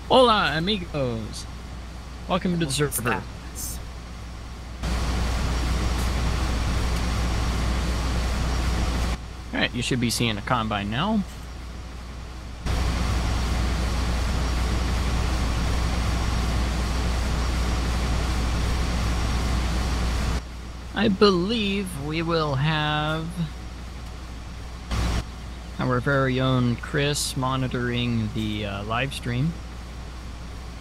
Hola, amigos. Welcome to the server. Alright, you should be seeing a combine now. I believe we will have our very own Chris monitoring the live stream.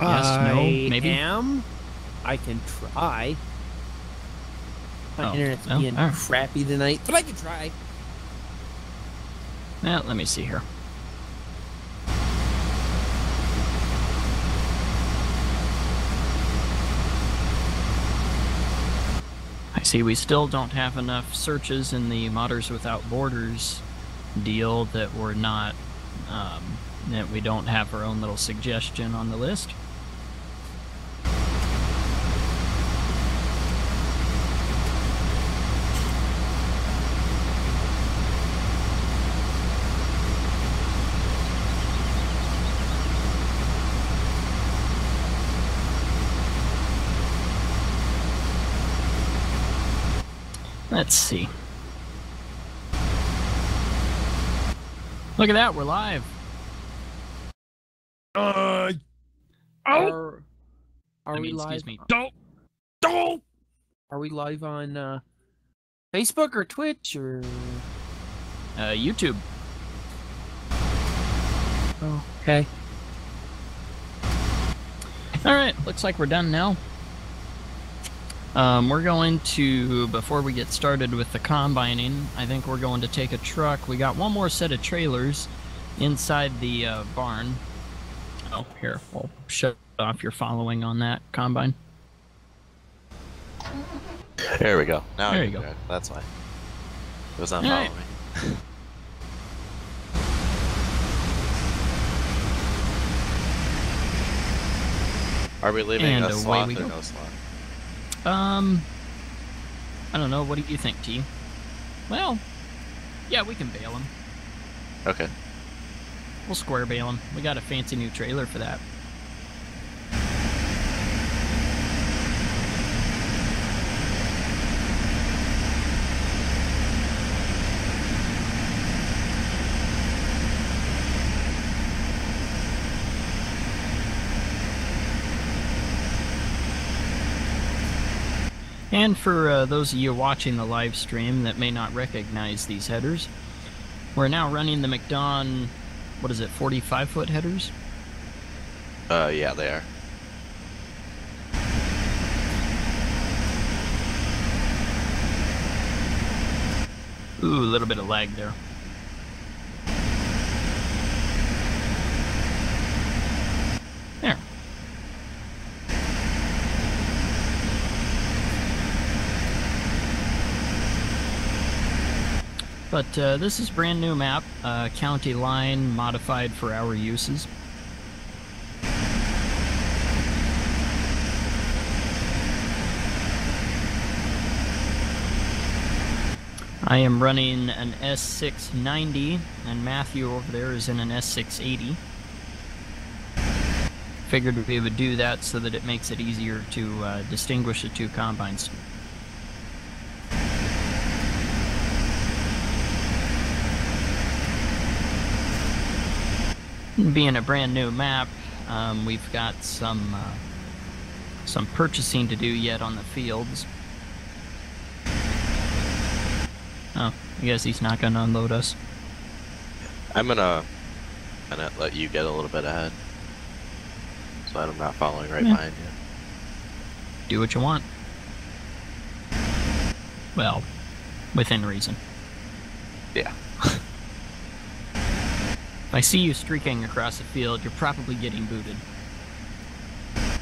Yes, no, maybe? I can try. My internet's being crappy tonight, but I can try. Now, let me see here. I see we still don't have enough searches in the Modders Without Borders deal that we're not, that we don't have our own little suggestion on the list. Let's see. Look at that, we're live. Are we live? Excuse me. Don't. Are we live on Facebook or Twitch or YouTube? Oh, okay. All right, looks like we're done now. We're going to, before we get started with the combining, I think we're going to take a truck. We got one more set of trailers inside the barn. Oh, here, we'll shut off your following on that combine. There we go. Now there you go. That's why. It was not following. Right. Are we leaving a slot or no slot? I don't know. What do you think, T? Well, yeah, we can bail him. Okay. We'll square bail him. We got a fancy new trailer for that. And for those of you watching the live stream that may not recognize these headers, we're now running the McDon, what is it, 45-foot headers? Yeah, they are. Ooh, a little bit of lag there. There. But this is brand new map, county line modified for our uses. I am running an S690, and Matthew over there is in an S680. Figured we would do that so that it makes it easier to distinguish the two combines. Being a brand new map, we've got some purchasing to do yet on the fields. Oh, I guess he's not gonna unload us. I'm gonna let you get a little bit ahead, so that I'm not following right behind you. Do what you want. Well, within reason. Yeah. If I see you streaking across the field, you're probably getting booted.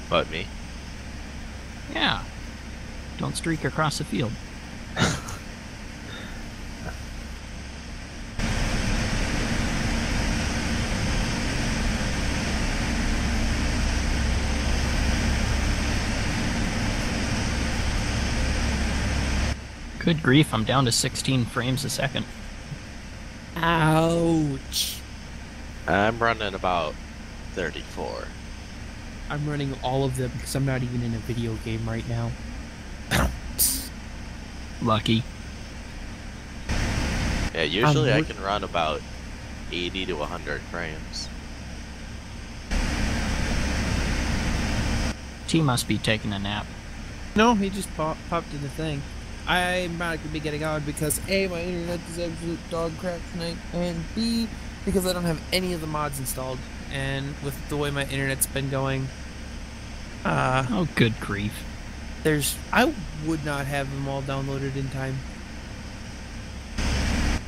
But me? Yeah. Don't streak across the field. Good grief, I'm down to 16 frames a second. Ouch. I'm running about 34. I'm running all of them because I'm not even in a video game right now. Lucky. Yeah, usually I can run about 80 to 100 frames. T must be taking a nap. No, he just popped in the thing. I'm not going to be getting on because A, my internet is absolute dog crap tonight, and B, because I don't have any of the mods installed. And with the way my internet's been going, oh, good grief. I would not have them all downloaded in time.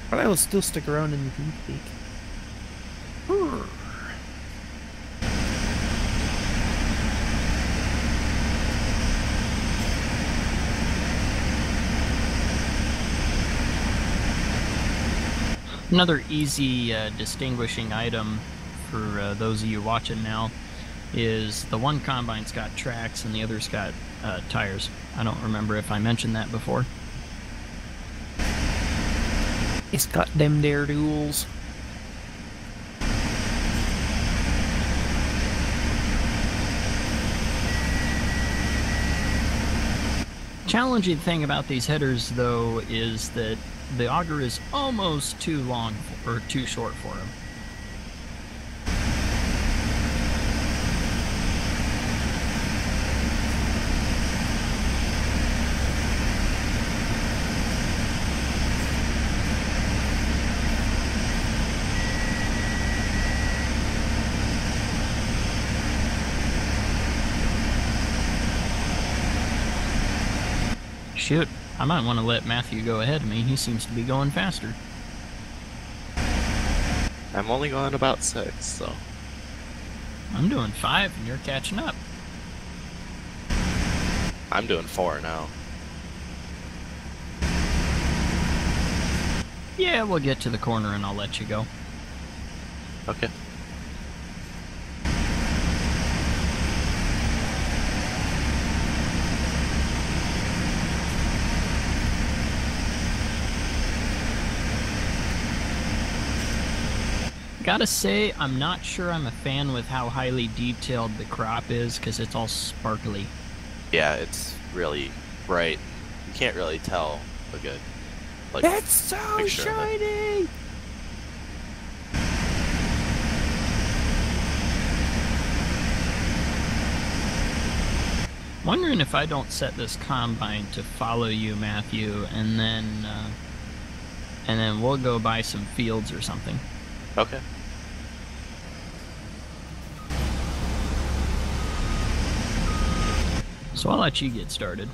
But I will still stick around in the TeamSpeak. Another easy distinguishing item for those of you watching now is the one combine's got tracks and the other's got tires. I don't remember if I mentioned that before. It's got them there tools. Challenging thing about these headers, though, is that the auger is almost too long or too short for him. Shoot, I might want to let Matthew go ahead of me. He seems to be going faster. I'm only going about 6, so... I'm doing 5 and you're catching up. I'm doing 4 now. Yeah, we'll get to the corner and I'll let you go. Okay. Gotta say, I'm not sure I'm a fan with how highly detailed the crop is, because it's all sparkly. Yeah, it's really bright. You can't really tell a good, like, that's so shiny! Wondering if I don't set this combine to follow you, Matthew, and then we'll go buy some fields or something. Okay. So I'll let you get started.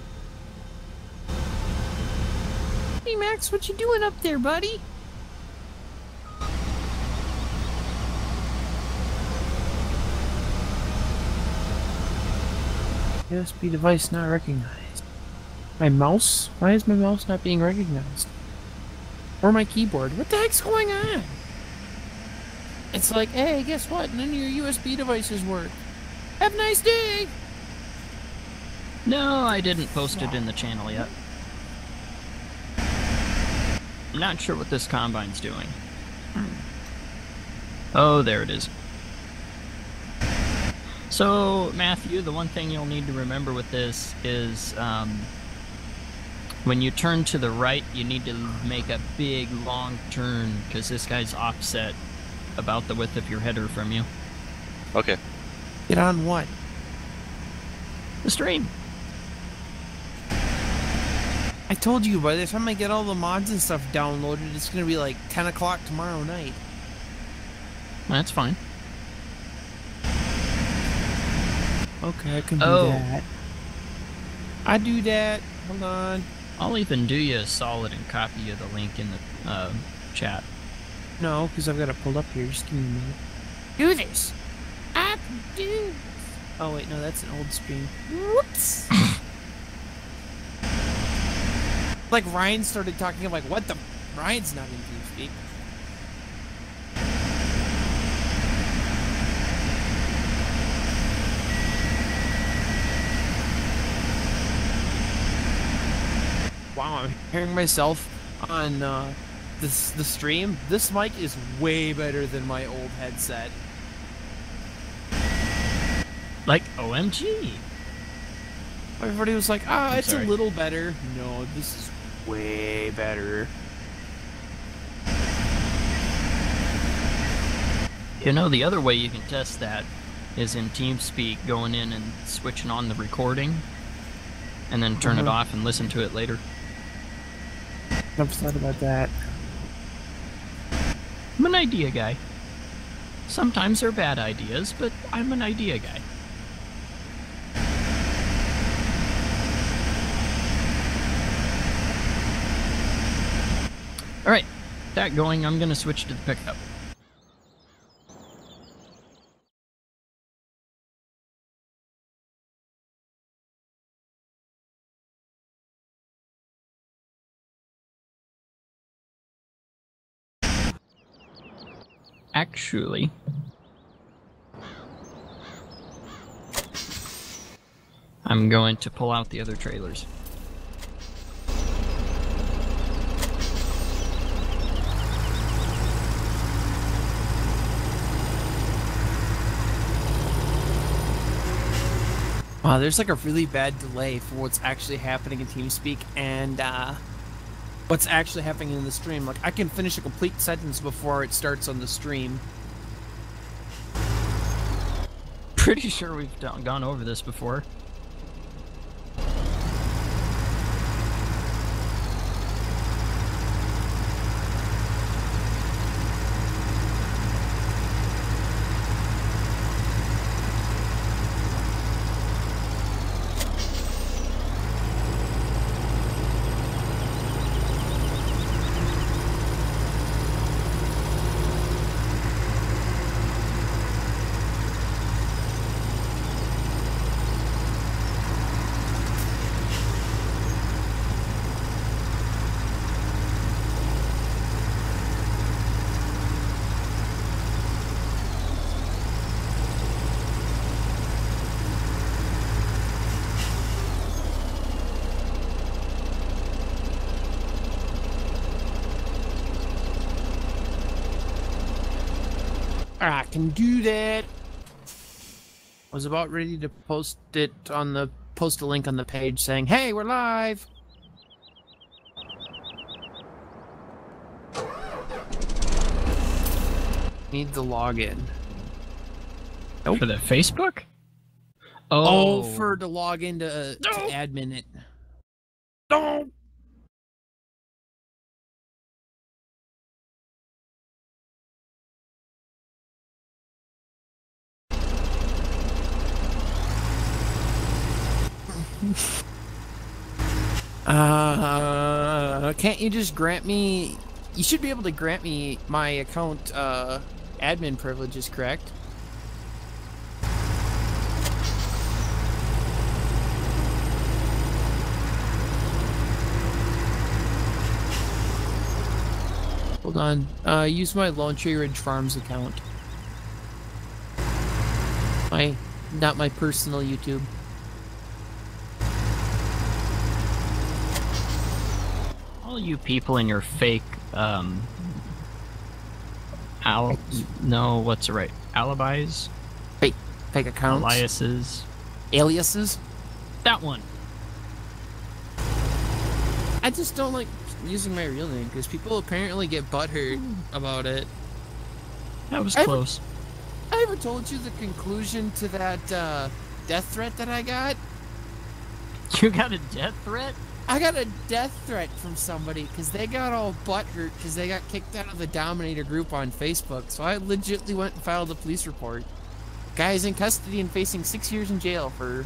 Hey Max, what you doing up there, buddy? USB device not recognized. My mouse? Why is my mouse not being recognized? Or my keyboard? What the heck's going on? It's like, hey, guess what? None of your USB devices work. Have a nice day! No, I didn't post it in the channel yet. I'm not sure what this combine's doing. Oh, there it is. So, Matthew, the one thing you'll need to remember with this is when you turn to the right, you need to make a big, long turn, because this guy's offset about the width of your header from you. Okay. Get on what? The stream. I told you, by the time I get all the mods and stuff downloaded, it's going to be like 10 o'clock tomorrow night. That's fine. Okay, I can do that. I do that. Hold on. I'll even do you a solid and copy you the link in the chat. No, because I've got it pulled up here. Just give me a minute. Do this. I can do this. Oh, wait, no, that's an old stream. Whoops. Like, Ryan started talking. I'm like, what the? Ryan's not in TeamSpeak. Wow, I'm hearing myself on the stream. This mic is way better than my old headset. Like, OMG. Everybody was like, ah, it's sorry. a little better. No, this is way better. You know, the other way you can test that is in TeamSpeak, going in and switching on the recording, and then turn it off and listen to it later. Never thought about that. I'm an idea guy. Sometimes they're bad ideas, but I'm an idea guy. Alright, that going, I'm gonna switch to the pickup. Actually, I'm going to pull out the other trailers. Wow, there's like a really bad delay for what's actually happening in TeamSpeak and what's actually happening in the stream. Like, I can finish a complete sentence before it starts on the stream. Pretty sure we've gone over this before. I can do that. Was about ready to post it on the post a link on the page saying, "Hey, we're live." Need the login. For the Facebook? Oh, for to log in to admin it. No. Can't you just grant me? You should be able to grant me my account admin privileges, correct? Hold on. Use my Lone Tree Ridge Farms account. Not my personal YouTube. All you people in your fake, what's the right? Alibis? Fake accounts? Aliases? That one! I just don't like using my real name because people apparently get butthurt about it. That was close. I ever told you the conclusion to that death threat that I got? You got a death threat? I got a death threat from somebody because they got all butthurt because they got kicked out of the Dominator group on Facebook. So I legitimately went and filed a police report. Guy's in custody and facing 6 years in jail for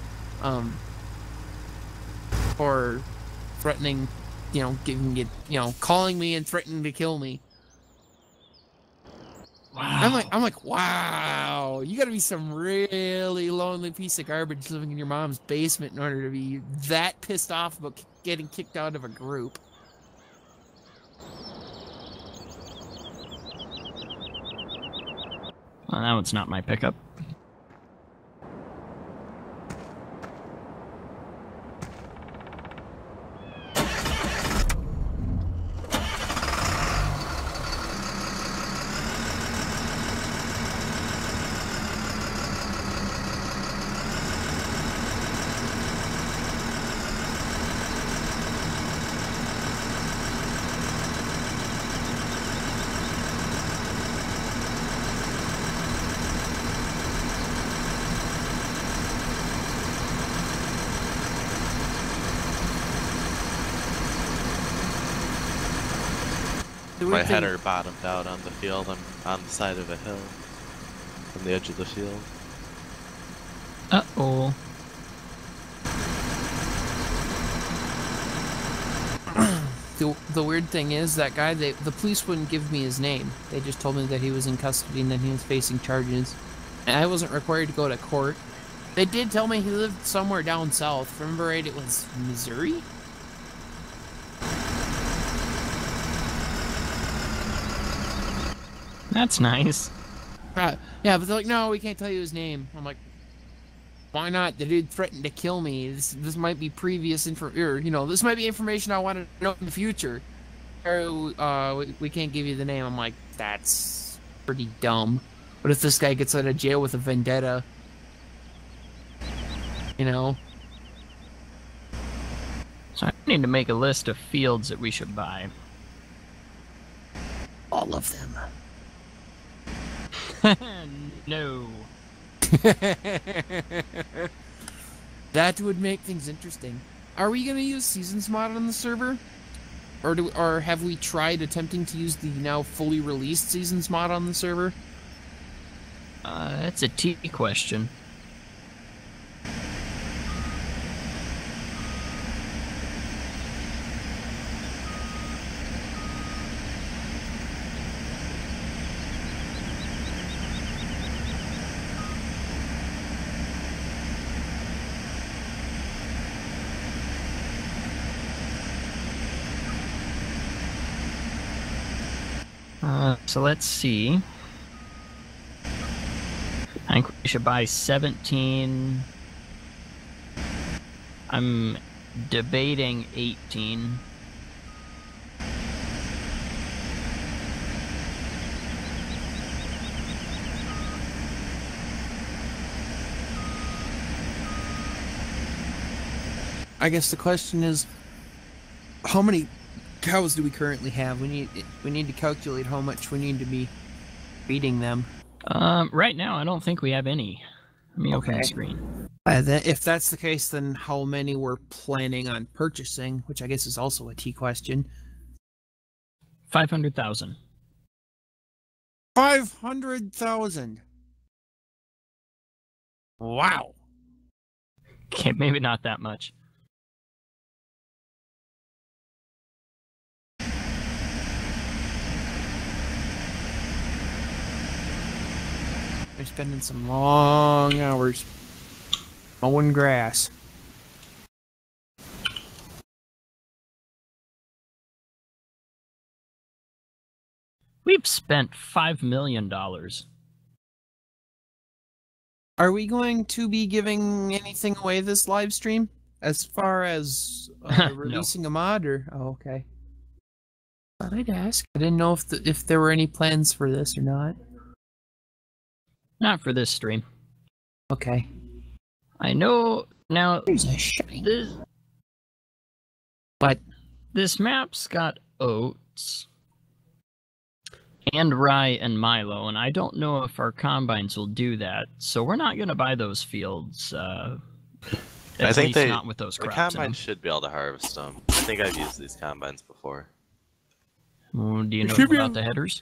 threatening, calling me and threatening to kill me. Wow. I'm like, wow, you gotta be some really lonely piece of garbage living in your mom's basement in order to be that pissed off about getting kicked out of a group. Well, that one's not my pickup. My header bottomed out on the field. I'm on the side of a hill, on the edge of the field. Uh-oh. The weird thing is, that guy, the police wouldn't give me his name. They just told me that he was in custody and that he was facing charges. And I wasn't required to go to court. They did tell me he lived somewhere down south. If I remember right, it was Missouri? That's nice. Yeah, but they're like, no, we can't tell you his name. I'm like, why not? The dude threatened to kill me. This might be previous this might be information I want to know in the future. Or, we can't give you the name. I'm like, that's pretty dumb. What if this guy gets out of jail with a vendetta? You know? So I need to make a list of fields that we should buy. All of them. No. That would make things interesting. Are we going to use Seasons mod on the server? Or have we tried attempting to use the now fully released Seasons mod on the server? That's a T question. So let's see. I think we should buy 17. I'm debating 18. I guess the question is, how many cows do we currently have? We need to calculate how much we need to be feeding them. Right now, I don't think we have any. Let me open the screen. If that's the case, then how many we're planning on purchasing, which I guess is also a T question. 500,000. 500,000. Wow. Okay, maybe not that much. They're spending some long hours mowing grass. We've spent $5 million. Are we going to be giving anything away this live stream? As far as releasing a mod, or... Oh, okay. Thought I'd ask. I didn't know if there were any plans for this or not. Not for this stream. Okay. I know now. There's a shiny. But this map's got oats and rye and milo, and I don't know if our combines will do that. So we're not going to buy those fields. I think not with those crops. The combines should be able to harvest them. I think I've used these combines before. Well, do you know about the headers?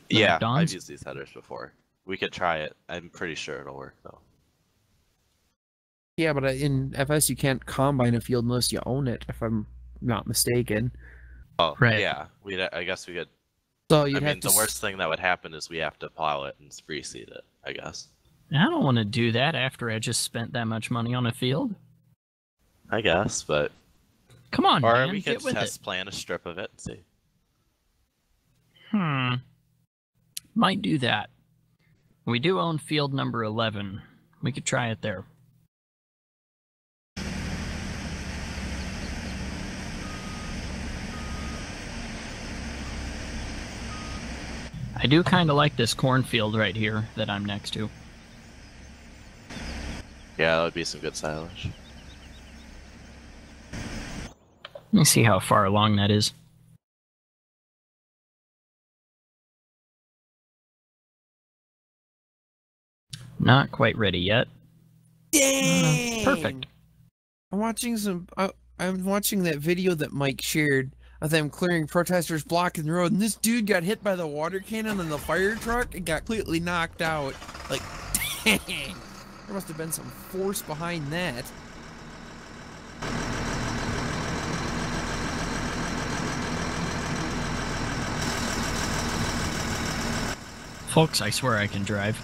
Yeah, I've used these headers before. We could try it. I'm pretty sure it'll work, though. Yeah, but in FS you can't combine a field unless you own it, if I'm not mistaken. Oh, right. Yeah. I guess we could... So the worst thing that would happen is we have to plow it and reseed it, I guess. I don't want to do that after I just spent that much money on a field. I guess, but... Come on, man, we could get with test plan a strip of it and see. Might do that. We do own field number 11. We could try it there. I do kind of like this cornfield right here that I'm next to. Yeah, that would be some good silage. Let me see how far along that is. Not quite ready yet. Dang! Perfect. I'm watching that video that Mike shared of them clearing protesters blocking the road, and this dude got hit by the water cannon in the fire truck and got completely knocked out. Like, dang! There must have been some force behind that. Folks, I swear I can drive.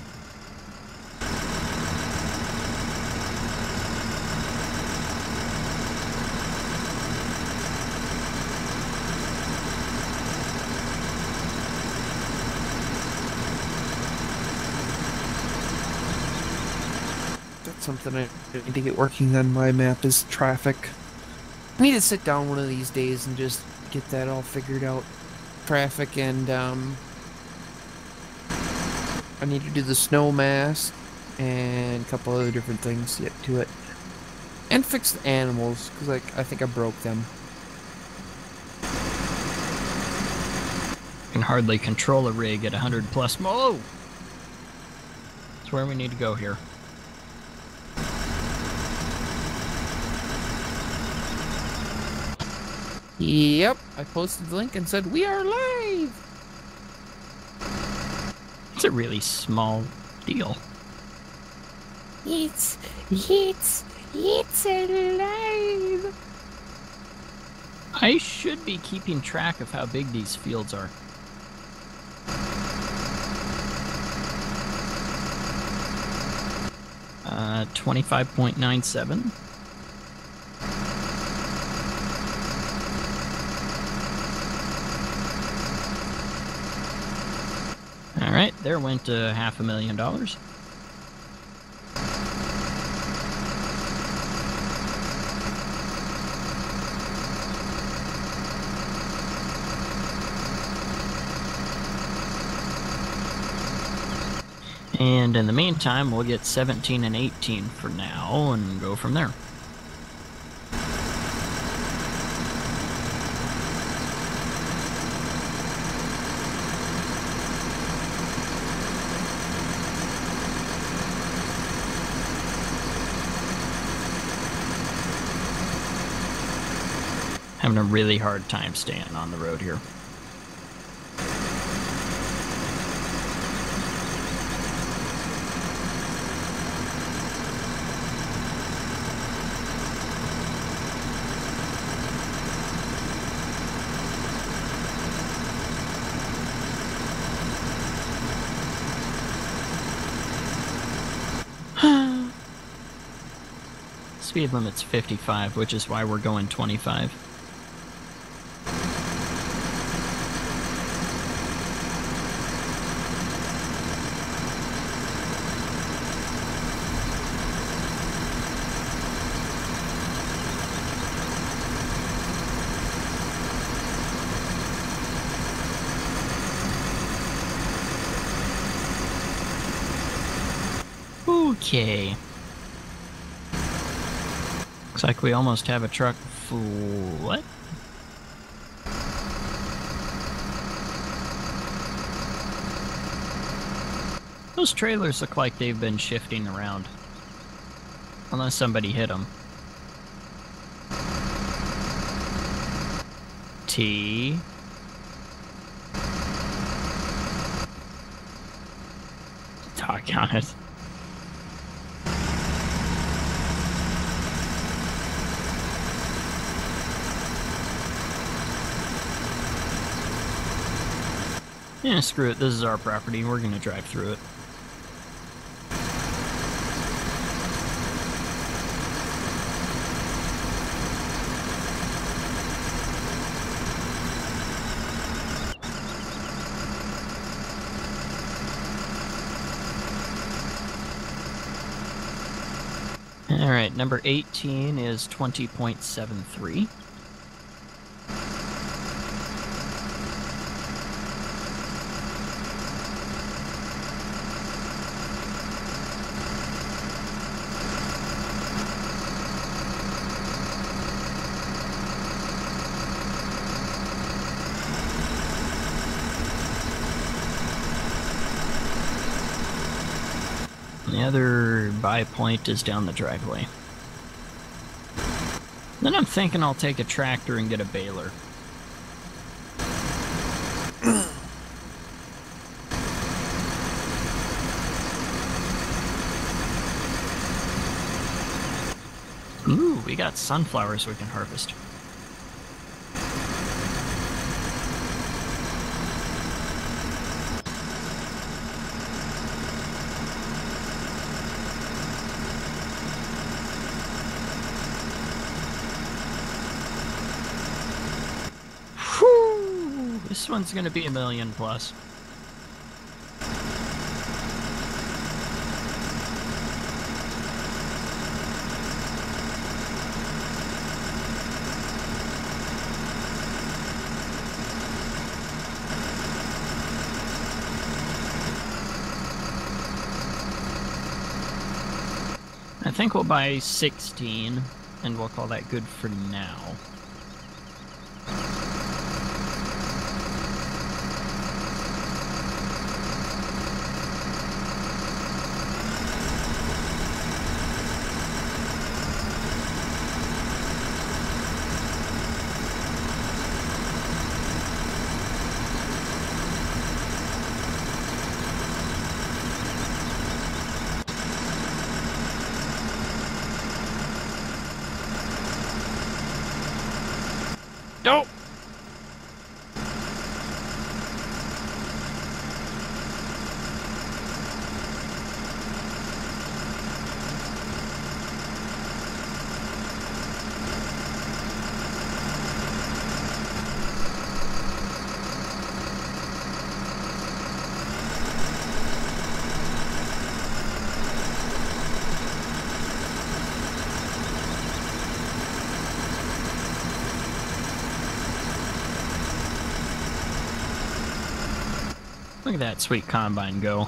That's something I need to get working on. My map is traffic. I need to sit down one of these days and just get that all figured out. Traffic and, I need to do the snow mask and a couple other different things yet to it. And fix the animals, because like I think I broke them. Can hardly control a rig at 100 plus. Whoa! That's where we need to go here. Yep, I posted the link and said we are live. It's a really small deal. It's alive. I should be keeping track of how big these fields are. Uh, 25.97. All right, there went $500,000. And in the meantime, we'll get 17 and 18 for now and go from there. Having a really hard time staying on the road here. Speed limit's 55, which is why we're going 25. Okay. Looks like we almost have a truck full. What? Those trailers look like they've been shifting around. Unless somebody hit them. T. Doggone it. Yeah, screw it. This is our property. We're going to drive through it. All right, number 18 is 20.73. The other buy point is down the driveway. Then I'm thinking I'll take a tractor and get a baler. Ooh, we got sunflowers we can harvest. Whew! This one's gonna be $1 million plus. I think we'll buy 16, and we'll call that good for now. Nope. Look at that sweet combine go.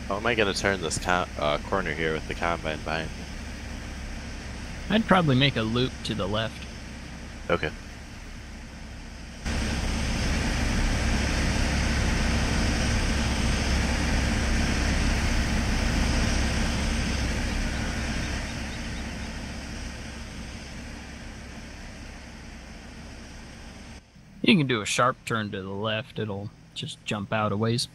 How am I gonna turn this corner here with the combine behind me? I'd probably make a loop to the left. Okay. You can do a sharp turn to the left, it'll just jump out a ways.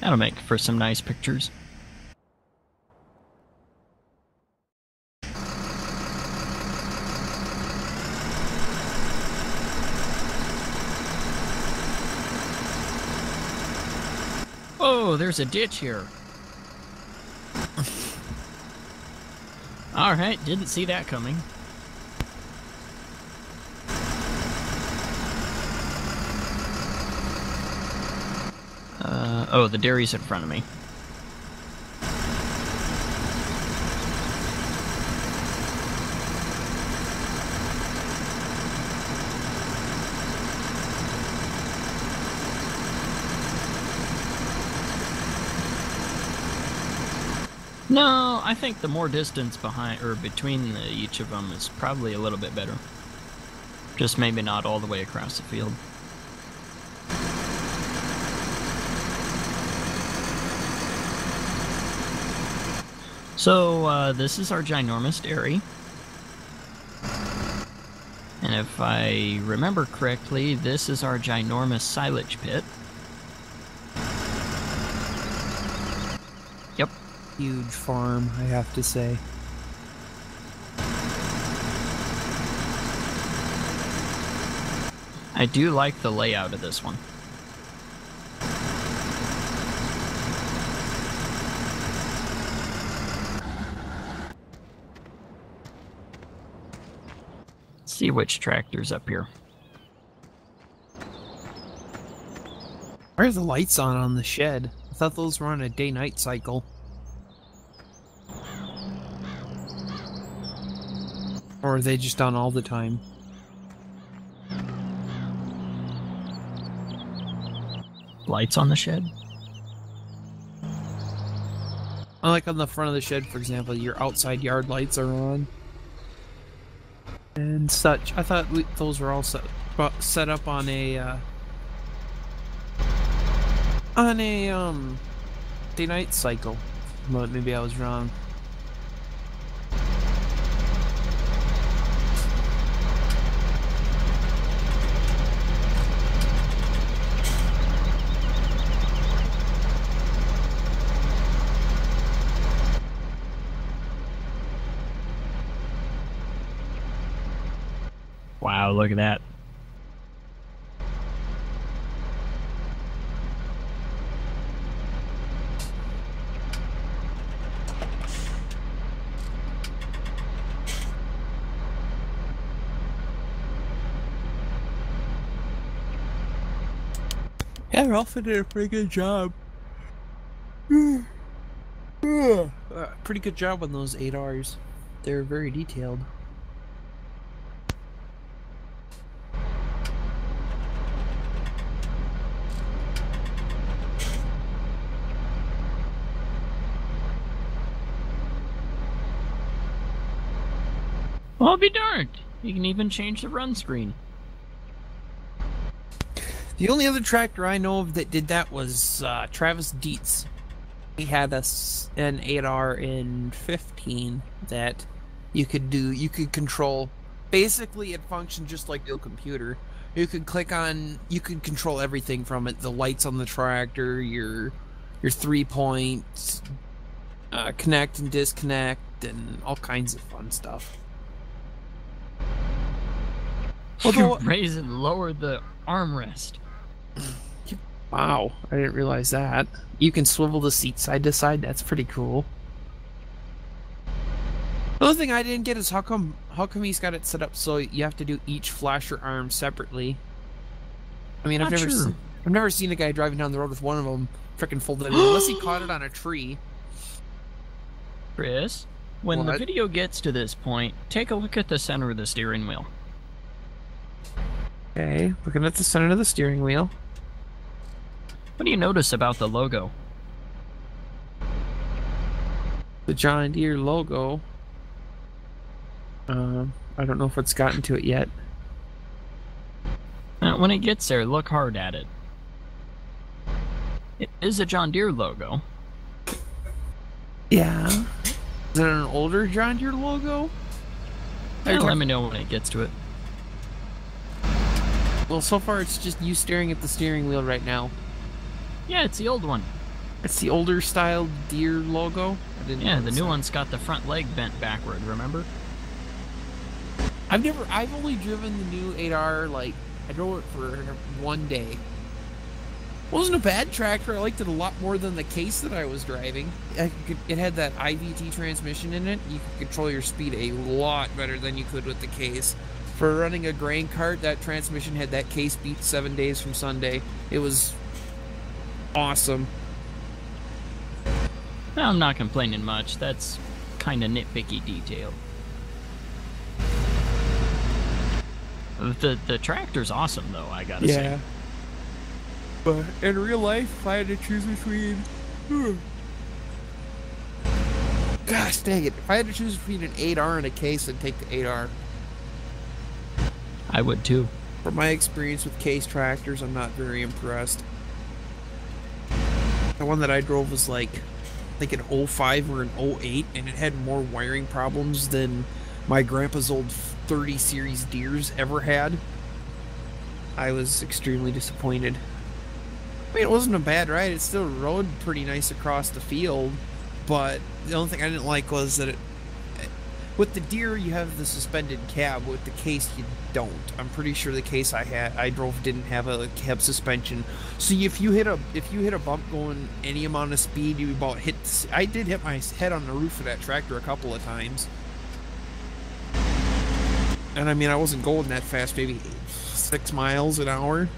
That'll make for some nice pictures. Oh, there's a ditch here. Alright, didn't see that coming. Oh, the dairy's in front of me. No, I think the more distance behind or between each of them is probably a little bit better. Just maybe not all the way across the field. So, this is our ginormous dairy. And if I remember correctly, this is our ginormous silage pit. Yep. Huge farm, I have to say. I do like the layout of this one. Let's see which tractor's up here. Why are the lights on the shed? I thought those were on a day-night cycle. Or are they just on all the time? Lights on the shed? Like on the front of the shed, for example, your outside yard lights are on. And such. I thought those were all set up on a day-night cycle. But maybe I was wrong. Wow, look at that. Yeah, Ralph did a pretty good job. Pretty good job on those 8Rs. They're very detailed. Well, I'll be darned. You can even change the run screen. The only other tractor I know of that did that was Travis Dietz. He had an 8R in 15 that you could control. Basically, it functioned just like your computer. You could control everything from it. The lights on the tractor, your 3-point, connect and disconnect, and all kinds of fun stuff. Although raise and lower the armrest. Wow, I didn't realize that. You can swivel the seat side to side. That's pretty cool. The other thing I didn't get is how come he's got it set up so you have to do each flasher arm separately. I mean, I've never seen a guy driving down the road with one of them frickin' folded unless he caught it on a tree. Chris, when the video gets to this point, take a look at the center of the steering wheel. Okay, looking at the center of the steering wheel. What do you notice about the logo? The John Deere logo. I don't know if it's gotten to it yet. When it gets there, look hard at it. It is a John Deere logo. Yeah. Is it an older John Deere logo? Let me know when it gets to it. Well, so far it's just you staring at the steering wheel right now. Yeah, it's the old one. It's the older style deer logo. I didn't Yeah, the notice new that. one's got the front leg bent backward, remember? I've only driven the new 8R, like, I drove it for one day. It wasn't a bad tractor. I liked it a lot more than the case that I was driving. It had that IVT transmission in it. You could control your speed a lot better than you could with the case. For running a grain cart, that transmission had that case beat 7 days from Sunday. It was awesome. I'm not complaining much. That's kind of nitpicky detail. The tractor's awesome, though, I gotta say. But in real life, if I had to choose between... Gosh dang it. If I had to choose between an 8R and a case, I'd take the 8R. I would, too. From my experience with case tractors, I'm not very impressed. The one that I drove was like an 05 or an 08, and it had more wiring problems than my grandpa's old 30 series Deers ever had. I was extremely disappointed. I mean, it wasn't a bad ride. It still rode pretty nice across the field, but the only thing I didn't like was that with the Deer, you have the suspended cab. With the case, you don't. I'm pretty sure the case I drove didn't have a cab suspension. So if you hit a bump going any amount of speed, you about hit. I did hit my head on the roof of that tractor a couple of times. And I mean, I wasn't going that fast, maybe 6 miles an hour.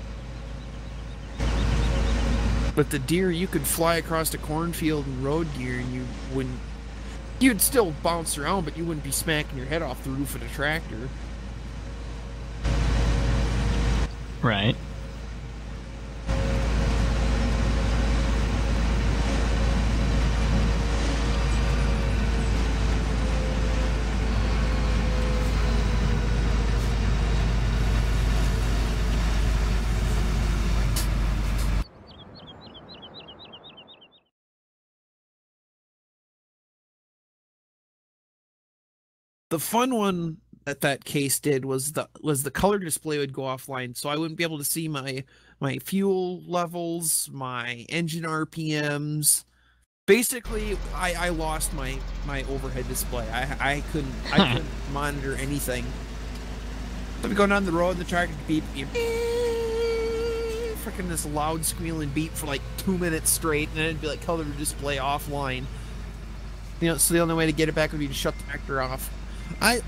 But the Deer, you could fly across the cornfield and road gear, and you'd still bounce around, but you wouldn't be smacking your head off the roof of the tractor. Right. The fun one that case did was the color display would go offline, so I wouldn't be able to see my fuel levels, my engine RPMs. Basically, I lost my overhead display. I couldn't monitor anything. So we go down the road, and the tractor beep, freaking this loud squealing beep for like 2 minutes straight, and then it'd be like color display offline. You know, so the only way to get it back would be to shut the tractor off. I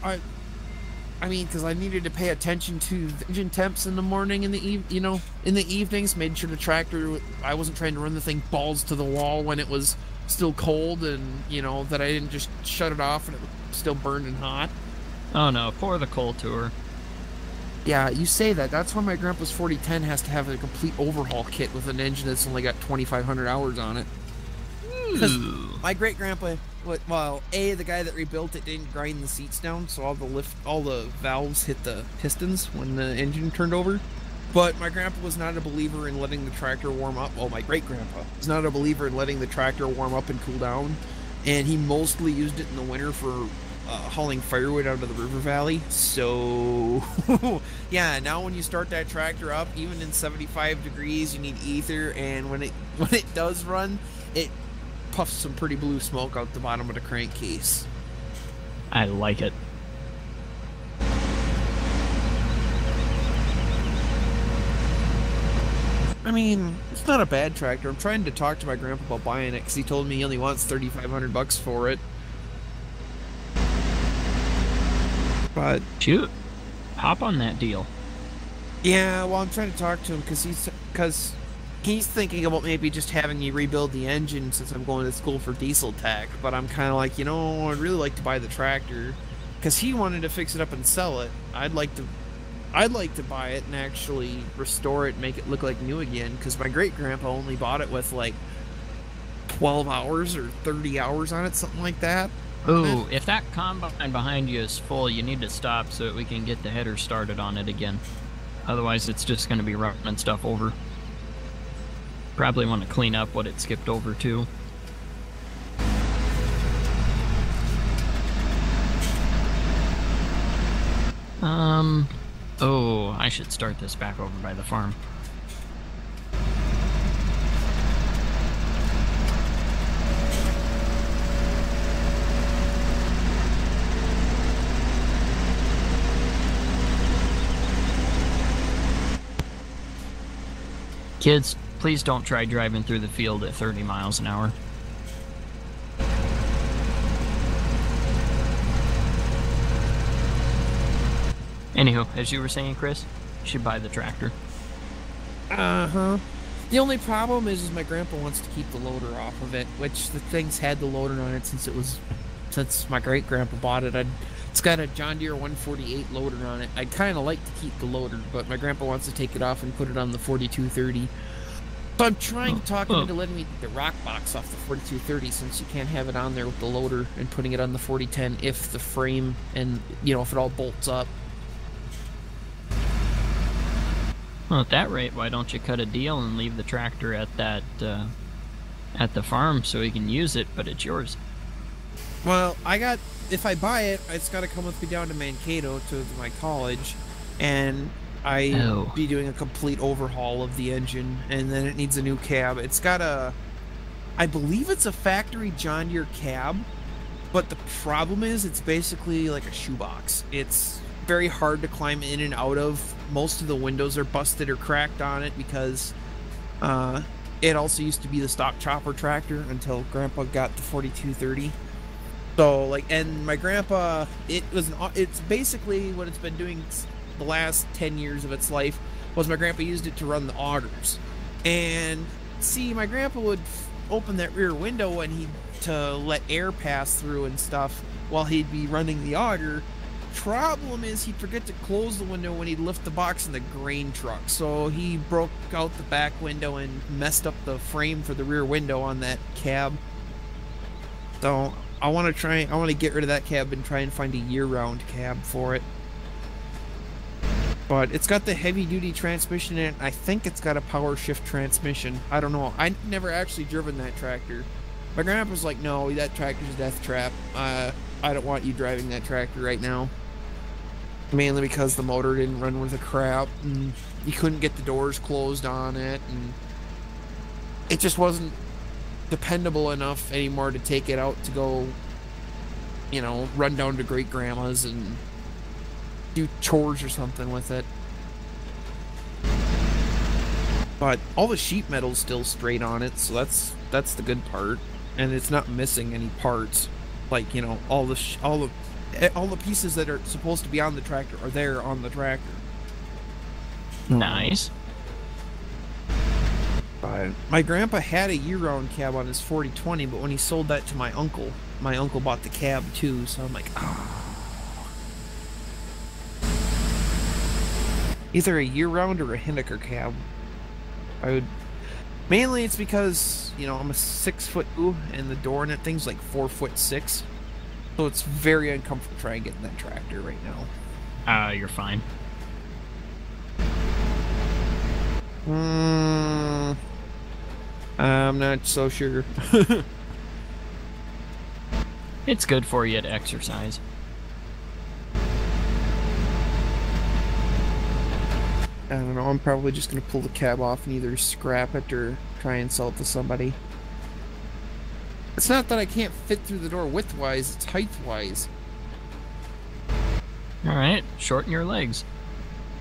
mean, because I needed to pay attention to the engine temps in the morning and in the evenings, made sure the tractor, I wasn't trying to run the thing balls to the wall when it was still cold, and that I didn't just shut it off and it was still burning hot. Oh no, poor the coal tour. Yeah, you say that. That's why my grandpa's 4010 has to have a complete overhaul kit with an engine that's only got 2,500 hours on it. Because my great grandpa, the guy that rebuilt it didn't grind the seats down, so all the valves hit the pistons when the engine turned over. But my grandpa was not a believer in letting the tractor warm up. Well, my great grandpa was not a believer in letting the tractor warm up and cool down, and he mostly used it in the winter for hauling firewood out of the river valley. So yeah, now when you start that tractor up, even in 75 degrees, you need ether, and when it does run, it puffs some pretty blue smoke out the bottom of the crankcase. I like it. I mean, it's not a bad tractor. I'm trying to talk to my grandpa about buying it because he told me he only wants $3,500 for it. But shoot, hop on that deal. Yeah, well, I'm trying to talk to him because he's thinking about maybe just having me rebuild the engine since I'm going to school for diesel tech. But I'm kind of like, I'd really like to buy the tractor because he wanted to fix it up and sell it. I'd like to buy it and actually restore it and make it look like new again, because my great grandpa only bought it with like 12 hours or 30 hours on it, something like that. Ooh, if that combine behind you is full, you need to stop so that we can get the header started on it again. Otherwise, it's just going to be running stuff over. Probably want to clean up what it skipped over too. Oh, I should start this back over by the farm. Kids, please don't try driving through the field at 30 miles an hour. Anywho, as you were saying, Chris, you should buy the tractor. Uh-huh. The only problem is my grandpa wants to keep the loader off of it, which the thing's had the loader on it since my great-grandpa bought it. It's got a John Deere 148 loader on it. I'd kind of like to keep the loader, but my grandpa wants to take it off and put it on the 4230. So I'm trying to talk him into letting me take the rock box off the 4230, since you can't have it on there with the loader, and putting it on the 4010 if the frame and, if it all bolts up. Well, at that rate, why don't you cut a deal and leave the tractor at that at the farm so he can use it, but it's yours? Well, if I buy it, it's got to come with me down to Mankato to my college, and I'd be doing a complete overhaul of the engine, and then it needs a new cab. It's got I believe it's a factory John Deere cab, but the problem is it's basically like a shoebox. It's very hard to climb in and out of. Most of the windows are busted or cracked on it because it also used to be the stock chopper tractor until Grandpa got the 4230. So, and my grandpa, it's basically what it's been doing the last 10 years of its life, was my grandpa used it to run the augers. And see, my grandpa would open that rear window to let air pass through and stuff while he'd be running the auger. Problem is he'd forget to close the window when he'd lift the box in the grain truck, so he broke out the back window and messed up the frame for the rear window on that cab. So I want to get rid of that cab and try and find a year-round cab for it. But it's got the heavy-duty transmission in it. I think it's got a power shift transmission. I don't know. I never actually driven that tractor. My grandpa's like, no, that tractor's a death trap. I don't want you driving that tractor right now. Mainly because the motor didn't run worth a crap, and you couldn't get the doors closed on it, and it just wasn't dependable enough anymore to take it out to go, run down to great grandma's and do chores or something with it. But all the sheet metal's still straight on it, so that's the good part, and it's not missing any parts. Like, all the pieces that are supposed to be on the tractor are there on the tractor. Nice. But my grandpa had a year-round cab on his 4020, but when he sold that to my uncle bought the cab too, so I'm like, either a year-round or a Hindeker cab. Mainly it's because, I'm a 6'2", and the door in that thing's like 4'6". So it's very uncomfortable trying to get in that tractor right now. You're fine. I'm not so sure. It's good for you to exercise. I don't know, I'm probably just going to pull the cab off and either scrap it or try and sell it to somebody. It's not that I can't fit through the door width-wise, it's height-wise. Alright, shorten your legs.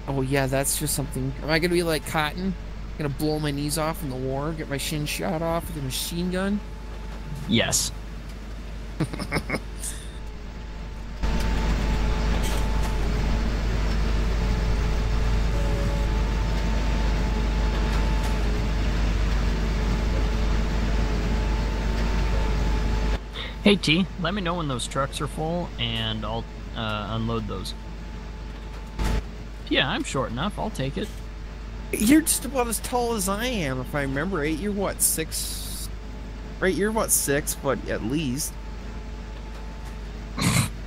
Oh yeah, that's just something. Am I going to be like Cotton? Gonna blow my knees off in the war, get my shin shot off with a machine gun? Yes. Hey T, let me know when those trucks are full and I'll unload those. Yeah, I'm short enough, I'll take it. You're just about as tall as I am, if I remember right. You're what, 6? Right, you're what, 6, but at least.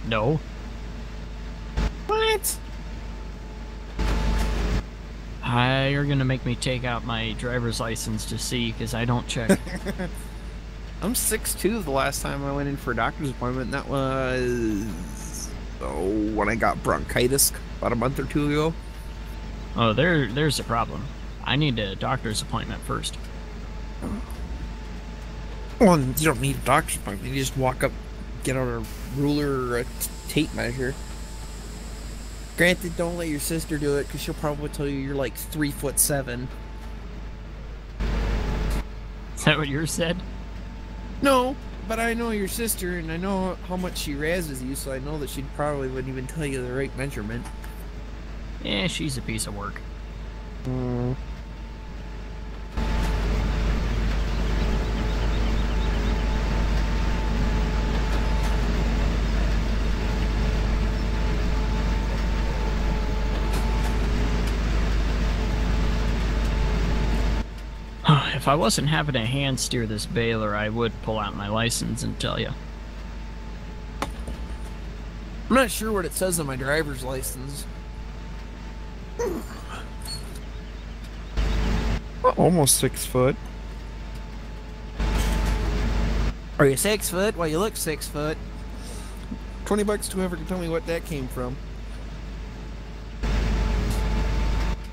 No. What? You're gonna make me take out my driver's license to see, because I don't check. I'm 6'2" the last time I went in for a doctor's appointment, and that was... when I got bronchitis about a month or 2 ago. Oh, there's a problem. I need a doctor's appointment first. Well, you don't need a doctor's appointment. You just walk up, get out a ruler or a tape measure. Granted, don't let your sister do it, because she'll probably tell you you're like 3'7". Is that what yours said? No, but I know your sister, and I know how much she razzes you, so I know that she probably wouldn't even tell you the right measurement. Eh, she's a piece of work. If I wasn't having a hand steer this baler, I would pull out my license and tell you. I'm not sure what it says on my driver's license. Almost 6 foot. Are you 6 foot? Well, you look 6 foot. $20 to whoever can tell me what that came from.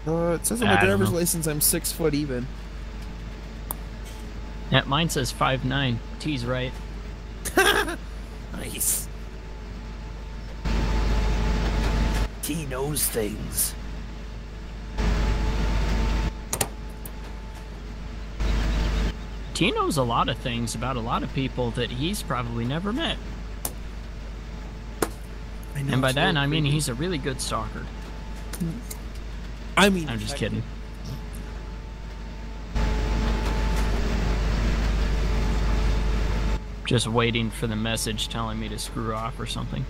It says on my driver's license I'm 6 foot even. Yeah, mine says 5'9". T's right. Nice. T knows things. T knows a lot of things about a lot of people that he's probably never met. And by that, I mean he's a really good stalker. I mean, I'm just kidding. Just waiting for the message telling me to screw off or something.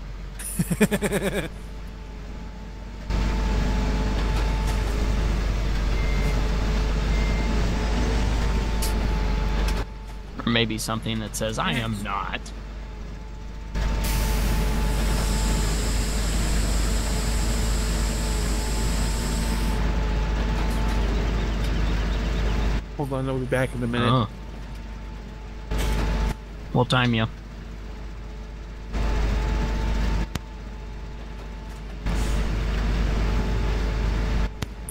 Or maybe something that says, I am not. Hold on, I'll be back in a minute. Oh. We'll time you.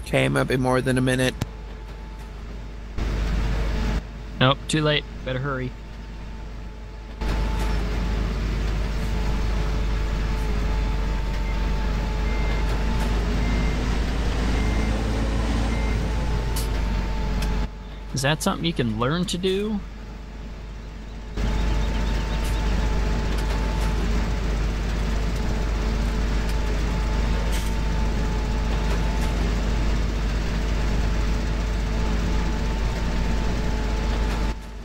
Okay, it might be more than a minute. Nope, too late. Better hurry. Is that something you can learn to do?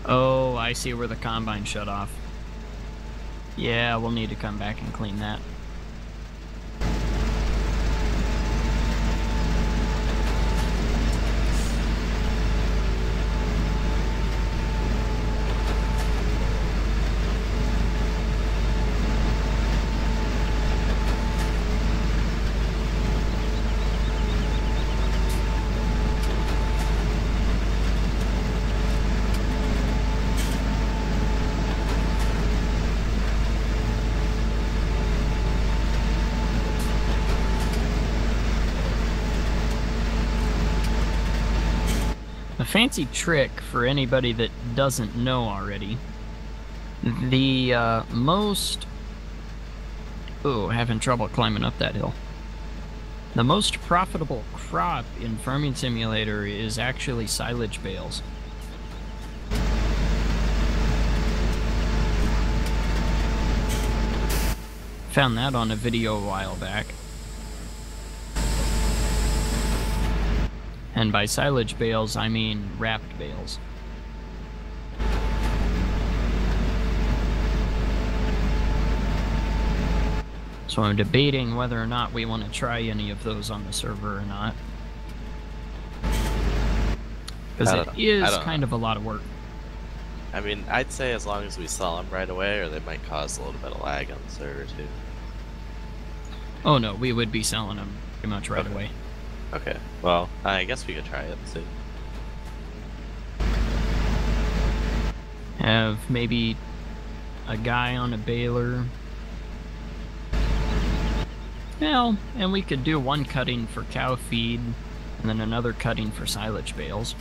Oh, I see where the combine shut off. Yeah, we'll need to come back and clean that. A fancy trick for anybody that doesn't know already. The most... Ooh, having trouble climbing up that hill. The most profitable crop in Farming Simulator is actually silage bales. Found that on a video a while back. And by silage bales, I mean wrapped bales. So I'm debating whether or not we want to try any of those on the server or not. Because it is kind of a lot of work. I mean, I'd say as long as we sell them right away, or they might cause a little bit of lag on the server too. Oh no, we would be selling them pretty much right away. Okay, well, I guess we could try it and see. Have maybe a guy on a baler. Well, and we could do one cutting for cow feed, and then another cutting for silage bales.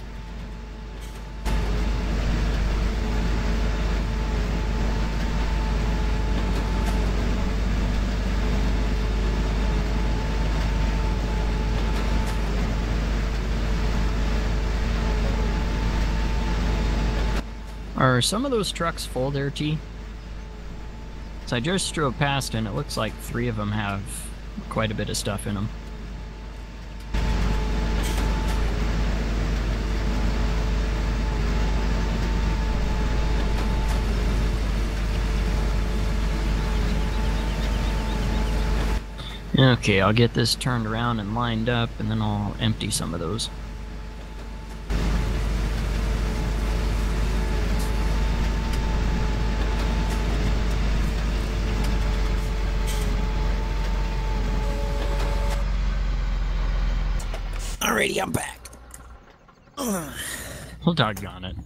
Are some of those trucks full there, T? So I just drove past and it looks like 3 of them have quite a bit of stuff in them. Okay, I'll get this turned around and lined up, and then I'll empty some of those. Alrighty, I'm back. Well, doggone it.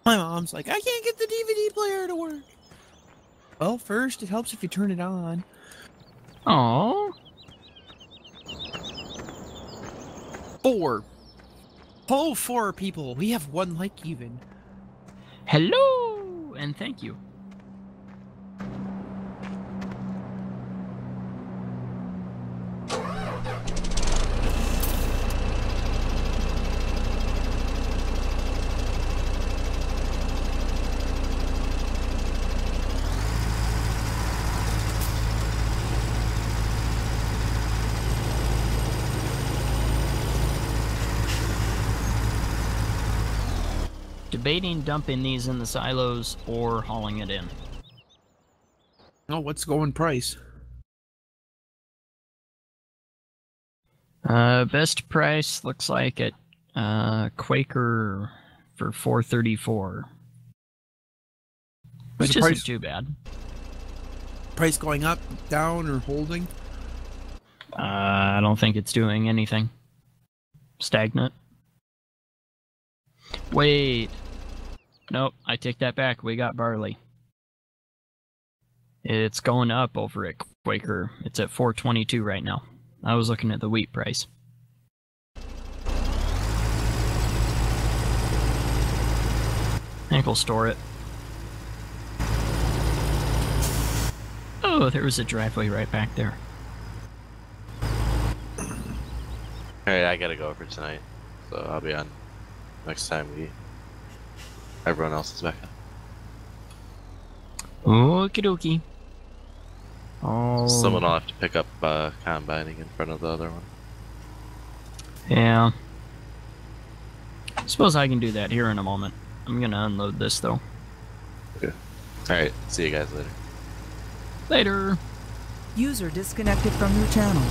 My mom's like, I can't get the DVD player to work. Well, first, it helps if you turn it on. Oh. 4. Oh, 4 people. We have 1 like even. Hello, and thank you. Debating dumping these in the silos or hauling it in. Oh, what's going price? Best price looks like at Quaker for $4.34, which isn't too bad. Price going up, down, or holding? I don't think it's doing anything. Stagnant. Wait. Nope, I take that back. We got barley. It's going up over at Quaker. It's at $4.22 right now. I was looking at the wheat price. I think we'll store it. Oh, there was a driveway right back there. Alright, I gotta go for tonight. So I'll be on next time everyone else is back up. Okie dokie. Oh. Someone will have to pick up combining in front of the other one. Yeah. Suppose I can do that here in a moment. I'm gonna unload this though. Okay. Alright, see you guys later. Later. User disconnected from your channel.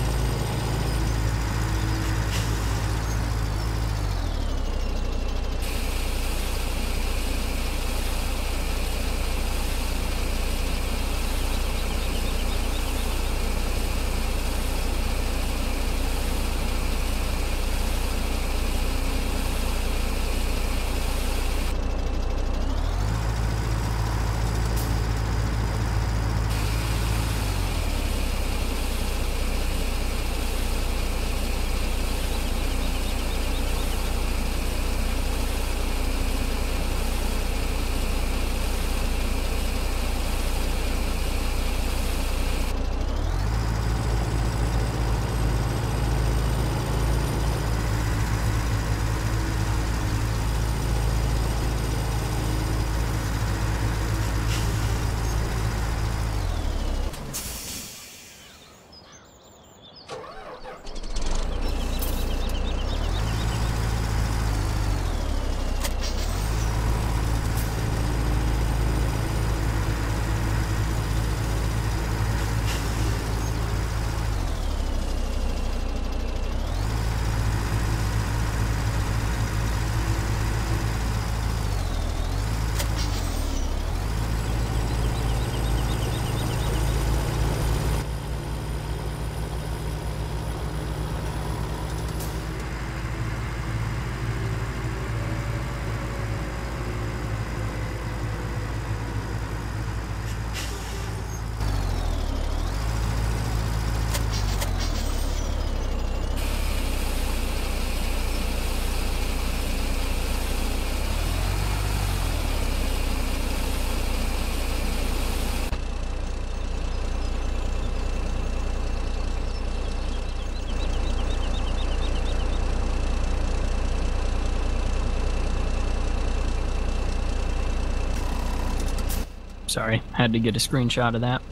Sorry, had to get a screenshot of that.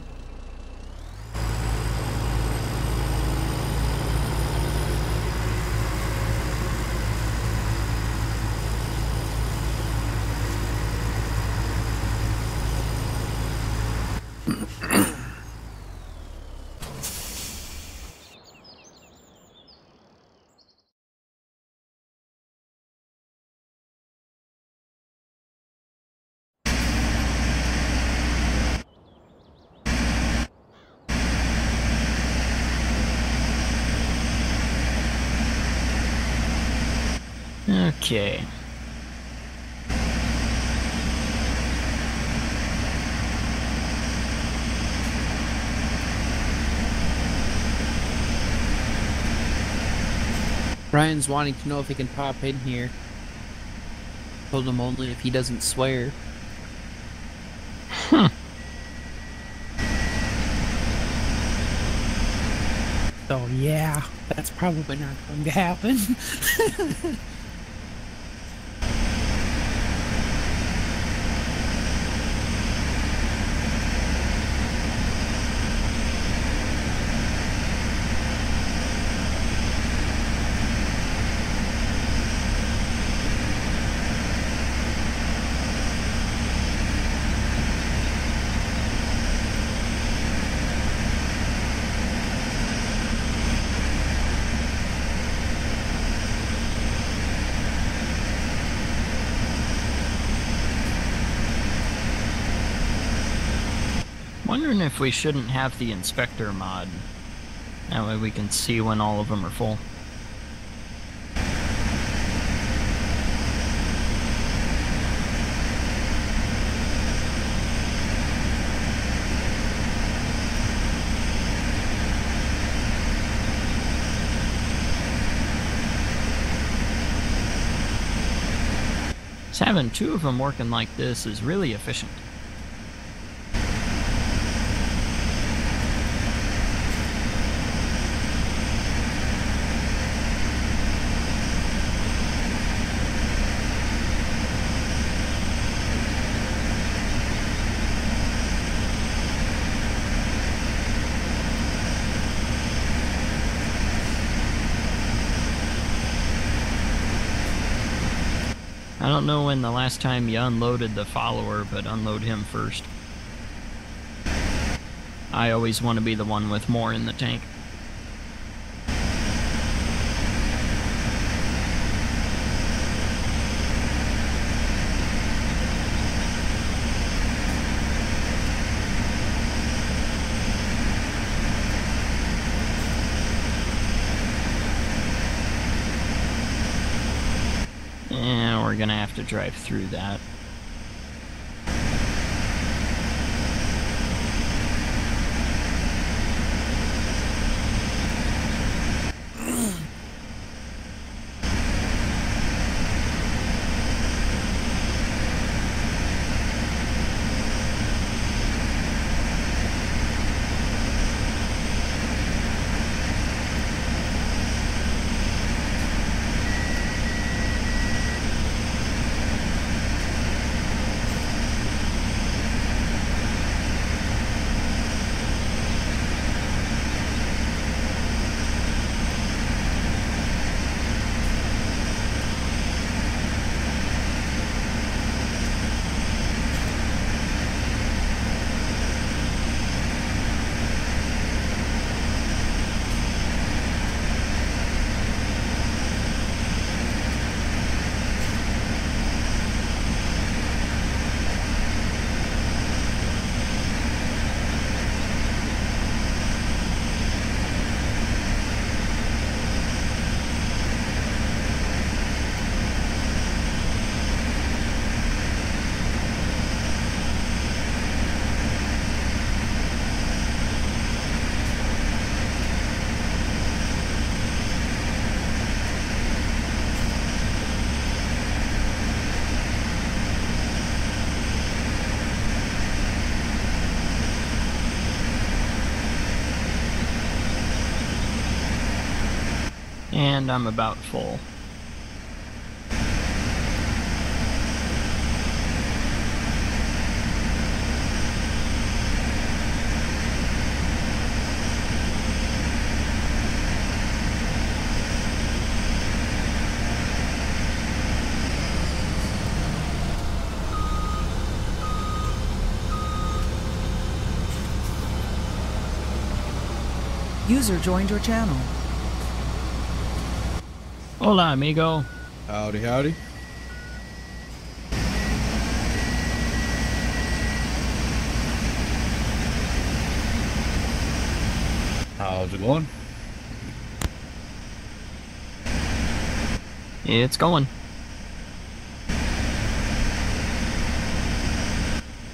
Okay. Ryan's wanting to know if he can pop in here. Told him only if he doesn't swear. So yeah, that's probably not going to happen. Wondering if we shouldn't have the inspector mod. That way we can see when all of them are full. So having two of them working like this is really efficient. I don't know when the last time you unloaded the follower, but unload him first. I always want to be the one with more in the tank. We're gonna have to drive through that. And I'm about full. User joined your channel. Hola, amigo. Howdy, howdy. How's it going? It's going.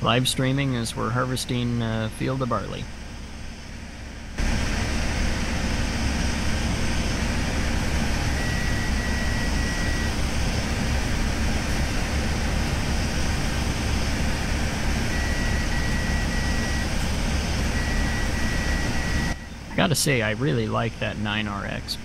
Live streaming as we're harvesting a field of barley. I gotta say, I really like that 9RX.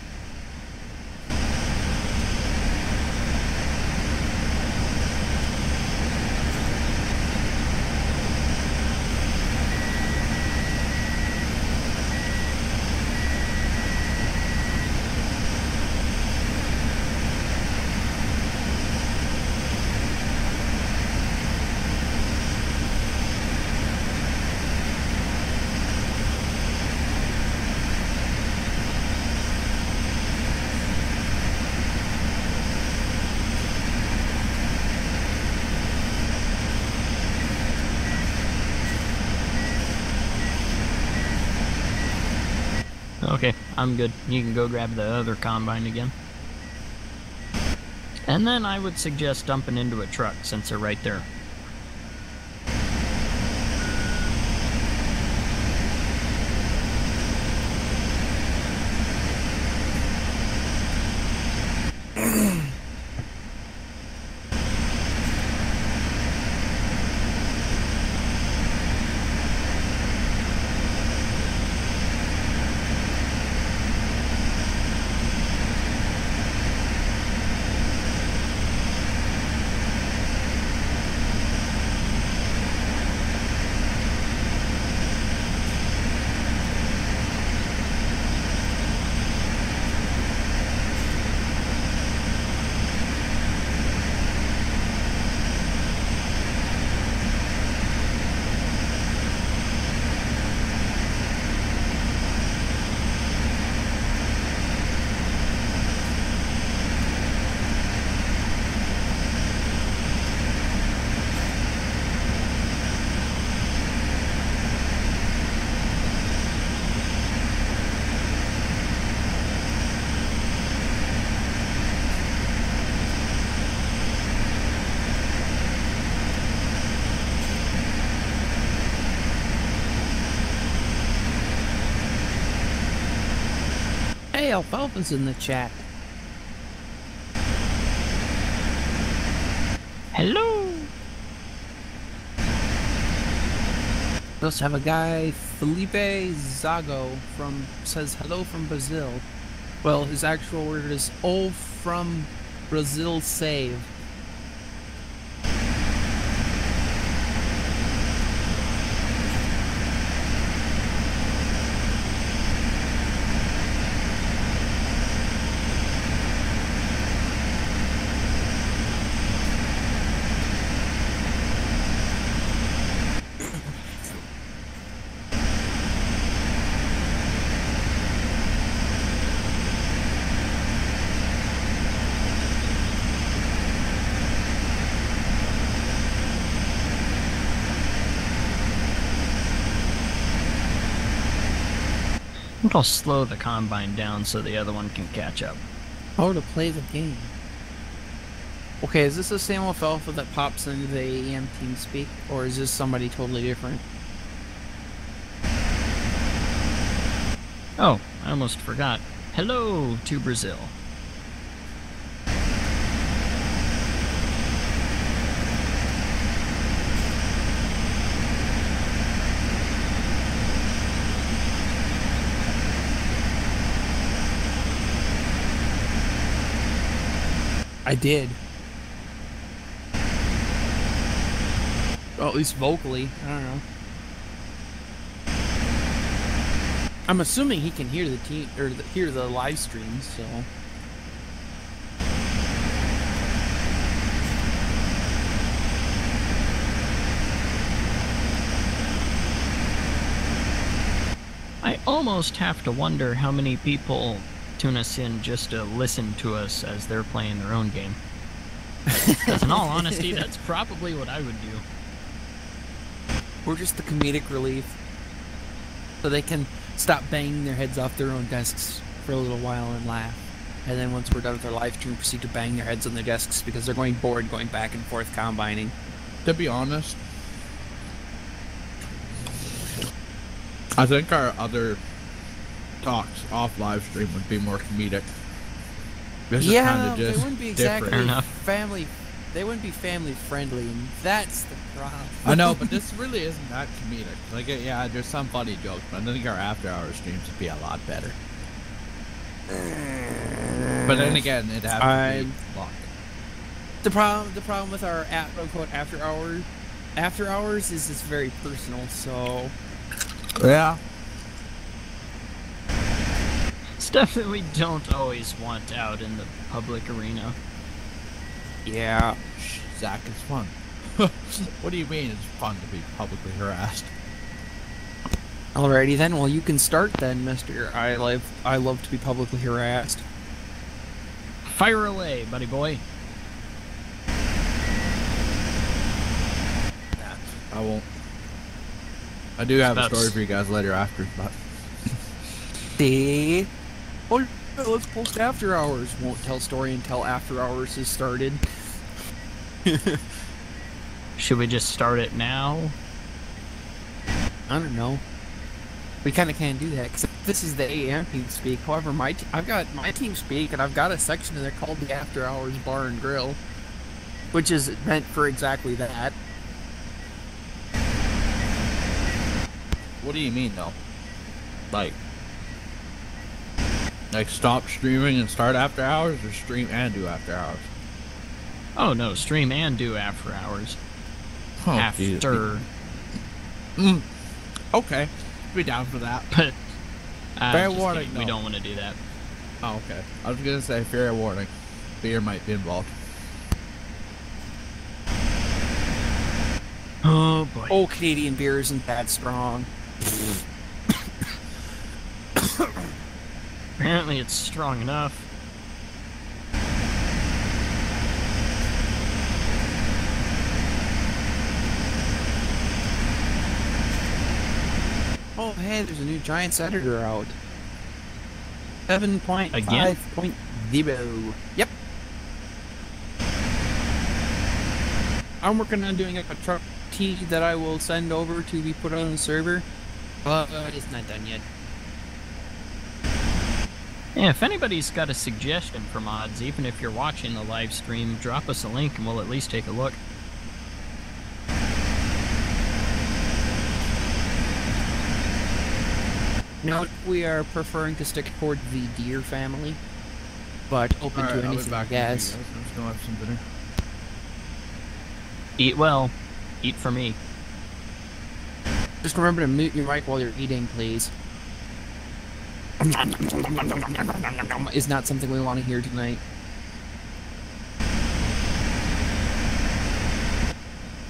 Okay, I'm good. You can go grab the other combine again. And then I would suggest dumping into a truck since they're right there. Hey, Alfalfa's in the chat. Hello! We also have a guy, Felipe Zago, says hello from Brazil. Well, his actual word is "Oh, from Brazil save." I think I'll slow the combine down so the other one can catch up. How to play the game. Okay, is this the same alfalfa that pops into the AM TeamSpeak, or is this somebody totally different? Oh, I almost forgot. Hello to Brazil. I did. Well, at least vocally. I don't know. I'm assuming he can hear the team or hear the live stream, so. I almost have to wonder how many people tune us in just to listen to us as they're playing their own game. Because in all honesty, that's probably what I would do. We're just the comedic relief. So they can stop banging their heads off their own desks for a little while and laugh. And then once we're done with our live stream, proceed to bang their heads on their desks because they're going bored going back and forth combining. To be honest, I think our other talks off live stream would be more comedic. This is kinda just they wouldn't be different. exactly family. They wouldn't be family friendly, and that's the problem. I know, but this really isn't that comedic. Like, yeah, there's some funny jokes, but I think our after-hour streams would be a lot better. But then again, it'd have to be locked. The problem with our quote after hours is it's very personal. So Yeah. Stuff that we don't always want out in the public arena. yeah. Zach, it's fun. What do you mean it's fun to be publicly harassed? Alrighty then. Well, you can start then, Mister. I love to be publicly harassed. Fire away, buddy boy. I won't. I do have a That's- story for you guys later after, but See? Oh, yeah, let's post after hours. Won't tell story until after hours has started. Should we just start it now? I don't know. We kind of can't do that because this is the AM team speak. However, I've got my team speak, and I've got a section in there called the After Hours Bar and Grill, which is meant for exactly that. what do you mean though? Like stop streaming and start after hours, or stream and do after hours? Oh no, stream and do after hours. Oh, After. Okay, be down for that. But Fair just warning, kidding, we though. don't want to do that. Oh, okay. I was gonna say fair warning. Beer might be involved. Oh boy. Oh, Canadian beer isn't that strong. Apparently it's strong enough. Oh, hey, there's a new Giants editor out. 7.5.0. Yep. I'm working on doing a truck T that I will send over to be put on the server. But it's not done yet. Yeah, if anybody's got a suggestion for mods, even if you're watching the live stream, drop us a link and we'll at least take a look. Now, we are preferring to stick toward the deer family, but open Alright, to I'll be anything, I back in guess. with you guys. I'm just gonna have some dinner. Eat well. Eat for me. Just remember to mute your mic while you're eating, please. Is not something we want to hear tonight.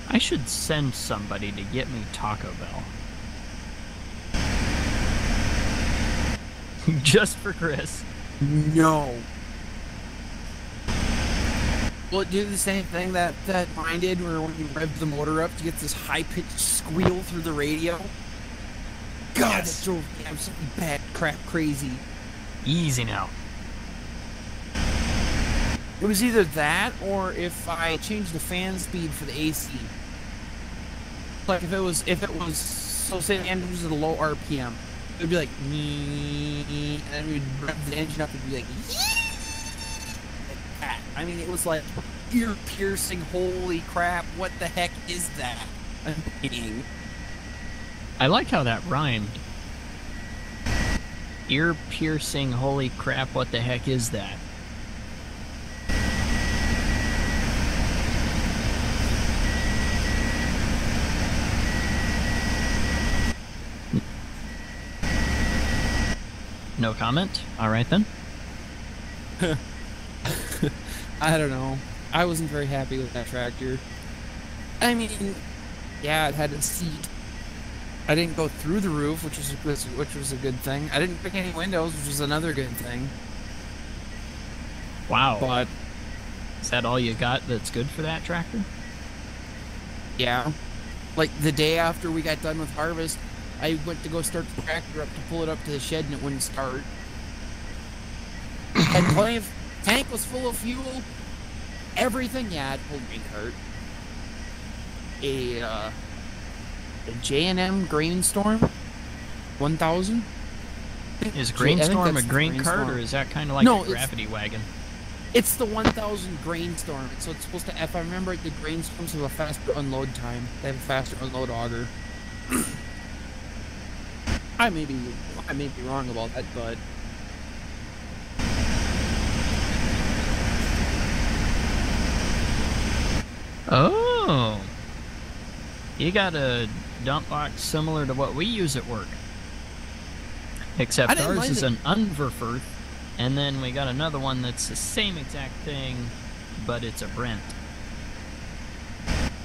I should send somebody to get me Taco Bell. Just for Chris. No. Will it do the same thing that mine did, where when you rev the motor up, you get this high-pitched squeal through the radio? God, Yes. that drove me absolutely bad crap crazy. Easy now. It was either that, or if I changed the fan speed for the AC. Like if it was, so say the engine was at a low RPM, it would be like, and then we'd rev the engine up and be like, like that. I mean, it was like ear-piercing, holy crap, what the heck is that? I'm kidding. I like how that rhymed. Ear-piercing, holy crap, what the heck is that? No comment? Alright then. I don't know. I wasn't very happy with that tractor. I mean, yeah, it had a seat. I didn't go through the roof, which was a good thing. I didn't break any windows, which was another good thing. Wow. But Is that all you got that's good for that tractor? yeah, like the day after we got done with harvest, I went to go start the tractor up to pull it up to the shed, and it wouldn't start. Had plenty of tank was full of fuel, everything. Yeah, it pulled grain cart. A J&M grain storm, 1000. Is grain I think storm a that's the grain grain cart, storm. or is that kind of like No, a it's- gravity wagon? It's the 1000 grain storm. So it's supposed to, if I remember right, the grain storms have a faster unload time. They have a faster unload auger. I may be wrong about that, but Oh, you got a dump box similar to what we use at work, I except didn't ours mind is it. an Unverfurth, and then we got another one that's the same exact thing, but it's a Brent.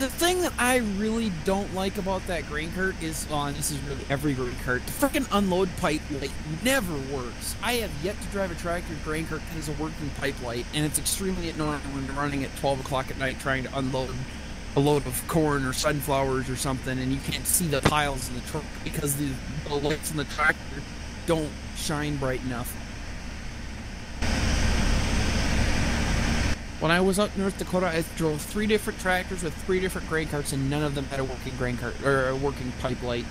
the thing that I really don't like about that grain cart is, and this is really every grain cart, the freaking unload pipe light never works. I have yet to drive a tractor grain cart that has a working pipe light, and it's extremely annoying when you're running at 12 o'clock at night trying to unload a load of corn or sunflowers or something, and you can't see the piles in the truck because the lights in the tractor don't shine bright enough. When I was up in North Dakota, I drove 3 different tractors with 3 different grain carts, and none of them had a working grain cart or a working pipe light.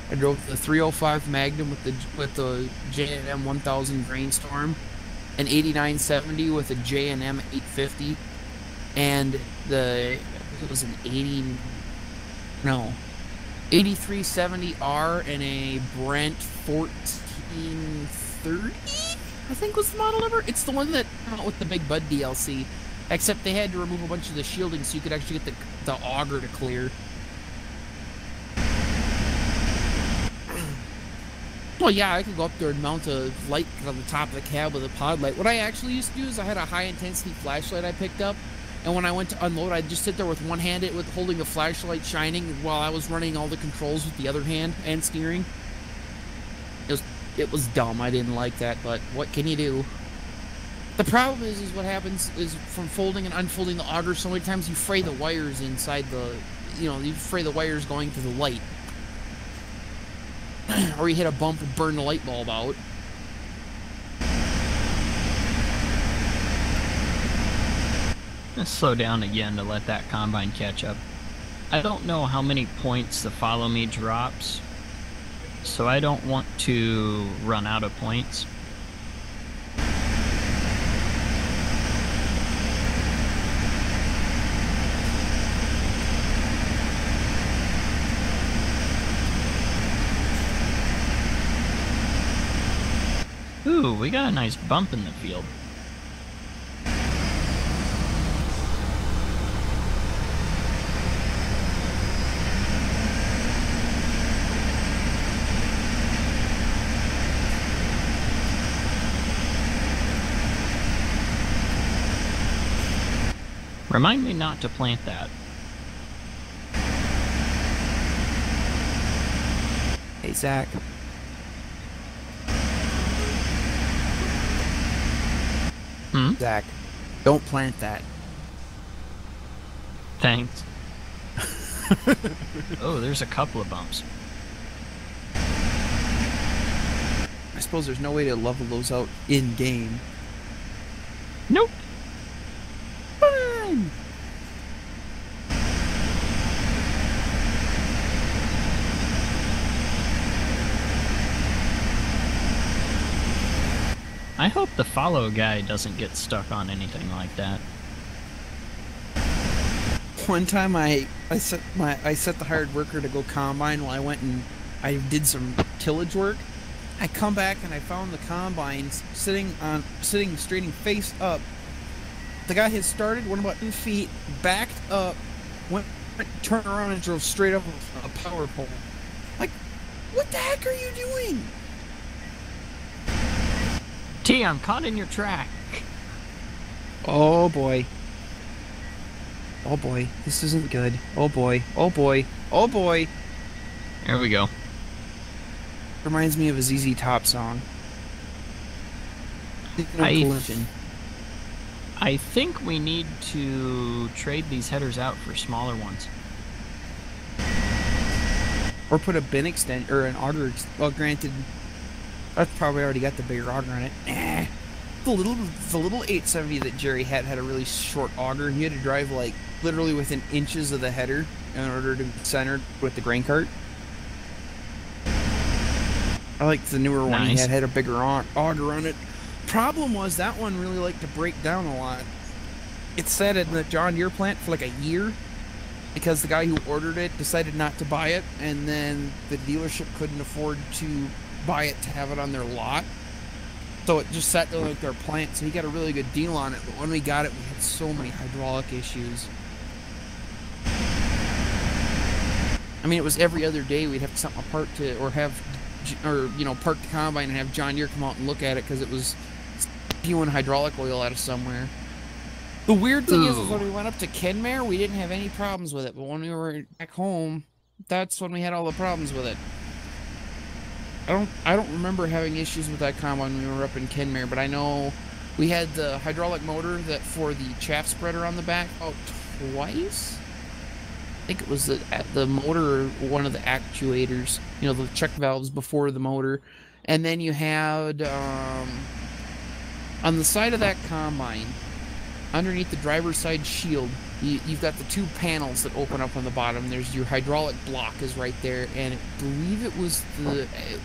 I drove the 305 Magnum with the J&M 1000 grain storm, an 8970 with a J&M 850, and it was an 8370R and a Brent 1430, I think was the model number. It's the one that came out with the Big Bud DLC, except they had to remove a bunch of the shielding so you could actually get the auger to clear. Well, yeah, I could go up there and mount a light on the top of the cab with a pod light. What I actually used to do is I had a high-intensity flashlight I picked up, and when I went to unload, I'd just sit there with one hand with holding the flashlight shining while I was running all the controls with the other hand and steering. It was dumb. I didn't like that, but what can you do? The problem is what happens is from folding and unfolding the auger, so many times you fray the wires inside you fray the wires going to the light. Or you hit a bump and burn the light bulb out. Let's slow down again to let that combine catch up. I don't know how many points the follow me drops, so I don't want to run out of points. Ooh, we got a nice bump in the field. Remind me not to plant that. Hey, Zach. Zach, don't plant that. Thanks. Oh, there's a couple of bumps. I suppose there's no way to level those out in-game. Nope. Fine. I hope the follow guy doesn't get stuck on anything like that. One time I set the hired worker to go combine while I went and I did some tillage work. I come back and I found the combine sitting straight face up. The guy had started, went about 2 feet, backed up, turned around and drove straight up a power pole. Like, what the heck are you doing? T, I'm caught in your track. Oh boy. Oh boy, this isn't good. Oh boy, oh boy, oh boy. There we go. Reminds me of a ZZ Top song. Collision. I think we need to trade these headers out for smaller ones. Or put a bin extent or an auger. Well, granted, that's probably already got the bigger auger on it. The little 870 that Jerry had a really short auger. He had to drive like literally within inches of the header in order to be centered with the grain cart. I liked the newer one. Nice. He had a bigger auger on it. Problem was that one really liked to break down a lot. It sat in the John Deere plant for like a year because the guy who ordered it decided not to buy it, and then the dealership couldn't afford to buy it to have it on their lot. So it just sat there like their plant, so he got a really good deal on it. But when we got it, we had so many hydraulic issues. I mean, it was every other day we'd have something apart to, or park the combine and have John Deere come out and look at it because it was spewing hydraulic oil out of somewhere. The weird thing is when we went up to Kenmare, we didn't have any problems with it. But when we were back home, that's when we had all the problems with it. I don't remember having issues with that combine when we were up in Kenmare, but I know we had the hydraulic motor that for the chaff spreader on the back about twice. I think it was the motor or one of the actuators, the check valves before the motor. And then you had on the side of that combine, underneath the driver's side shield, you've got the two panels that open up on the bottom. There's your hydraulic block is right there, and I believe it was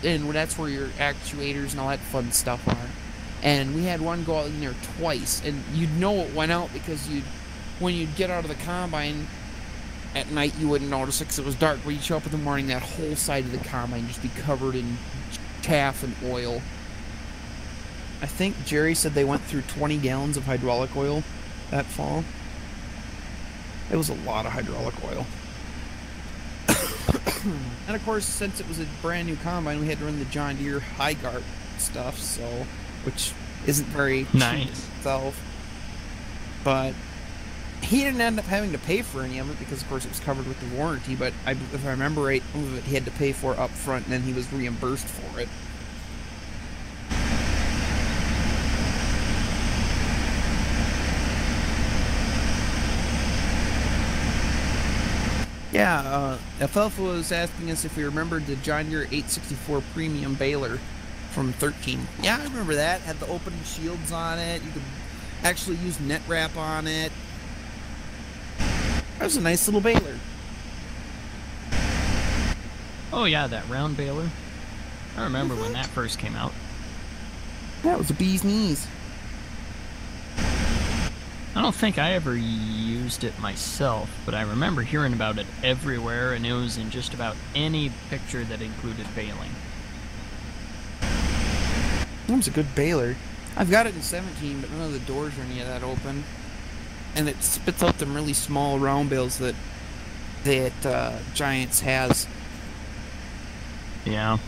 and that's where your actuators and all that fun stuff are. And we had one go out in there twice, and you'd know it went out because when you'd get out of the combine at night, you wouldn't notice it because it was dark. But you'd show up in the morning, that whole side of the combine just be covered in chaff and oil. I think Jerry said they went through 20 gallons of hydraulic oil that fall. It was a lot of hydraulic oil. And of course, since it was a brand new combine, we had to run the John Deere high guard stuff, which isn't very nice cheap itself. But he didn't end up having to pay for any of it because, of course, it was covered with the warranty. But if I remember right, some of it he had to pay for up front, and then he was reimbursed for it. Yeah, Alfalfa was asking us if we remembered the John Deere 864 Premium baler from 13. Yeah, I remember that. Had the opening shields on it. You could actually use net wrap on it. That was a nice little baler. Oh yeah, that round baler. I remember when that first came out. That was a bee's knees. I don't think I ever used it myself, but I remember hearing about it everywhere, and it was in just about any picture that included baling. That was a good baler. I've got it in 17, but none of the doors or any of that open. And it spits out them really small round bales that Giants has. Yeah.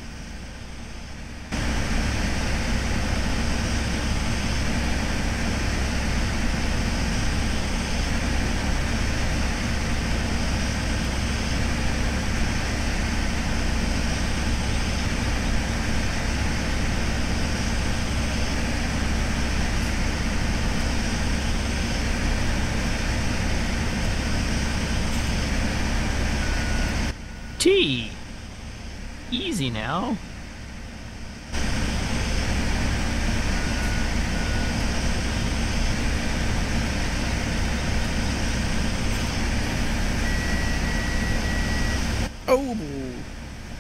T. Easy now. Oh,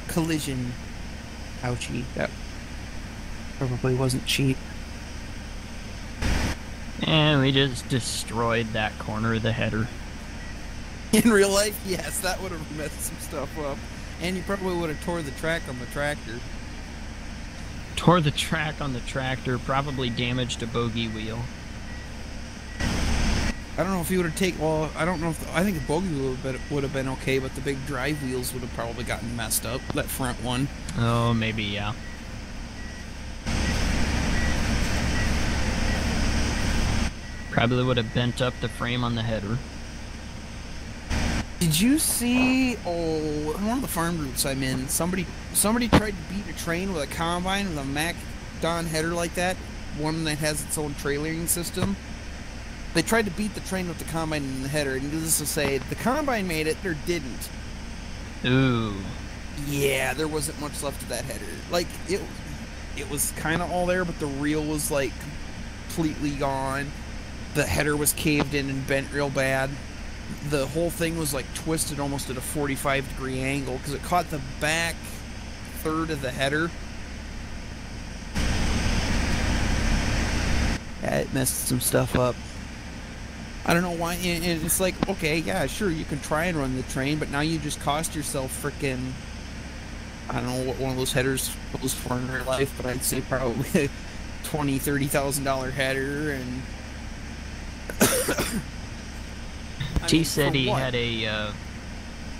collision. Ouchie. That probably wasn't cheap. And we just destroyed that corner of the header. In real life, yes, that would have messed some stuff up. And you probably would have tore the track on the tractor. Tore the track on the tractor, probably damaged a bogey wheel. I don't know if you would have taken... Well, I don't know if... I think the bogey wheel would have been okay, but the big drive wheels would have probably gotten messed up. That front one. Oh, maybe, yeah. Probably would have bent up the frame on the header. Did you see? Oh, one of the farm groups I'm in, somebody tried to beat a train with a combine with a Mac Don header like that, one that has its own trailering system. They tried to beat the train with the combine and the header, and needless to say, the combine made it, there didn't. Ooh. Yeah, there wasn't much left of that header. Like, it was kind of all there, but the reel was, like, completely gone. The header was caved in and bent real bad. The whole thing was, like, twisted almost at a 45-degree angle, because it caught the back third of the header. Yeah, it messed some stuff up. I don't know why, and it's like, okay, yeah, sure, you can try and run the train, but now you just cost yourself frickin', I don't know what one of those headers goes for in real life, but I'd say probably a $20,000-$30,000 header, and... T said he had a,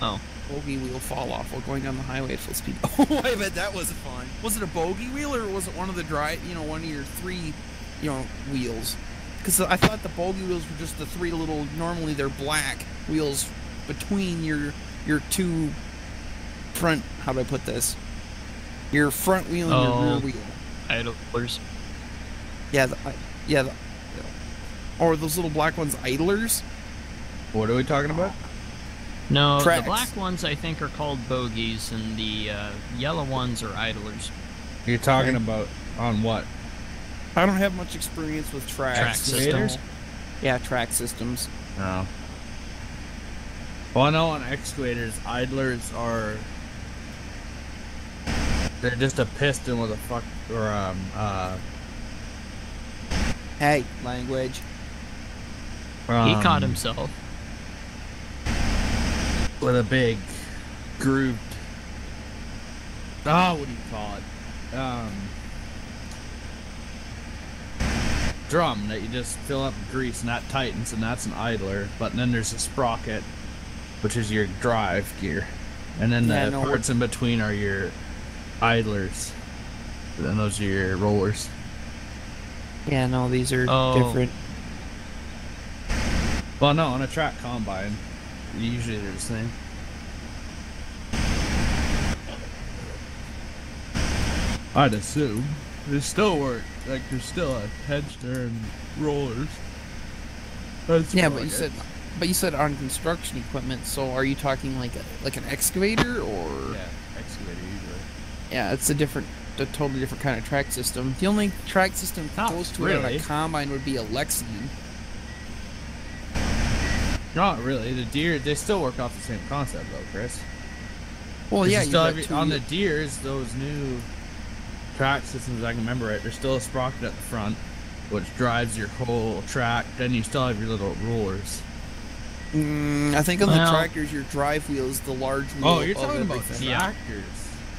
bogey wheel fall off while going down the highway at full speed. Oh, I bet that was fun. Was it a bogey wheel, or was it one of the one of your three, wheels? Because I thought the bogey wheels were just the three little, normally they're black wheels between your two front, how do I put this? Your front wheel and your rear wheel. Idlers. Yeah, or those little black ones, idlers? What are we talking about? No, Tracks. the black ones I think are called bogies, and the yellow ones are idlers. You're talking about on what? I don't have much experience with tracks. Track systems. Yeah, track systems. No. Well, I know on excavators, idlers are... They're just a piston with a Hey, language. He caught himself. With a big grooved... what do you call it? Drum that you just fill up with grease and that tightens, and that's an idler. But then there's a sprocket, which is your drive gear, and then the parts in between are your idlers, and then those are your rollers. Yeah, no, these are different. Well, no, on a track combine, usually they're the same. I'd assume. They still work. Like, there's still a hedger and rollers. Yeah, but you said on construction equipment. So are you talking like an excavator or? Yeah, excavator usually. Yeah, it's a totally different kind of track system. The only track system close to it on a combine would be a Lexington. Not really. The deer, they still work off the same concept though, Chris. Well, yeah, on the deers, those new track systems, I can remember it, there's still a sprocket at the front, which drives your whole track. Then you still have your little rollers. I think on the tractors, your drive wheel is the large wheel. Oh, you're talking about everything. tractors.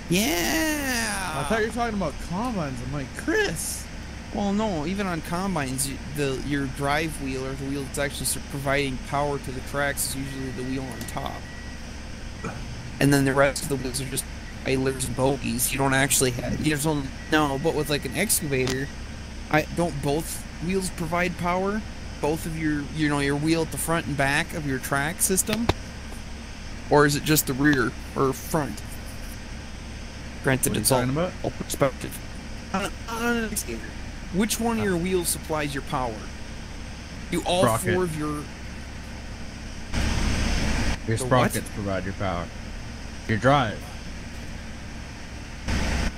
Yeah. I thought you were talking about combines. I'm like, Chris. Well, no, even on combines, your drive wheel, or the wheel that's actually providing power to the tracks, is usually the wheel on top. And then the rest of the wheels are just idlers and bogies. You don't actually have... but with like an excavator, don't both wheels provide power? Both of your wheel at the front and back of your track system? Or is it just the rear or front? Granted, What are you it's all talking about? perspective. On an excavator, which one of your wheels supplies your power? Do all Sprocket. four of your... Your The sprockets what? provide your power. Your drive.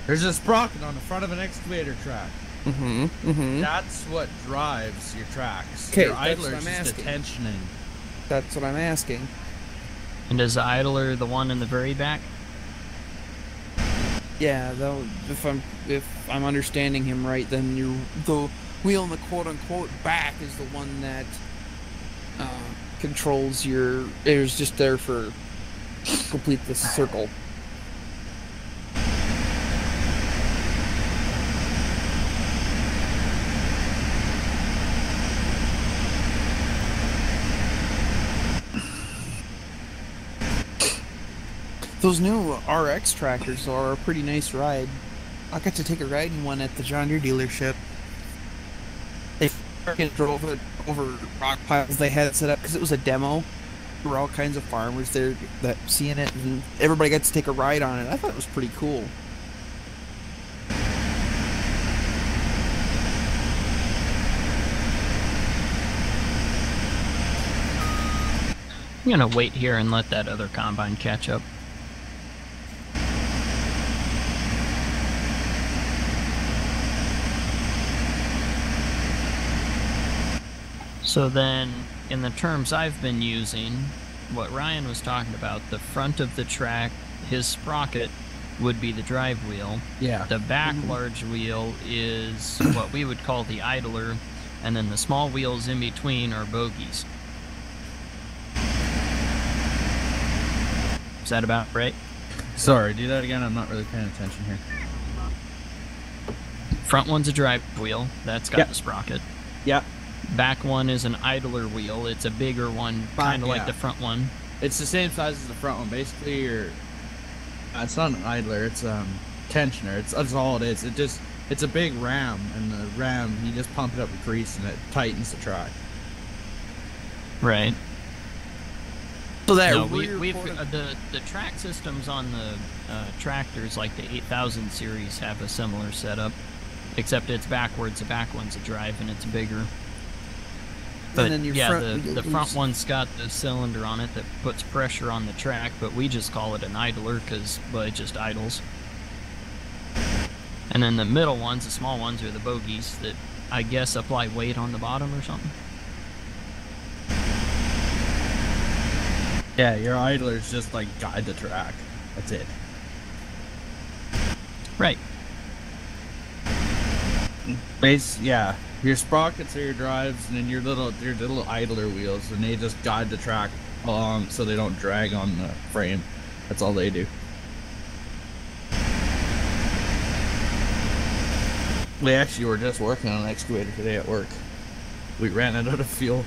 There's a sprocket on the front of an excavator track. That's what drives your tracks. Okay, your that's idler what is I'm just asking. a tensioning. That's what I'm asking. And is the idler the one in the very back? Yeah, though, if I'm understanding him right, then the wheel in the quote-unquote back is the one that controls your... It was just there for complete the circle. Those new RX tractors are a pretty nice ride. I got to take a ride in one at the John Deere dealership. They freaking drove it over rock piles they had it set up because it was a demo. there were all kinds of farmers there that seeing it, and everybody got to take a ride on it. I thought it was pretty cool. I'm gonna wait here and let that other combine catch up. So then, in the terms I've been using, what Ryan was talking about, the front of the track, his sprocket would be the drive wheel. Yeah. The back large wheel is what we would call the idler, and then the small wheels in between are bogies. Is that about right? Sorry, do that again. I'm not really paying attention here. Front one's a drive wheel. That's got the sprocket. Yeah. Back one is an idler wheel. It's a bigger one, kind of like the front one. It's the same size as the front one. Basically, it's not an idler. It's tensioner. That's all it is. It's a big ram, and the ram, you just pump it up with grease, and it tightens the track. Right. So that No, we've the track systems on the tractors, like the 8000 series, have a similar setup, except it's backwards. The back one's a drive, and it's bigger. But then your yeah, front the front one's got the cylinder on it that puts pressure on the track, but we just call it an idler because, well, it just idles. And then the middle ones, the small ones, are the bogies that I guess apply weight on the bottom or something. Yeah, your idlers just like guide the track. That's it. Right. Yeah. Your sprockets are your drives, and then your little idler wheels, and they just guide the track along so they don't drag on the frame. That's all they do. We actually were just working on an excavator today at work. We ran out of fuel.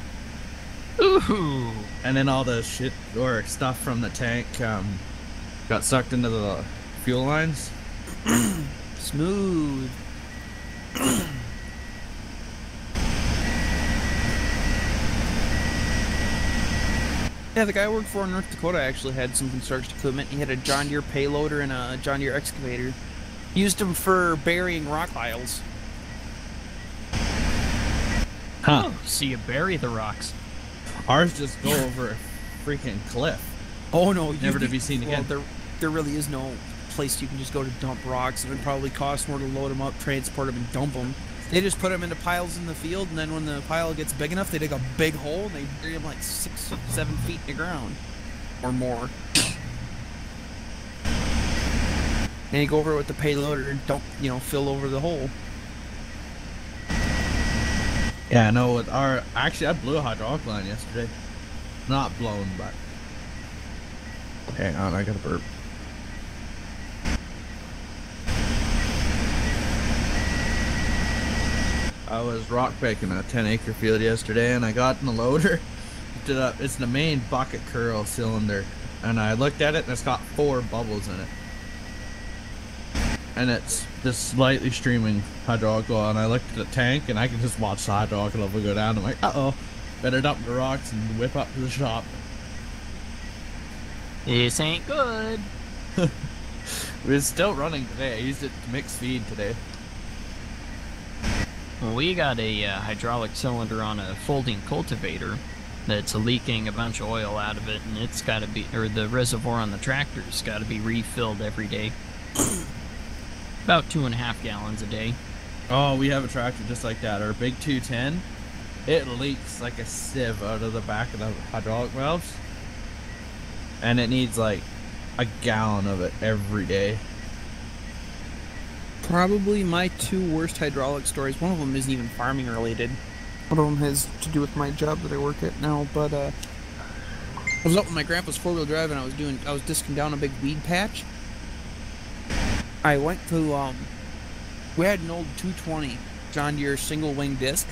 Ooh. And then all the shit or stuff from the tank got sucked into the fuel lines. Smooth. Yeah, the guy I worked for in North Dakota actually had some construction equipment. He had a John Deere payloader and a John Deere excavator. Used them for burying rock piles. Huh. Oh, so you bury the rocks. Ours just go over a freaking cliff. Oh no, Never to be seen again. There really is no place you can just go to dump rocks. It would probably cost more to load them up, transport them, and dump them. They just put them into piles in the field, and then when the pile gets big enough, they dig a big hole and they bury them like 6 or 7 feet in the ground or more. And you go over it with the payloader and dump, fill over the hole. Yeah, no, with actually I blew a hydraulic line yesterday. Not blown, but hang on, I got a burp. I was rock picking a 10-acre field yesterday, and I got in the loader. Lifted up. It's the main bucket curl cylinder, and I looked at it, and it's got 4 bubbles in it. And it's just slightly streaming hydraulic oil, and I looked at the tank, and I can just watch the hydraulic level go down. I'm like, uh-oh, better dump the rocks and whip up to the shop. This ain't good. It's still running today. I used it to mix feed today. Well, we got a hydraulic cylinder on a folding cultivator that's leaking a bunch of oil out of it, and it's got to be, or the reservoir on the tractor's got to be refilled every day. About 2.5 gallons a day. Oh, we have a tractor just like that. Our big 210, it leaks like a sieve out of the back of the hydraulic valves. And it needs like a gallon of it every day. Probably my 2 worst hydraulic stories. One of them isn't even farming related. One of them has to do with my job that I work at now. But I was up with my grandpa's 4-wheel drive, and I was disking down a big weed patch. I went to we had an old 220 John Deere single wing disc,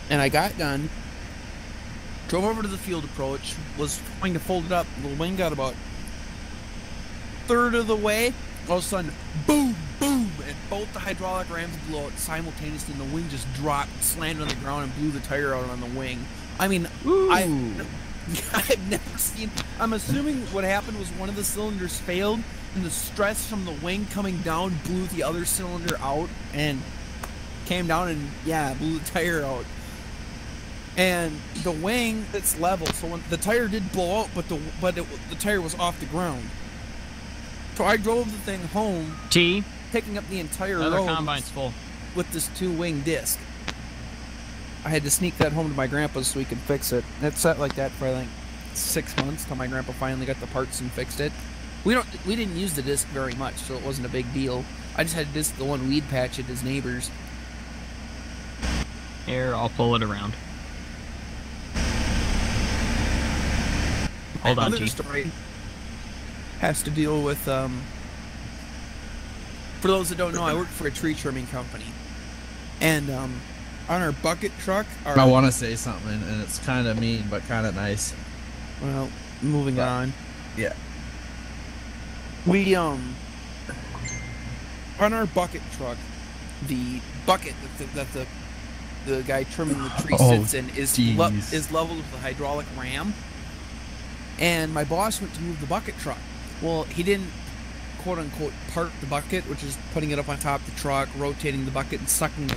and I got done. Drove over to the field approach. Was going to fold it up. The wing got about 1/3 of the way. All of a sudden, boom, boom, and both the hydraulic rams blew out simultaneously, and the wing just dropped, slammed on the ground, and blew the tire out on the wing. I mean, I've never seen. I'm assuming what happened was one of the cylinders failed, and the stress from the wing coming down blew the other cylinder out, and came down and blew the tire out. And the wing, it's level, so when the tire did blow out, but the tire was off the ground. So I drove the thing home, picking up the entire road combine's full with this 2-wing disc. I had to sneak that home to my grandpa's so he could fix it. It sat like that for like 6 months till my grandpa finally got the parts and fixed it. We didn't use the disc very much, so it wasn't a big deal. I just had to disc the one weed patch at his neighbor's. Here, I'll pull it around. Hold on, Another story has to deal with, for those that don't know, I work for a tree trimming company. And, on our bucket truck... I want to say something, and it's kind of mean, but kind of nice. Well, moving on. Yeah. We, on our bucket truck, the bucket that the guy trimming the tree sits in is leveled with the hydraulic ram. And my boss went to move the bucket truck. Well, he didn't, quote-unquote, park the bucket, which is putting it up on top of the truck, rotating the bucket, and sucking the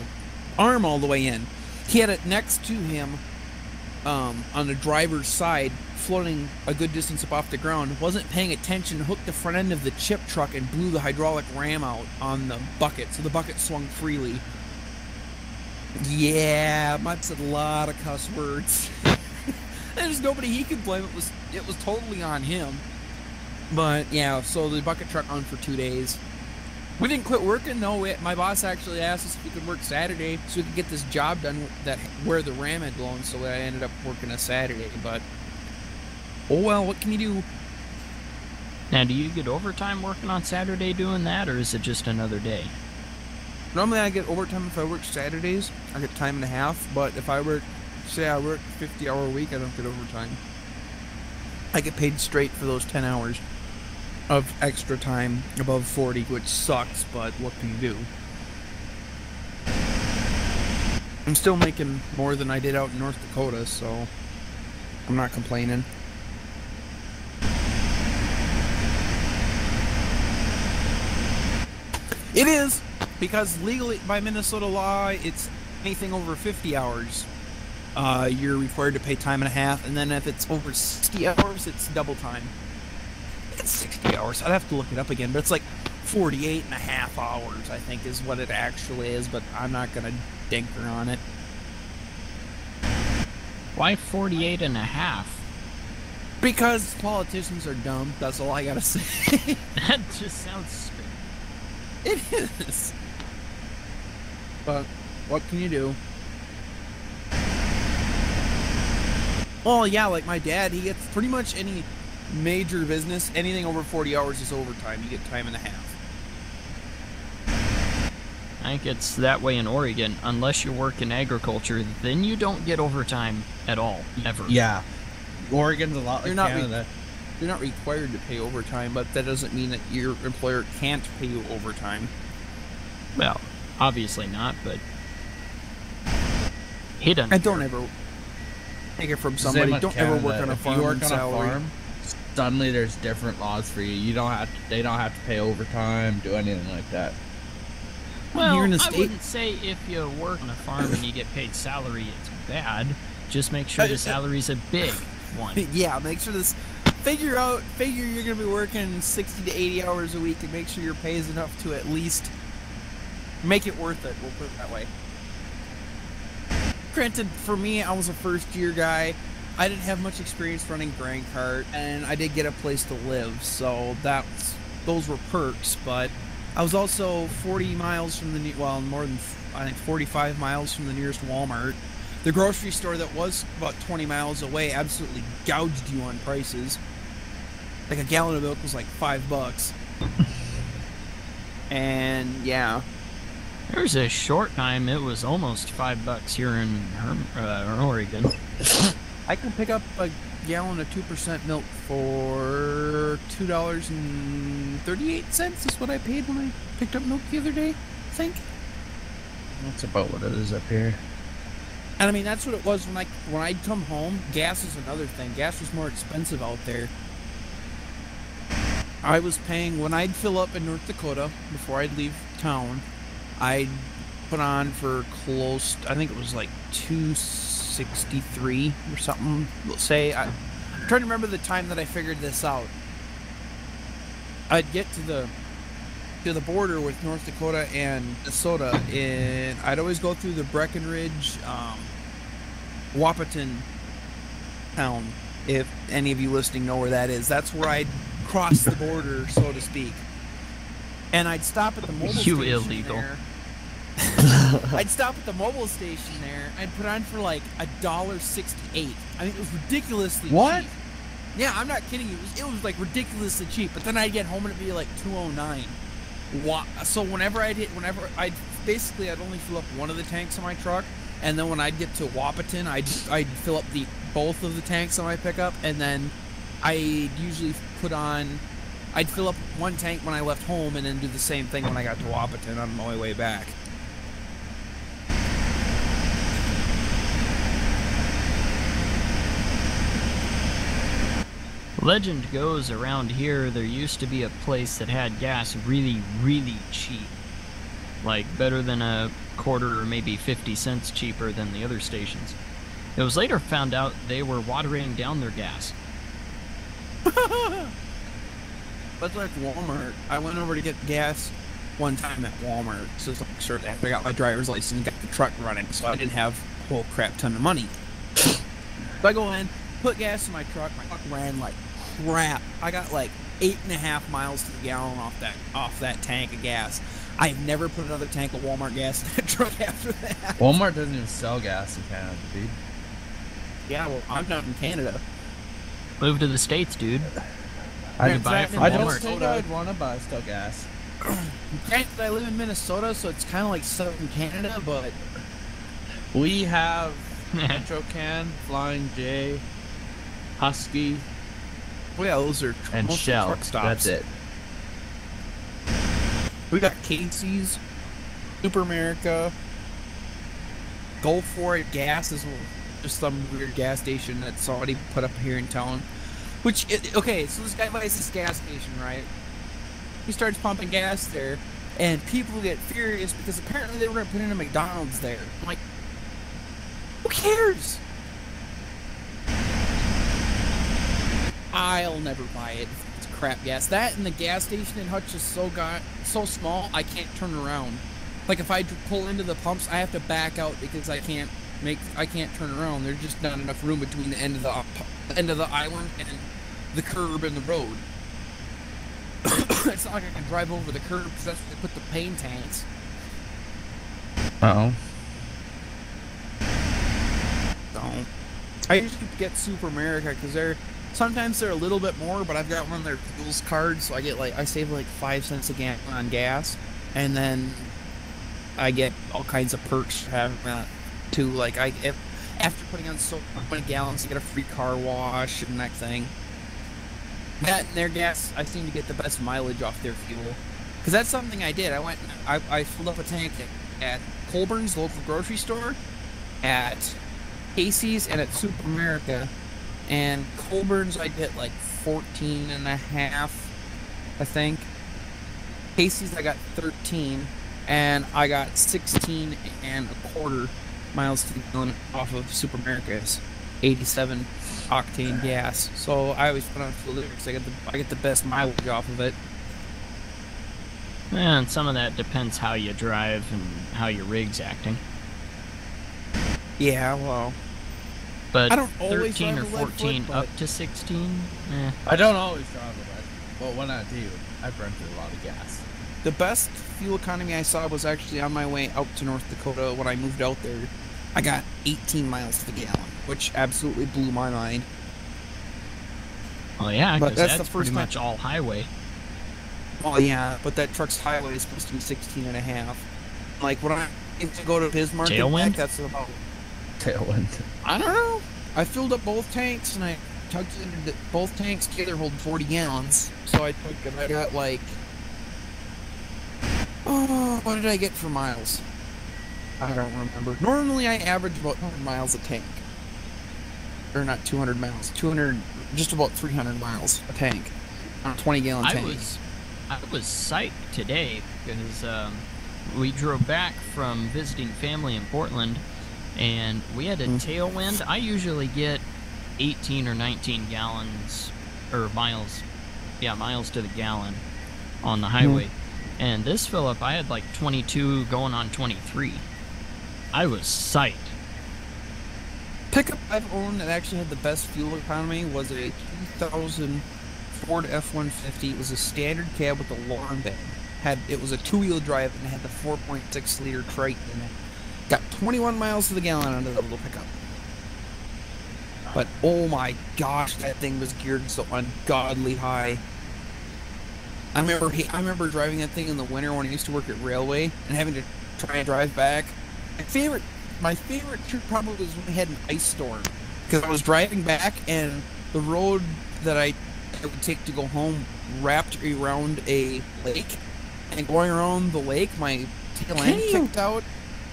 arm all the way in. He had it next to him on the driver's side, floating a good distance up off the ground, wasn't paying attention, hooked the front end of the chip truck and blew the hydraulic ram out on the bucket, so the bucket swung freely. Yeah, Mutt said a lot of cuss words. There's nobody he could blame. It was totally on him. But yeah, so the bucket truck on for 2 days. We didn't quit working though. My boss actually asked us if we could work Saturday so we could get this job done where the ram had blown. So I ended up working a Saturday. But oh well, what can you do? Now, do you get overtime working on Saturday doing that, or is it just another day? Normally I get overtime if I work Saturdays. I get time and a half. But if I work, say I work 50-hour week, I don't get overtime. I get paid straight for those 10 hours of extra time above 40, which sucks, but what can you do? I'm still making more than I did out in North Dakota, so I'm not complaining. It is, because legally, by Minnesota law, it's anything over 50 hours. You're required to pay time and a half, and then if it's over 60 hours, it's double time. I think it's 60 hours. I'd have to look it up again, but it's like 48 and a half hours, I think, is what it actually is, but I'm not going to dinker on it. Why 48 and a half? Because politicians are dumb. That's all I got to say. That just sounds stupid. It is. But what can you do? Well, yeah, like my dad, he gets pretty much any major business, anything over 40 hours is overtime. You get time and a half. I think it's that way in Oregon. Unless you work in agriculture, then you don't get overtime at all, ever. Yeah. Oregon's a lot like Canada. You're not required to pay overtime, but that doesn't mean that your employer can't pay you overtime. Well, obviously not, but he doesn't. And don't ever take it from somebody. Don't ever work on a farm. If you work on salary. a farm, suddenly there's different laws for you. You don't have to. They don't have to pay overtime, do anything like that. Well, Here in the I state, wouldn't say if you work on a farm and you get paid salary, it's bad. Just make sure the salary's a big one. Yeah, make sure this. Figure you're gonna be working 60 to 80 hours a week, and make sure your pay is enough to at least make it worth it. We'll put it that way. Granted, for me, I was a first-year guy. I didn't have much experience running grain cart, and I did get a place to live, so those were perks. But I was also 40 miles from more than I think 45 miles from the nearest Walmart. The grocery store that was about 20 miles away absolutely gouged you on prices. Like a gallon of milk was like $5. And yeah. There was a short time it was almost $5 here in Oregon. I can pick up a gallon of 2% milk for $2.38 is what I paid when I picked up milk the other day, I think. That's about what it is up here. And I mean, that's what it was when I'd come home. Gas is another thing. Gas was more expensive out there. I was paying, when I'd fill up in North Dakota before I'd leave town, I'd put on for close, I think it was like $2.63 or something. Let's say, I'm trying to remember the time that I figured this out. I'd get to the border with North Dakota and Minnesota, and I'd always go through the Breckenridge, Wahpeton town. If any of you listening know where that is, that's where I'd cross the border, so to speak. And I'd stop at the mobile station illegal. there. I'd stop at the mobile station there. I'd put on for like $1.68. I mean, it was ridiculously cheap. Yeah, I'm not kidding you. It was like ridiculously cheap. But then I'd get home and it'd be like $2.09. So whenever I'd only fill up one of the tanks on my truck, and then when I'd get to Wahpeton, I'd fill up both of the tanks on my pickup, and then I'd usually I'd fill up one tank when I left home, and then do the same thing when I got to Wahpeton on my way back. Legend goes around here, there used to be a place that had gas really, really cheap. Like, better than a quarter or maybe 50 cents cheaper than the other stations. It was later found out they were watering down their gas. That's like Walmart. I went over to get gas one time at Walmart. So it's like, sure, I got my driver's license and got the truck running, so I didn't have a whole crap ton of money. So I go in, put gas in my truck ran like crap. I got like 8.5 miles to the gallon off that tank of gas. I've never put another tank of Walmart gas in that truck after that. Walmart doesn't even sell gas in Canada, dude. Yeah, well, I'm not in Canada. Move to the States, dude. I buy it from I don't Walmart. think I'd want to buy still gas. Granted, I live in Minnesota, so it's kind of like southern Canada, but We have Metro Can, Flying J, Husky, well, yeah, those are and mostly Shell. truck stops. That's it. We got Casey's, Super America, Go For It Gas is just some weird gas station that somebody put up here in town. Okay, so this guy buys this gas station, right? He starts pumping gas there, and people get furious because apparently they were going to put in a McDonald's there. I'm like, who cares? I'll never buy it. It's crap gas. That and the gas station in Hutch is so small, I can't turn around. Like if I pull into the pumps, I have to back out because I can't turn around. There's just not enough room between the end of the island and the curb and the road. It's not like I can drive over the curb because that's where they put the paint tanks. Uh-oh. So I usually get Super America because sometimes they're a little bit more, but I've got one of their fuels cards, so I save like 5 cents a gallon on gas, and then I get all kinds of perks for having that too. Like after putting on so many gallons, you get a free car wash and that thing. That and their gas, I seem to get the best mileage off their fuel, because that's something I did. I filled up a tank at Colburn's local grocery store, at Casey's, and at Super America. And Colburn's I get like 14.5, I think. Casey's I got 13, and I got 16.25 miles to the gallon off of Super America's 87 octane gas. So I always put on fuel there because I get the best mileage off of it. And some of that depends how you drive and how your rig's acting. Yeah, well, But I don't always 13 or drive a lead 14 foot, up but- to 16? I don't always drive a lead, but when I do, I burn through a lot of gas. the best fuel economy I saw was actually on my way out to North Dakota when I moved out there. I got 18 miles to the gallon, which absolutely blew my mind. Well, yeah, But because that's that's, the first pretty time- much all highway. Oh yeah, but that truck's highway is supposed to be 16.5. Like when I go to Bismarck, and Tailwind? back, that's about. Tailwind. I don't know. I filled up both tanks and I tucked into both tanks together hold 40 gallons. So I took and I got like, oh, what did I get for miles? I don't remember. Normally I average about 200 miles a tank. Or not 200 miles. 200, just about 300 miles a tank. On a 20-gallon tank. I was psyched today because we drove back from visiting family in Portland, and we had a tailwind. I usually get 18 or 19 gallons, or miles, miles to the gallon on the highway. And this fill-up, I had like 22 going on 23. I was psyched. Pickup I've owned that actually had the best fuel economy was a 2000 Ford F-150. It was a standard cab with a long bed. It was a two-wheel drive and it had the 4.6 liter Triton in it. Got 21 miles to the gallon under the little pickup. But oh my gosh, that thing was geared so ungodly high. I remember driving that thing in the winter when I used to work at Railway and having to try and drive back. My favorite trip probably was when we had an ice storm, because I was driving back and the road that I would take to go home wrapped around a lake, and going around the lake, my tail end kicked out,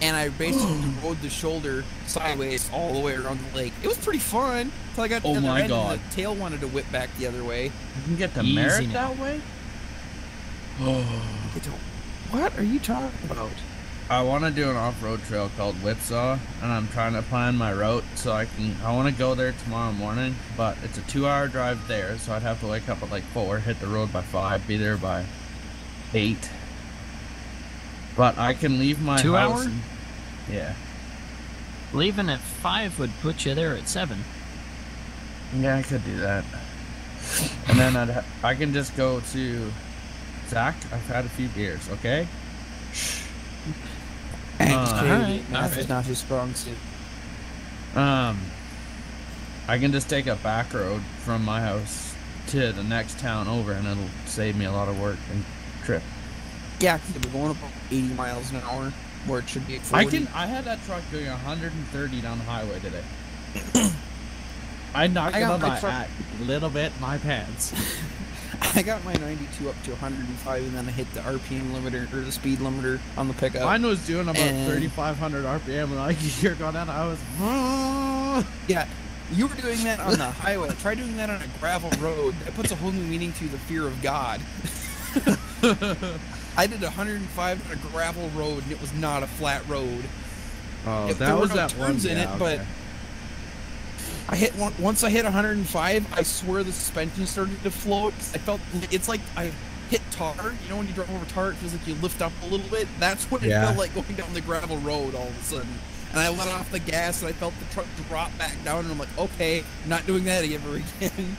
and I basically rode the shoulder sideways all the way around the lake. It was pretty fun until I got to the other end and the tail wanted to whip back the other way. You can get to Merritt that way? What are you talking about? I want to do an off-road trail called Whipsaw, and I'm trying to plan my route so I want to go there tomorrow morning, but it's a 2-hour drive there, so I'd have to wake up at like 4, hit the road by 5, be there by 8. But I can leave my 2 house. hours? Yeah. Leaving at 5 would put you there at 7. Yeah, I could do that. And then I can just go to Zach. I've had a few beers, okay? Math is not his strong suit. I can just take a back road from my house to the next town over, and it'll save me a lot of work and trip. Yeah, because we're going about 80 miles an hour, where it should be at 40. I had that truck doing 130 down the highway today. I knocked it on my little bit in my pants. I got my 92 up to 105, and then I hit the RPM limiter, or the speed limiter on the pickup. Mine was doing about 3,500 RPM, and you're going down, I was... Yeah, you were doing that on the highway. Try doing that on a gravel road. That puts a whole new meaning to the fear of God. I did 105 on a gravel road, and it was not a flat road. Oh, that was that one. In it, but I hit once I hit 105, I swear the suspension started to float. I felt it's like I hit tar. You know when you drive over tar, it feels like you lift up a little bit. That's what it felt like going down the gravel road all of a sudden. And I let off the gas, and I felt the truck drop back down, and I'm like, okay, I'm not doing that ever again.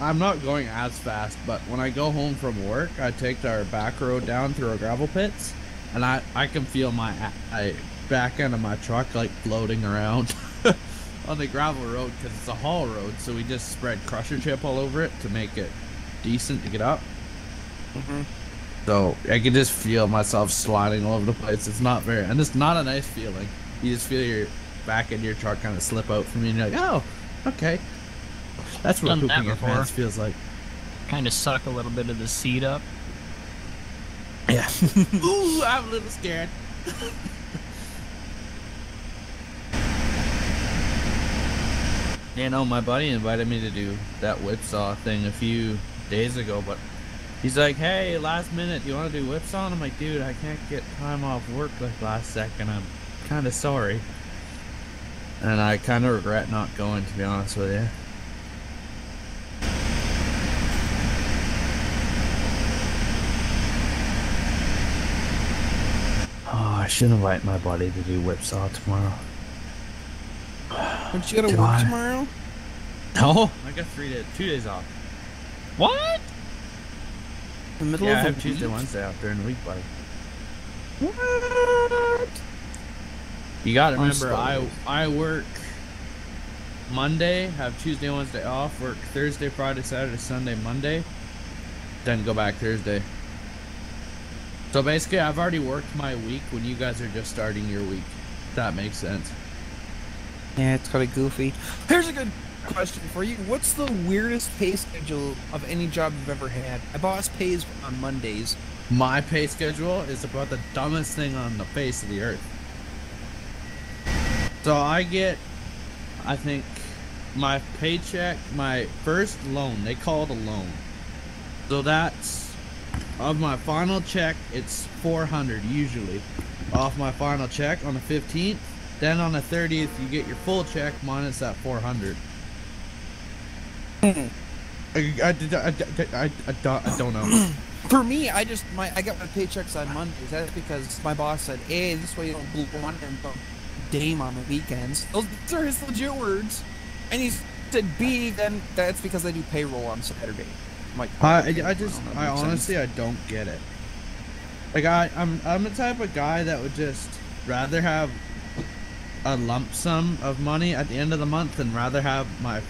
I'm not going as fast, but when I go home from work, I take our back road down through our gravel pits, and I can feel my back end of my truck like floating around on the gravel road, because it's a haul road, so we just spread crusher chip all over it to make it decent to get up. So I can just feel myself sliding all over the place. It's not and it's not a nice feeling. You just feel your back end of your truck kind of slip out from you, and you're like, oh, okay. That's what pooping your pants feels like. Kind of suck a little bit of the seat up. Yeah. Ooh, I'm a little scared. You know, my buddy invited me to do that whipsaw thing a few days ago, but he's like, hey, last minute, do you want to do whipsaw? And I'm like, dude, I can't get time off work like last second. I'm kind of sorry. And I kind of regret not going, to be honest with you. Oh, I should invite my buddy to do whipsaw tomorrow. Don't you gotta work tomorrow? No, I got 2 days off. What? The middle I of have the Tuesday, week? Wednesday off during the week, buddy. What? You gotta remember, I work Monday, have Tuesday, Wednesday off, work Thursday, Friday, Saturday, Sunday, Monday, then go back Thursday. So basically, I've already worked my week when you guys are just starting your week. If that makes sense. Yeah, it's kind of goofy. Here's a good question for you. What's the weirdest pay schedule of any job you've ever had? My boss pays on Mondays. My pay schedule is about the dumbest thing on the face of the earth. So I get, I think, my paycheck, my first loan, they call it a loan. So that's, of my final check, it's $400 usually. Off my final check on the 15th. Then on the 30th, you get your full check minus that $400. I don't know. For me, I got my paychecks on Mondays. That's because my boss said, "Hey, this way you don't blue one and dame on the weekends." Those are his legit words. And he said, "B, then that's because I do payroll on Saturday." I'm like, I honestly, I don't get it. Like I'm the type of guy that would just rather have a lump sum of money at the end of the month than rather have my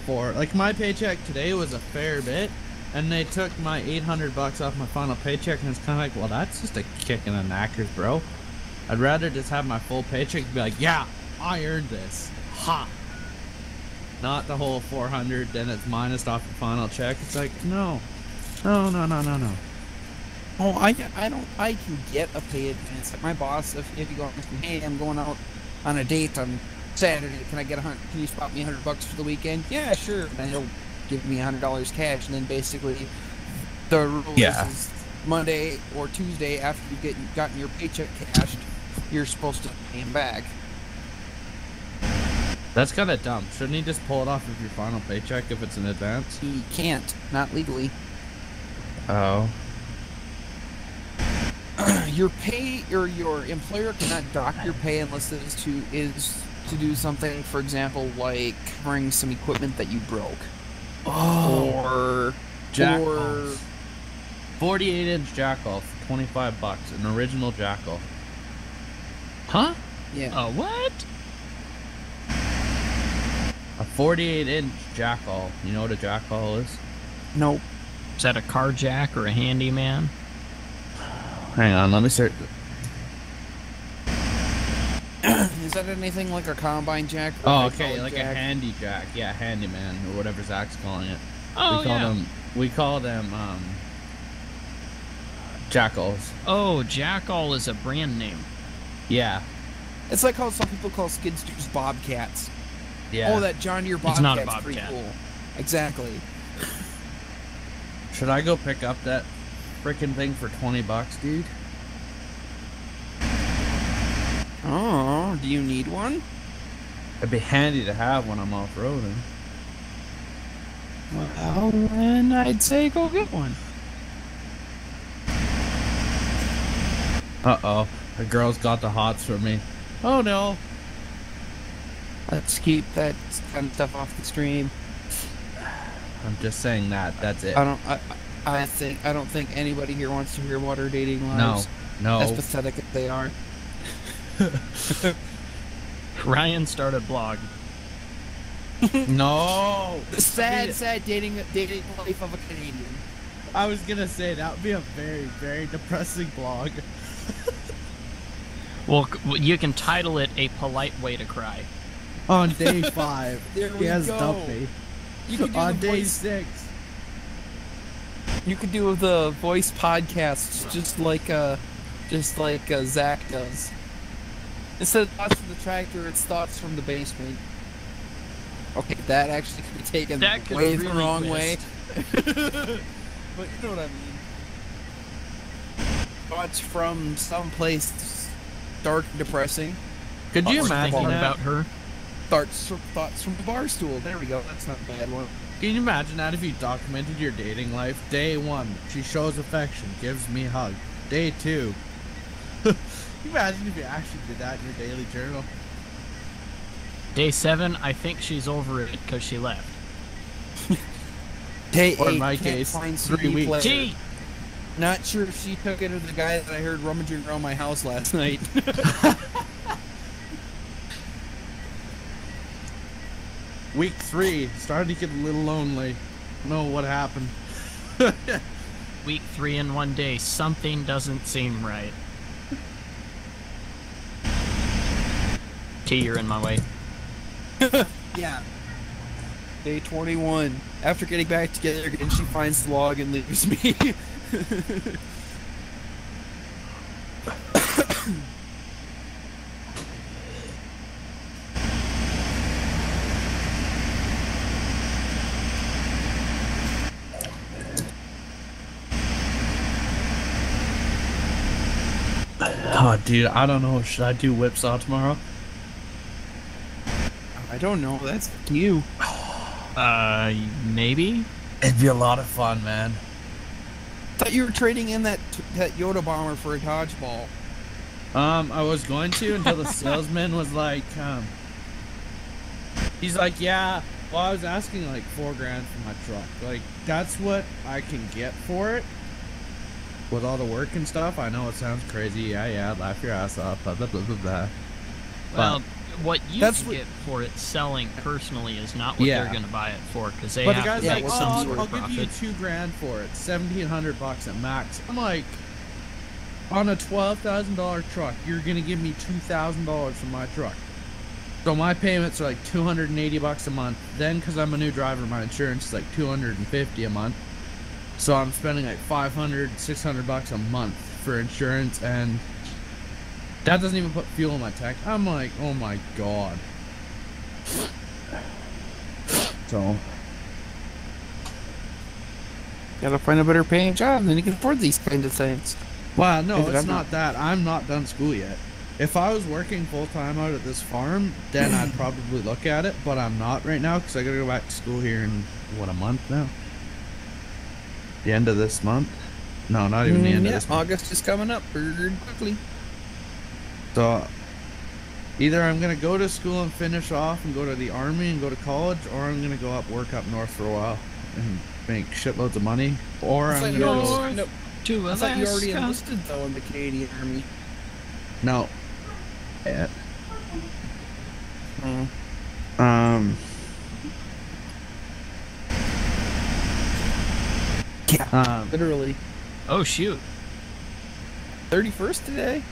my paycheck today was a fair bit, and they took my $800 off my final paycheck, and it's kind of like, well, that's just a kick in the knackers, bro. I'd rather just have my full paycheck and be like, yeah, I earned this, ha. Not the whole $400, then it's minus off the final check. It's like, no. Oh, I can get a pay advance. Like my boss, if you go, hey, I'm going out on a date on Saturday, can you spot me $100 for the weekend? Yeah, sure. And then he'll give me $100 cash, and then basically the rule is Monday or Tuesday after you've gotten your paycheck cashed, you're supposed to pay him back. That's kind of dumb. Shouldn't he just pull it off of your final paycheck if it's in advance? He can't, not legally. Oh. Your pay or your employer cannot dock your pay unless it is to do something, for example, like covering some equipment that you broke. Oh. Or 48-inch jackal for $25, an original jackal. Huh? Yeah. What? A 48-inch jackal. You know what a jackal is? Nope. Is that a car jack or a handyman? Hang on, let me search. Is that anything like a combine jack? Oh, okay, like jack? A handy jack. Yeah, handyman, or whatever Zach's calling it. Oh, We call them jackals. Oh, jackal is a brand name. Yeah. It's like how some people call skid steers bobcats. Yeah. Oh, that John Deere bobcat's It's not a bobcat. pretty cool. Exactly. Should I go pick up that freaking thing for $20, dude? Oh, do you need one? It'd be handy to have when I'm off-roading. Well, then I'd say go get one. Uh-oh. The girl's got the hots for me. Oh, no. Let's keep that kind of stuff off the stream. I'm just saying that. That's it. I don't think anybody here wants to hear what our dating lives. No. As pathetic as they are. Ryan started blog. No. The sad dating life of a Canadian. I was gonna say that would be a very, very depressing blog. Well, you can title it "A Polite Way to Cry." On day 5, There we he has go. dumped me. You could do On the day voice, 6. you could do the voice podcasts just like Zach does. Instead of thoughts from the tractor, it's thoughts from the basement. Okay, that actually could be taken That could way be the really wrong way. twist. But you know what I mean. Thoughts from someplace dark and depressing. Could you Or imagine thinking that? about her? Thoughts from the bar stool. There we go. That's not a bad one. Can you imagine that if you documented your dating life? Day 1, she shows affection, gives me a hug. Day 2. Can you imagine if you actually did that in your daily journal? Day 7, I think she's over it because she left. Day Or in 8, my can't case, find 3 CD weeks. player. Gee, Not sure if she took it or the guy that I heard rummaging around my house last night. Week 3, started to get a little lonely. Don't know what happened. week 3 in 1 day, something doesn't seem right. T, you're in my way. Yeah. Day 21. After getting back together again, she finds the log and leaves me. Oh, dude, I don't know. Should I do whipsaw tomorrow? I don't know. That's you. Maybe? It'd be a lot of fun, man. Thought you were trading in that Yoda bomber for a dodgeball. I was going to until the salesman was like, he's like, yeah, well, I was asking like $4,000 for my truck. Like, that's what I can get for it. With all the work and stuff. I know it sounds crazy. Yeah, laugh your ass off. Blah, blah, blah, blah, blah. Well, what you can get for it selling personally is not what they're going to buy it for, because they have to make some sort of profit. I'll give you $2,000 for it. $1,700 at max. I'm like, on a $12,000 truck, you're gonna give me $2,000 for my truck. So my payments are like $280 a month. Then, because I'm a new driver, my insurance is like $250 a month. So I'm spending like $500, $600 a month for insurance, and that doesn't even put fuel in my tank. I'm like, oh my god. So gotta find a better paying job, then you can afford these kind of things. Well, no, it's not that. I'm not done school yet. If I was working full-time out at this farm, then I'd probably look at it, but I'm not right now because I gotta go back to school here in, what, a month now? The end of this month? No, not even the end of this month. August is coming up pretty quickly. So, either I'm gonna go to school and finish off and go to the army and go to college, or I'm gonna go work up north for a while and make shitloads of money, or I'm gonna go... I thought you already enlisted though in the Canadian Army. No. Yeah. Literally. Oh shoot. 31st today?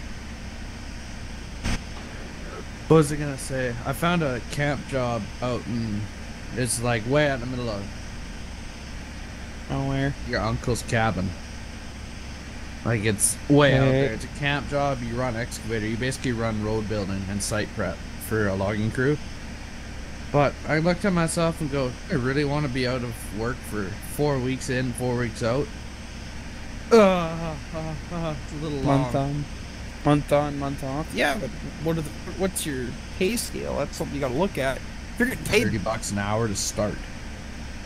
What was I gonna say? I found a camp job out in... It's like way out in the middle of... Oh, where? Your uncle's cabin. Like, it's way out there. It's a camp job. You run excavator. You basically run road building and site prep for a logging crew. But I looked at myself and go, I really want to be out of work for 4 weeks in, 4 weeks out. It's a little long. Month on, month off. Yeah, but what's your pay scale? That's something you gotta look at. You're getting paid $30 an hour to start.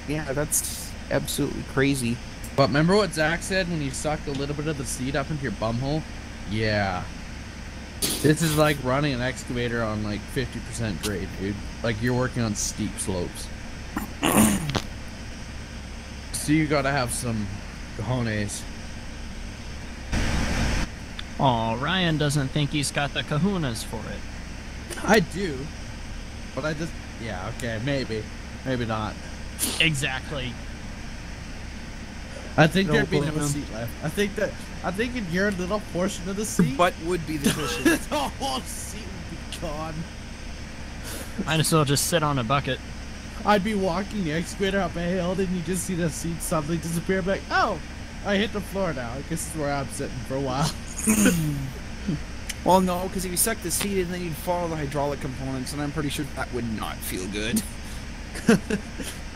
Yeah, that's absolutely crazy. But remember what Zach said when you sucked a little bit of the seed up into your bumhole? Yeah. This is like running an excavator on like 50% grade, dude. Like you're working on steep slopes. So you gotta have some cojones. Oh, Ryan doesn't think he's got the kahunas for it. I do. But I just... Yeah, okay, maybe. Maybe not. Exactly. I think there'd be no seat left. I think in your little portion of the seat... But would be the cushion. The whole seat would be gone. Might as well just sit on a bucket. I'd be walking the excavator up a hill, and you just see the seat suddenly disappear. I'm like, oh, I hit the floor now. I guess this is where I'm sitting for a while. Well, no, because if you suck the seat in, then you'd follow the hydraulic components, and I'm pretty sure that would not feel good.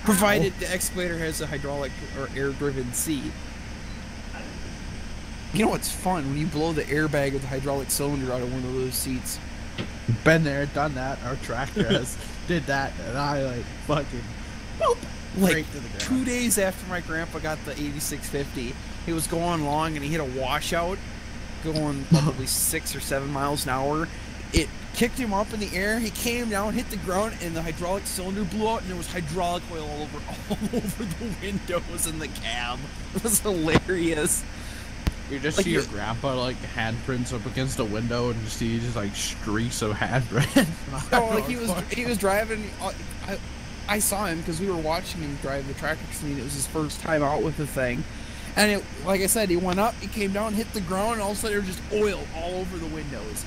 Provided the excavator has a hydraulic or air-driven seat. You know what's fun? When you blow the airbag of the hydraulic cylinder out of one of those seats. Been there, done that. Our tractor has did that, and I like fucking boop, like right to the ground. 2 days after my grandpa got the 8650, he was going along and he hit a washout, going probably 6 or 7 miles an hour. It kicked him up in the air. He came down, hit the ground, and the hydraulic cylinder blew out, and there was hydraulic oil all over the windows in the cab. It was hilarious. You just like see your grandpa like handprints up against a window, and you see just like streaks of handprints. Oh, like he was driving. I saw him because we were watching him drive the tractor because it was his first time out with the thing. And it, like I said, he went up, he came down, hit the ground, and all of a sudden there was just oil all over the windows.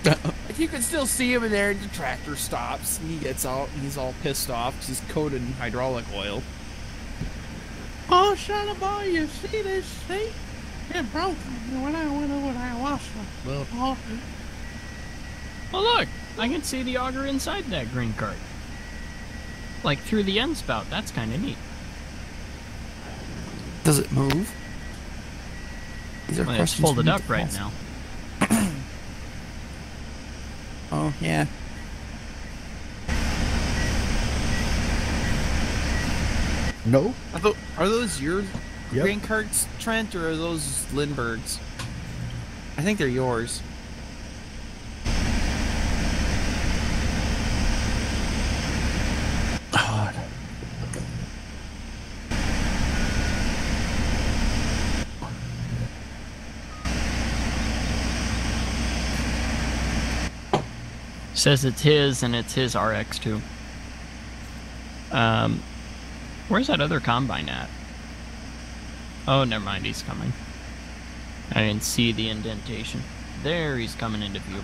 Like you can still see him in there, and the tractor stops, and he gets out, and he's all pissed off because he's coated in hydraulic oil. Oh, shut up, boy, you see this seat? It broke when I went over there and washed it. Well, Oh look, I can see the auger inside that green cart. Like through the end spout. That's kind of neat. Does it move? These are Well, it's questions folded we need up to right ask. now. Oh yeah. no. Are those your Yep. grain carts, Trent, or are those Lindbergh's? I think they're yours. God. Says it's his, and it's his RX too. Where's that other combine at? Oh, never mind, he's coming. I didn't see the indentation. There, he's coming into view.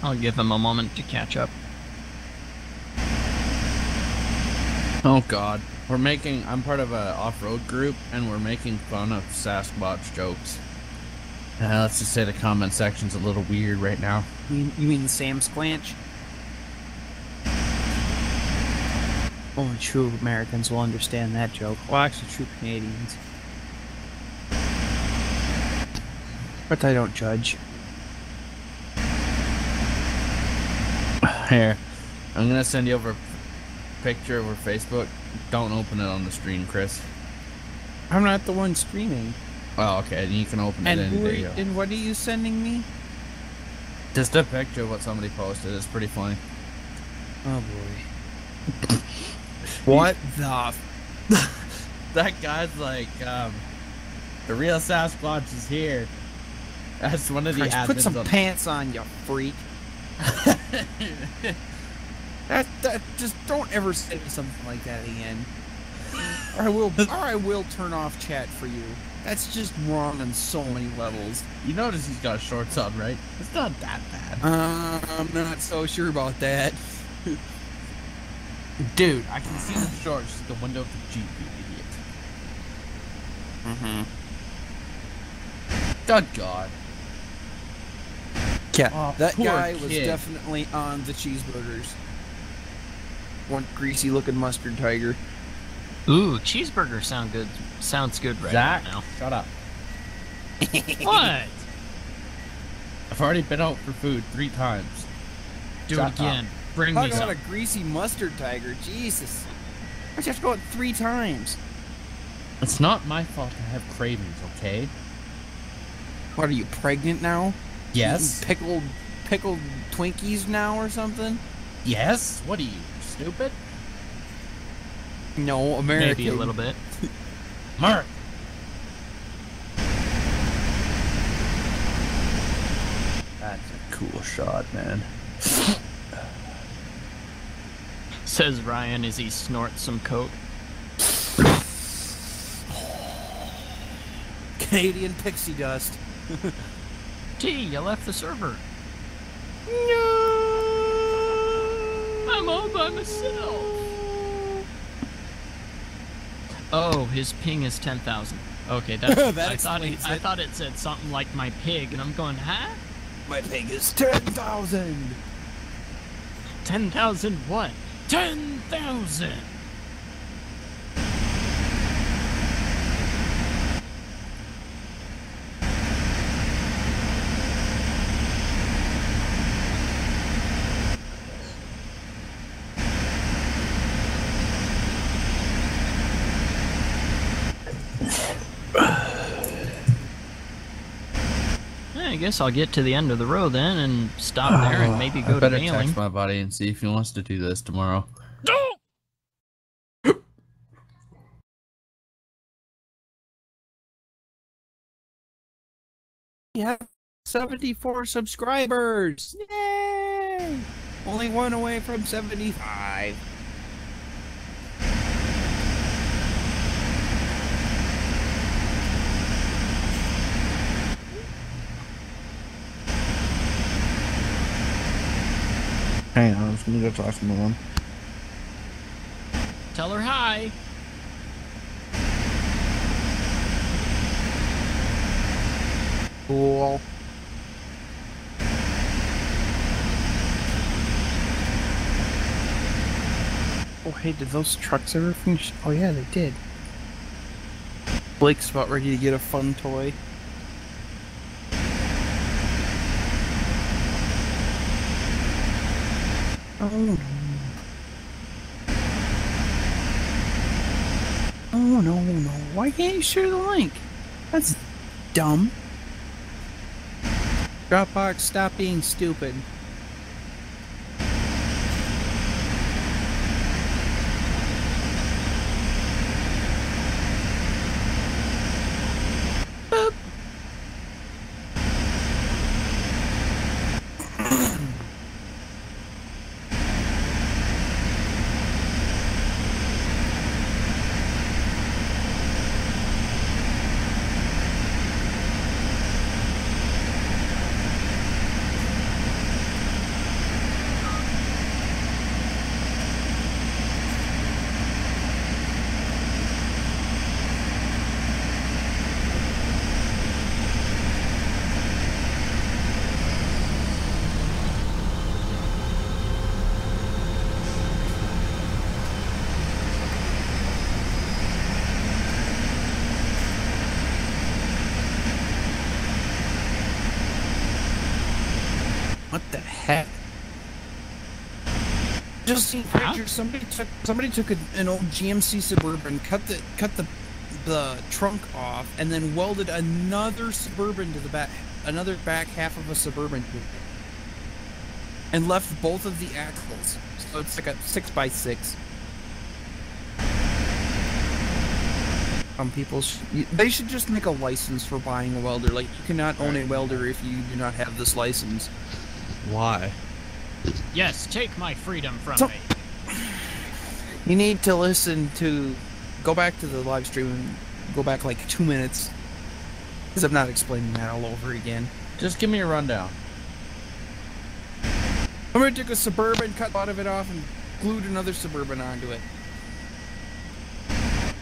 I'll give him a moment to catch up. Oh God. I'm part of a off-road group, and we're making fun of Sasquatch jokes. Let's just say the comment section's a little weird right now. You mean Sam Squanch? Only true Americans will understand that joke. Well, actually, true Canadians. But I don't judge. Here, I'm gonna send you over a picture over Facebook. Don't open it on the stream, Chris. I'm not the one streaming. Oh, okay. You can open it any day. And what are you sending me? Just a picture of what somebody posted. It's pretty funny. Oh boy. What the? That guy's like, the real Sasquatch is here. That's one of the Christ, put some admins on. pants on, you freak. That just don't ever say something like that again. Or I will turn off chat for you. That's just wrong on so many levels. You notice he's got shorts on, right? It's not that bad. I'm not so sure about that. Dude, I can see the shorts through the window of the Jeep, you idiot. Good God. Yeah, Oh, that poor guy was kid. definitely on the cheeseburgers. One greasy looking mustard tiger. Ooh, cheeseburger sounds good right Zach, now. shut up. What? I've already been out for food 3 times. Do Shut it again. up. Bring Talk me about some. a greasy mustard tiger. Jesus. I just go out 3 times. It's not my fault to have cravings, okay? What, are you pregnant now? Yes. Eating pickled Twinkies now or something? Yes? What are you, stupid? No, American. Maybe a little bit. Mark! That's a cool shot, man. Says Ryan as he snorts some coke. Canadian pixie dust. T, you left the server. No. I'm all by myself. Oh, his ping is 10,000. Okay, that's. That I explains it. thought it said something like my pig, and I'm going, huh? My pig is 10,000. 10,000 what? 10,000. I guess I'll get to the end of the road then and stop there and maybe go I to better mailing. text my buddy and see if he wants to do this tomorrow. Yeah. 74 subscribers! Yay! Only one away from 75. Hang on, I was gonna go talk to Mom. Tell her hi. Cool. Oh, hey, did those trucks ever finish? Oh, yeah, they did. Blake's about ready to get a fun toy. Oh, no. Oh, no. Why can't you share the link? That's dumb. Dropbox, stop being stupid. Boop. What the heck? Just seen pictures. Somebody took an old GMC Suburban, cut the trunk off, and then welded another Suburban to the back, another back half of a Suburban to it, and left both of the axles. So it's like a 6x6. People, they should just make a license for buying a welder. Like, you cannot own a welder if you do not have this license. Why? Yes, take my freedom from me. You need to listen to... Go back to the live stream and go back like 2 minutes. Because I'm not explaining that all over again. Just give me a rundown. Somebody took a Suburban, cut a lot of it off, and glued another Suburban onto it.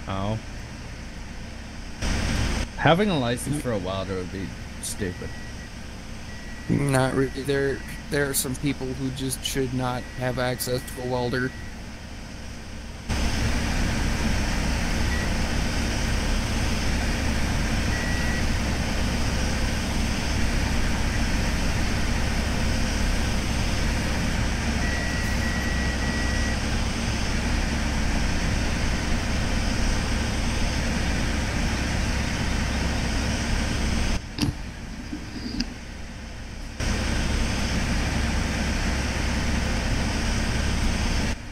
Oh. Having a license for a welder would be stupid. Not really. There are some people who just should not have access to a welder.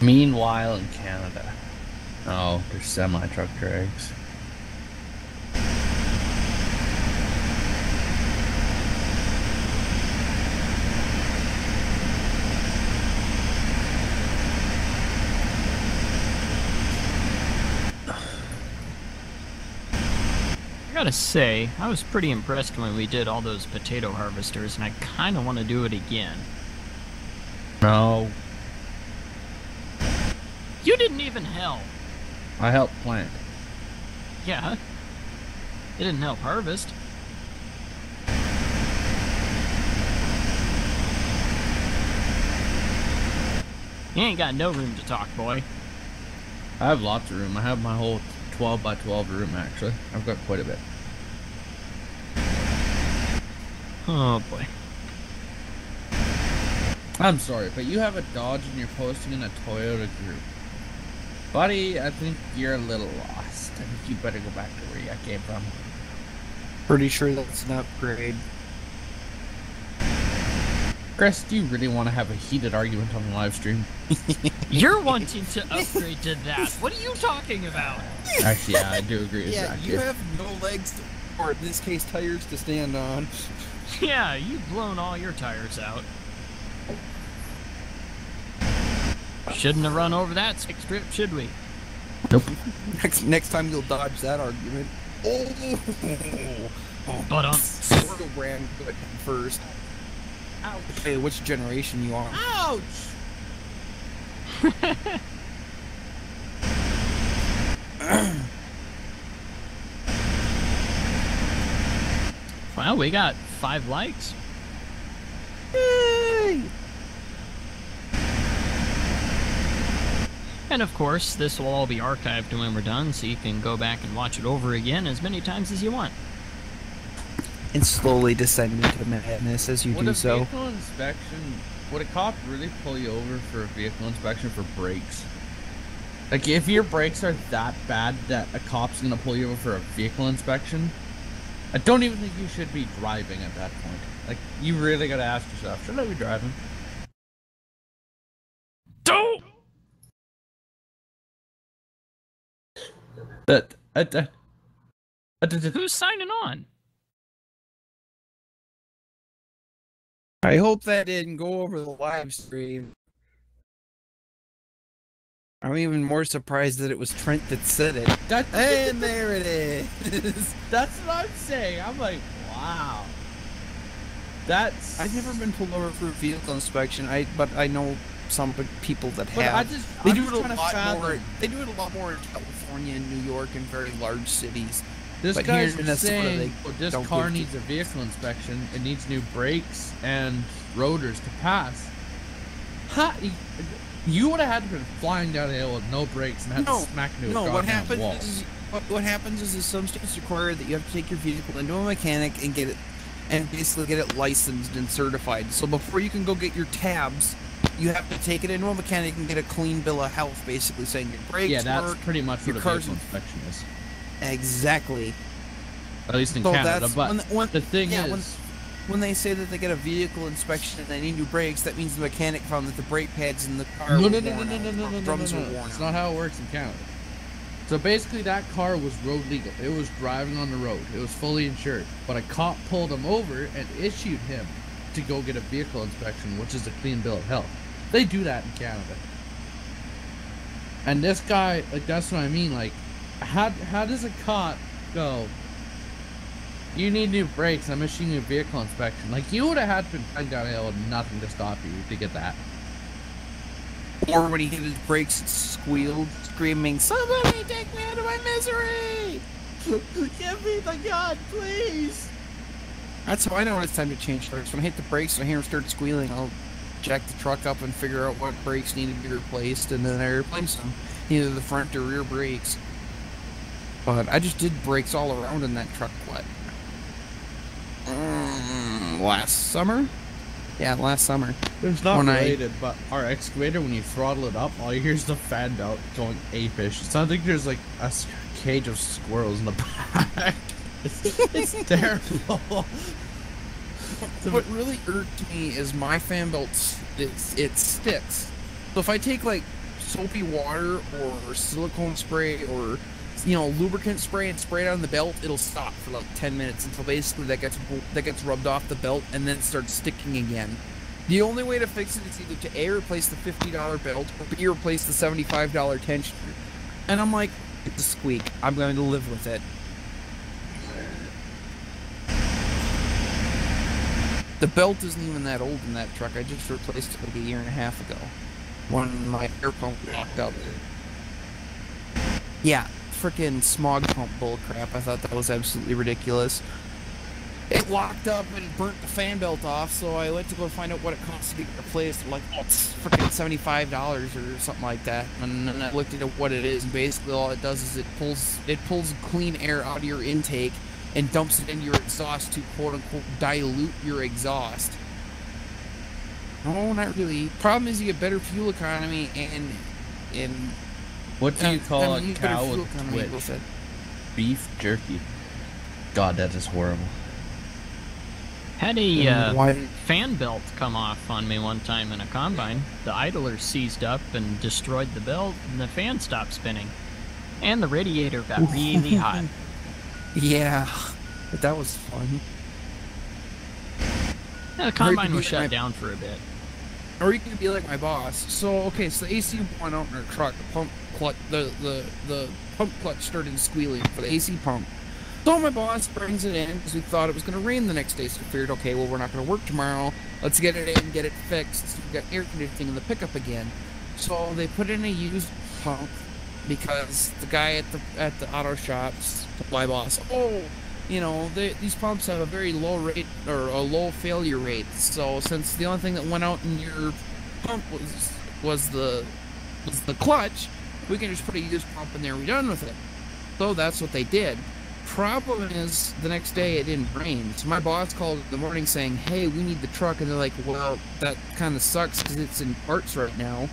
Meanwhile, in Canada, oh, there's semi-truck drags. I gotta say, I was pretty impressed when we did all those potato harvesters, and I kind of want to do it again. No, You didn't even help. I helped plant. Yeah. It didn't help harvest. You ain't got no room to talk, boy. I have lots of room. I have my whole 12 by 12 room, actually. I've got quite a bit. Oh, boy. I'm sorry, but you have a Dodge and you're posting in a Toyota group. Buddy, I think you're a little lost. I think you better go back to where you came from. Pretty sure that's an upgrade. Chris, do you really want to have a heated argument on the live stream? You're wanting to upgrade to that. What are you talking about? Actually, yeah, I do agree with Yeah, Zach you here. have no legs, or in this case, tires to stand on. Yeah, you've blown all your tires out. Shouldn't have run over that stick strip, should we? Nope. Next time you'll dodge that argument. Oh, But sort of ran good first. Ouch. Hey, which generation you are? Ouch! Well, we got 5 likes. Yay! And of course, this will all be archived when we're done, so you can go back and watch it over again as many times as you want. And slowly descend into madness as you do so. Would a cop really pull you over for a vehicle inspection for brakes? Like, if your brakes are that bad that a cop's gonna pull you over for a vehicle inspection, I don't even think you should be driving at that point. Like, you really gotta ask yourself, should I be driving? Don't! Who's signing on? I hope that didn't go over the live stream. I'm even more surprised that it was Trent that said it. And there it is. That's what I'm saying. I'm like, wow. That's... I've never been pulled over for a vehicle inspection. But I know some people that But have. They do it a lot more. They do it a lot more in California and New York and very large cities. This But guy's here in Minnesota, saying they this don't car give needs a vehicle inspection. It needs new brakes and rotors to pass. You would have had to been flying down the hill with no brakes and had to smack into a goddamn wall. What happens is some states require that you have to take your vehicle into a mechanic and get it, and basically get it licensed and certified. So before you can go get your tabs, you have to take it into a mechanic and get a clean bill of health, basically saying your brakes Yeah, that's work, pretty much what your a car's vehicle inspection is. Exactly. At least in So Canada. that's But the thing yeah, is, when they say that they get a vehicle inspection and they need new brakes, that means the mechanic found that the brake pads in the car no, were no, no, no, worn no, out, no, no, or no, drums no, were no. worn It's out. not how it works in Canada. So basically, that car was road legal. It was driving on the road. It was fully insured. But a cop pulled him over and issued him to go get a vehicle inspection, which is a clean bill of health. They do that in Canada. And this guy, like, that's what I mean. Like, how does a cop go, you need new brakes, I'm issuing you a vehicle inspection? Like, you would have had to been flying down a hill with nothing to stop you to get that. Or when he hit his brakes and squealed, screaming, "Somebody take me out of my misery! Give me the gun, please!" That's how I know when it's time to change tires. When I hit the brakes and I hear him start squealing, I'll jack the truck up and figure out what brakes need to be replaced, and then I replace them. Either the front or rear brakes. But I just did brakes all around in that truck, last summer? Yeah, last summer. It's not When related, but our excavator, when you throttle it up, all you hear is the fan belt going apish. It sounds like there's like a cage of squirrels in the back. It's terrible. What really irked me is my fan belt, it sticks. So if I take like soapy water or silicone spray or lubricant spray and spray it on the belt, it'll stop for like 10 minutes until basically that gets rubbed off the belt and then it starts sticking again. The only way to fix it is either to A, replace the $50 belt, or B, replace the $75 tensioner. And I'm like, it's a squeak. I'm going to live with it. The belt isn't even that old in that truck. I just replaced it like a year and a half ago when my air pump locked up. Yeah, freaking smog pump bullcrap. I thought that was absolutely ridiculous. It locked up and it burnt the fan belt off, so I went to go find out what it cost to get replaced. I'm like, oh, it's freaking $75 or something like that. And then I looked at what it is, and basically all it does is it pulls clean air out of your intake and dumps it into your exhaust to quote-unquote dilute your exhaust. No, not really. Problem is you get better fuel economy and what do you call a you get cow better fuel with economy twitch? with it. Beef jerky. God, that is horrible. Had a Why? fan belt come off on me one time in a combine. The idler seized up and destroyed the belt, and the fan stopped spinning. And the radiator got really hot. Yeah, but that was fun. Yeah, the combine was shut down for a bit. Or you could be like my boss. So okay, so the AC went out in our truck. The pump clutch, the pump clutch started squealing for the AC pump. So my boss brings it in because we thought it was going to rain the next day. So we figured, okay, well we're not going to work tomorrow. Let's get it in, get it fixed. So we got air conditioning in the pickup again. So they put in a used pump because the guy at the auto shops, my boss, these pumps have a very low rate or a low failure rate. So since the only thing that went out in your pump was the clutch, we can just put a used pump in there and we're done with it. So that's what they did. Problem is, the next day it didn't rain. So my boss called in the morning saying, hey, we need the truck. And they're like, well, that kind of sucks because it's in parts right now.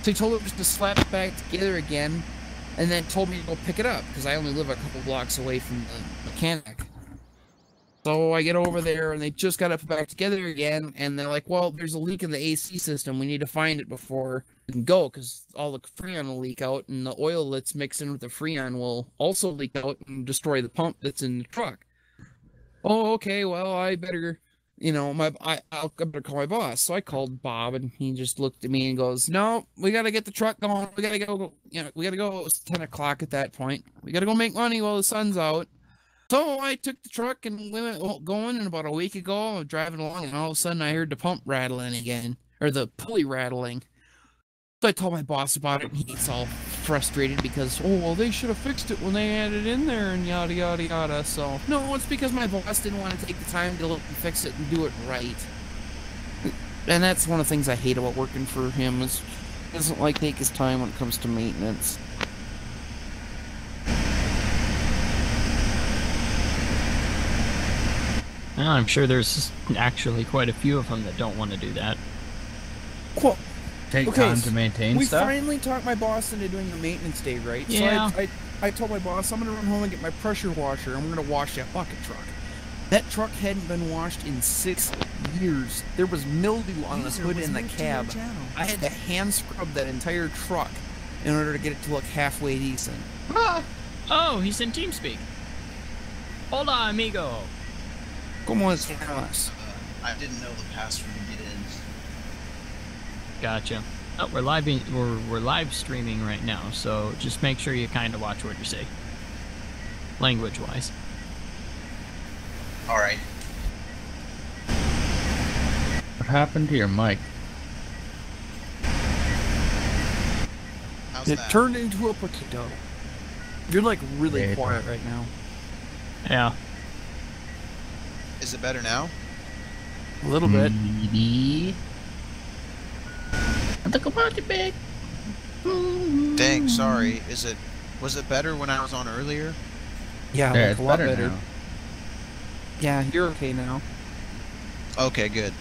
So he told them just to slap it back together again and then told me to go pick it up because I only live a couple blocks away from the mechanic. So I get over there and they just got it put back together again. And they're like, well, there's a leak in the AC system. We need to find it before we can go because all the Freon will leak out and the oil that's mixed in with the Freon will also leak out and destroy the pump that's in the truck. Oh, okay, well, I better, I'll better call my boss. So I called Bob and he just looked at me and goes, no, we got to get the truck going. We got to go, we got to go. It was 10 o'clock at that point. We got to go make money while the sun's out. So I took the truck and we went going, and about a week ago, I was driving along, and all of a sudden I heard the pump rattling again, or the pulley rattling. So I told my boss about it, and he's all frustrated because, oh, well, they should have fixed it when they had it in there, and yada, yada, yada. So, no, it's because my boss didn't want to take the time to look and fix it and do it right. And that's one of the things I hate about working for him, is he doesn't like take his time when it comes to maintenance. Well, I'm sure there's actually quite a few of them that don't want to do that. Cool. Take time to maintain stuff? We finally talked my boss into doing a maintenance day, right? Yeah. So I told my boss, I'm going to run home and get my pressure washer, and we're going to wash that bucket truck. That truck hadn't been washed in 6 years. There was mildew on the hood and the cab. I had to hand scrub that entire truck in order to get it to look halfway decent. Oh, he's in TeamSpeak. Hola, amigo. ¿Cómo estás? I didn't know the password to get in. Gotcha. Oh, we're live streaming right now, so just make sure you kind of watch what you say, language-wise. All right. What happened to your mic? How's It that? turned into a potato. You're like really quiet right now. Yeah. Is it better now? A little bit. Dang, sorry. Was it better when I was on earlier? Yeah, Yeah, like it's a lot better better. now. Yeah, you're okay now. Okay, good.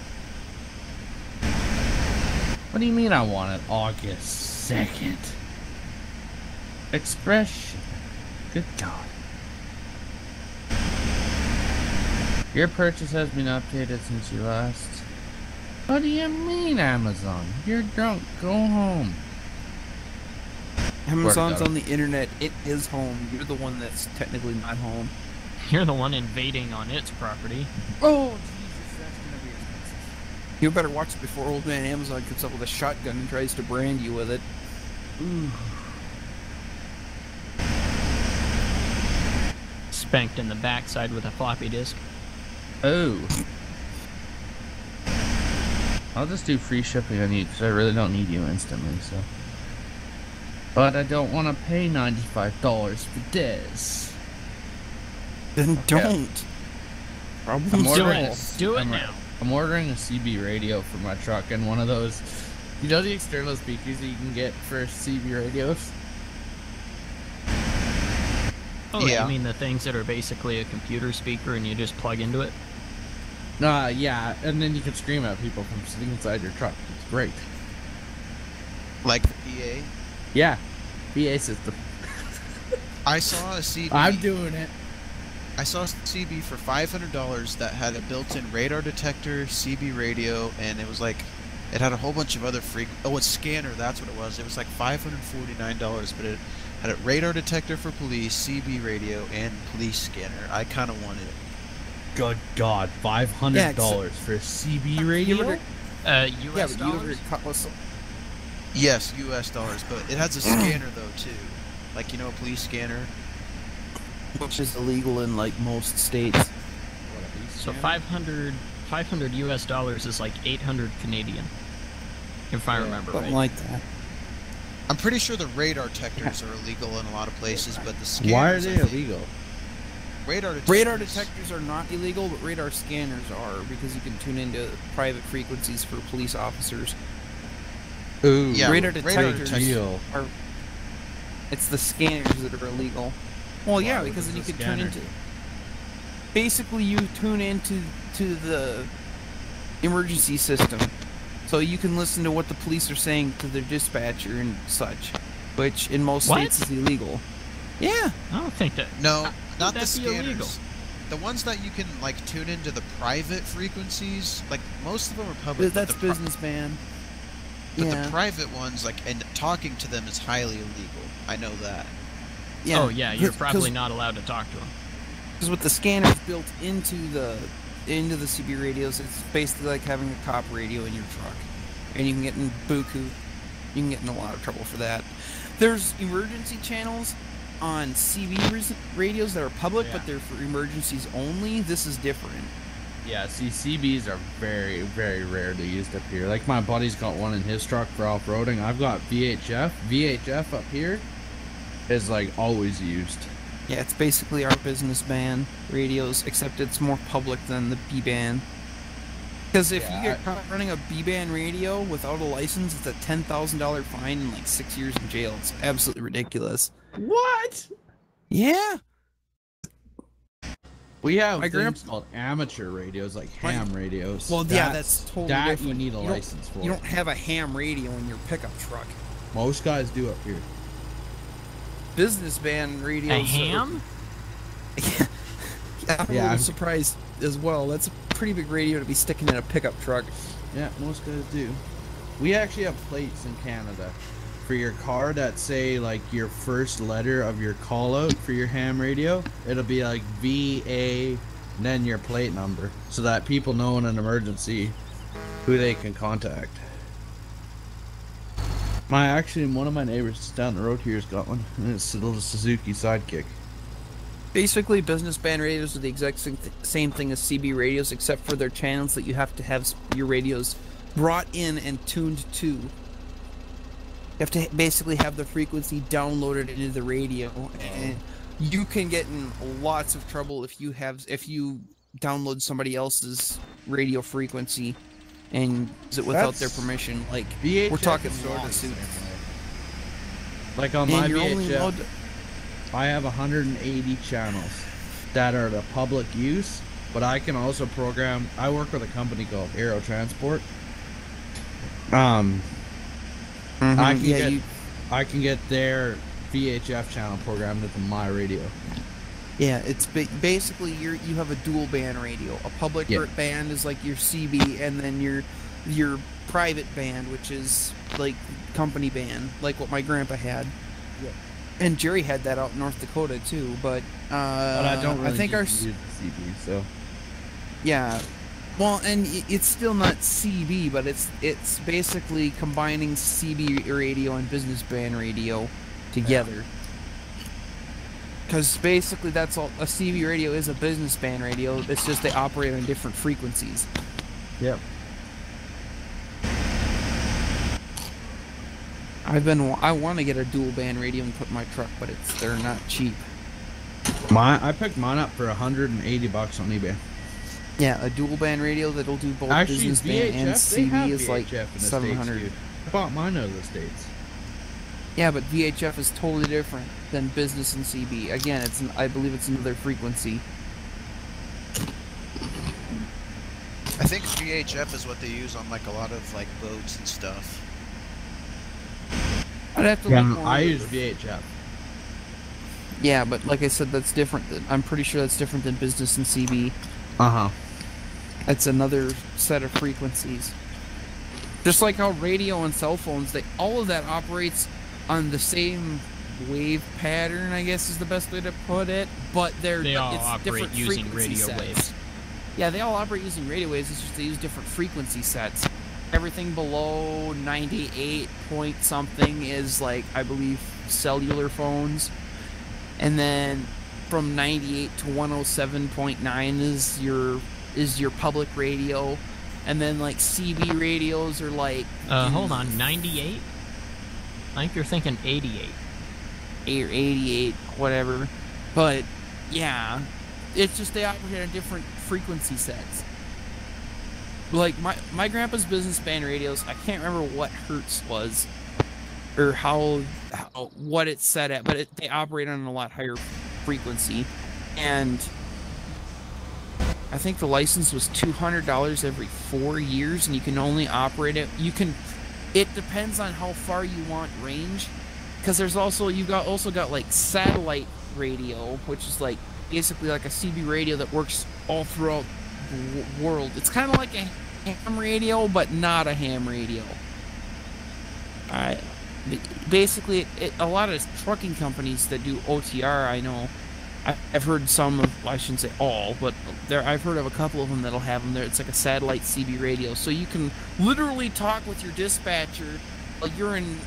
What do you mean I want it August 2nd? Expression. Good God. Your purchase has been updated since you last. What do you mean, Amazon? You're drunk. Go home. Amazon's on the internet. It is home. You're the one that's technically not home. You're the one invading on its property. Oh, Jesus, that's gonna be expensive. You better watch it before old man Amazon comes up with a shotgun and tries to brand you with it. Ooh. Spanked in the backside with a floppy disk. Oh. I'll just do free shipping on you because I really don't need you instantly, so. But I don't want to pay $95 for this. Then don't. I'm ordering Do it now. I'm ordering a CB radio for my truck and one of those, you know, the external speakers that you can get for CB radios? Oh, Yeah. you mean the things that are basically a computer speaker and you just plug into it? Yeah, and then you can scream at people from sitting inside your truck. It's great. Like the PA? Yeah, PA system. I saw a CB. I'm doing it. I saw a CB for $500 that had a built-in radar detector, CB radio, and it was like, it had a whole bunch of other it's scanner, that's what it was. It was like $549, but it had a radar detector for police, CB radio, and police scanner. I kind of wanted it. Good God, $500 for a CB radio? Yeah, US but you dollars? Yes, U.S. dollars, but it has a scanner though too, like a police scanner. which is illegal in like most states. So 500 US dollars is like 800 Canadian, if I remember right. Something like that. I'm pretty sure the radar detectors are illegal in a lot of places, but the scanners. Why are they illegal? Radar Detectors are not illegal, but radar scanners are, because you can tune into private frequencies for police officers. Ooh, Yeah, radar radar detectors deal. are. It's the scanners that are illegal. Well, yeah, Why because was then you the could tune scanner? into. Basically, you tune into the emergency system, so you can listen to what the police are saying to their dispatcher and such, which in most What? states is illegal. Yeah. I don't think that. No, How not would the that be illegal? scanners. The ones that you can tune into the private frequencies, most of them are public. but That's the pri- businessman. But Yeah. the private ones, and talking to them is highly illegal. I know that. Yeah. Oh yeah, you're probably not allowed to talk to them. Because with the scanners built into the CB radios, it's basically like having a cop radio in your truck, and you can get in buku. You can get in a lot of trouble for that. There's emergency channels on CB radios that are public, but they're for emergencies only. This is different. Yeah, see, CBs are very, very rarely used up here. Like, my buddy's got one in his truck for off-roading. I've got VHF. VHF up here is, always used. Yeah, it's basically our business band radios, except it's more public than the B-band. Because if you get caught running a B-band radio without a license, it's a $10,000 fine and 6 years in jail. It's absolutely ridiculous. What? Yeah. We have My things called amateur radios, like ham radios. Well, yeah, that's totally that different. you need a You don't- license for. You don't have a ham radio in your pickup truck. Most guys do up here. Business band radios. A ham? Yeah, I'm a Yeah, little I'm- surprised as well. That's a pretty big radio to be sticking in a pickup truck. Yeah, most guys do. We actually have plates in Canada for your car that say your first letter of your call out for your ham radio. It'll be VA and then your plate number, so that people know in an emergency who they can contact. One of my neighbors down the road here has got one, and it's a little Suzuki Sidekick. Basically, business band radios are the exact same thing as CB radios, except for their channels that you have to have your radios brought in and tuned to. You have to basically have the frequency downloaded into the radio, and you can get in lots of trouble if you download somebody else's radio frequency and use it without their permission. VHF We're talking is sorta the lawsuits. same way. On my And you're only VHF, allowed to- I have 180 channels that are the public use, but I can also program. I work with a company called Aero Transport. I can get their VHF channel programmed into my radio. Yeah, it's basically you have a dual band radio. A public band is like your CB, and then your private band, which is like company band, like what my grandpa had. Yeah. And Jerry had that out in North Dakota too, but I don't really I think use the CB, so yeah. Well, and it's still not CB, but it's basically combining CB radio and business band radio together. Because basically that's all. A CB radio is a business band radio. It's just they operate on different frequencies. Yep. I want to get a dual band radio and put in my truck, but they're not cheap. I picked mine up for $180 on eBay. Yeah, a dual band radio that'll do both Actually, business band and VHF, they have CB is like VHF in the States, 700. dude. I bought mine out of the States. Yeah, but VHF is totally different than business and CB. Again, I believe it's another frequency. I think VHF is what they use on a lot of boats and stuff. I'd have to look more I into use it. VHF. Yeah, but like I said, that's different. I'm pretty sure that's different than business and CB. Uh-huh. That's another set of frequencies. Just like how radio and cell phones, all of that operates on the same wave pattern, I guess is the best way to put it. But They all it's operate different using frequency radio sets. waves. Yeah, they all operate using radio waves. It's just they use different frequency sets. Everything below 98 point something is like, I believe, cellular phones, and then from 98 to 107.9 is your public radio, and then like CB radios are like. Hold on, 98. I think you're thinking 88. 8 or 88, whatever. But yeah, it's just they operate on different frequency sets. Like my grandpa's business band radios, I can't remember what hertz was or how what it's set at, but they operate on a lot higher frequency, and I think the license was $200 every 4 years, and you can only operate it. It depends on how far you want range, because there's also you've also got like satellite radio, which is like basically like a CB radio that works all throughout the world. It's kind of like a ham radio, but not a ham radio. Basically, a lot of trucking companies that do OTR, I know, I've heard some of, well, I shouldn't say all, but I've heard of a couple of them that'll have them there. It's like a satellite CB radio, so you can literally talk with your dispatcher like you're in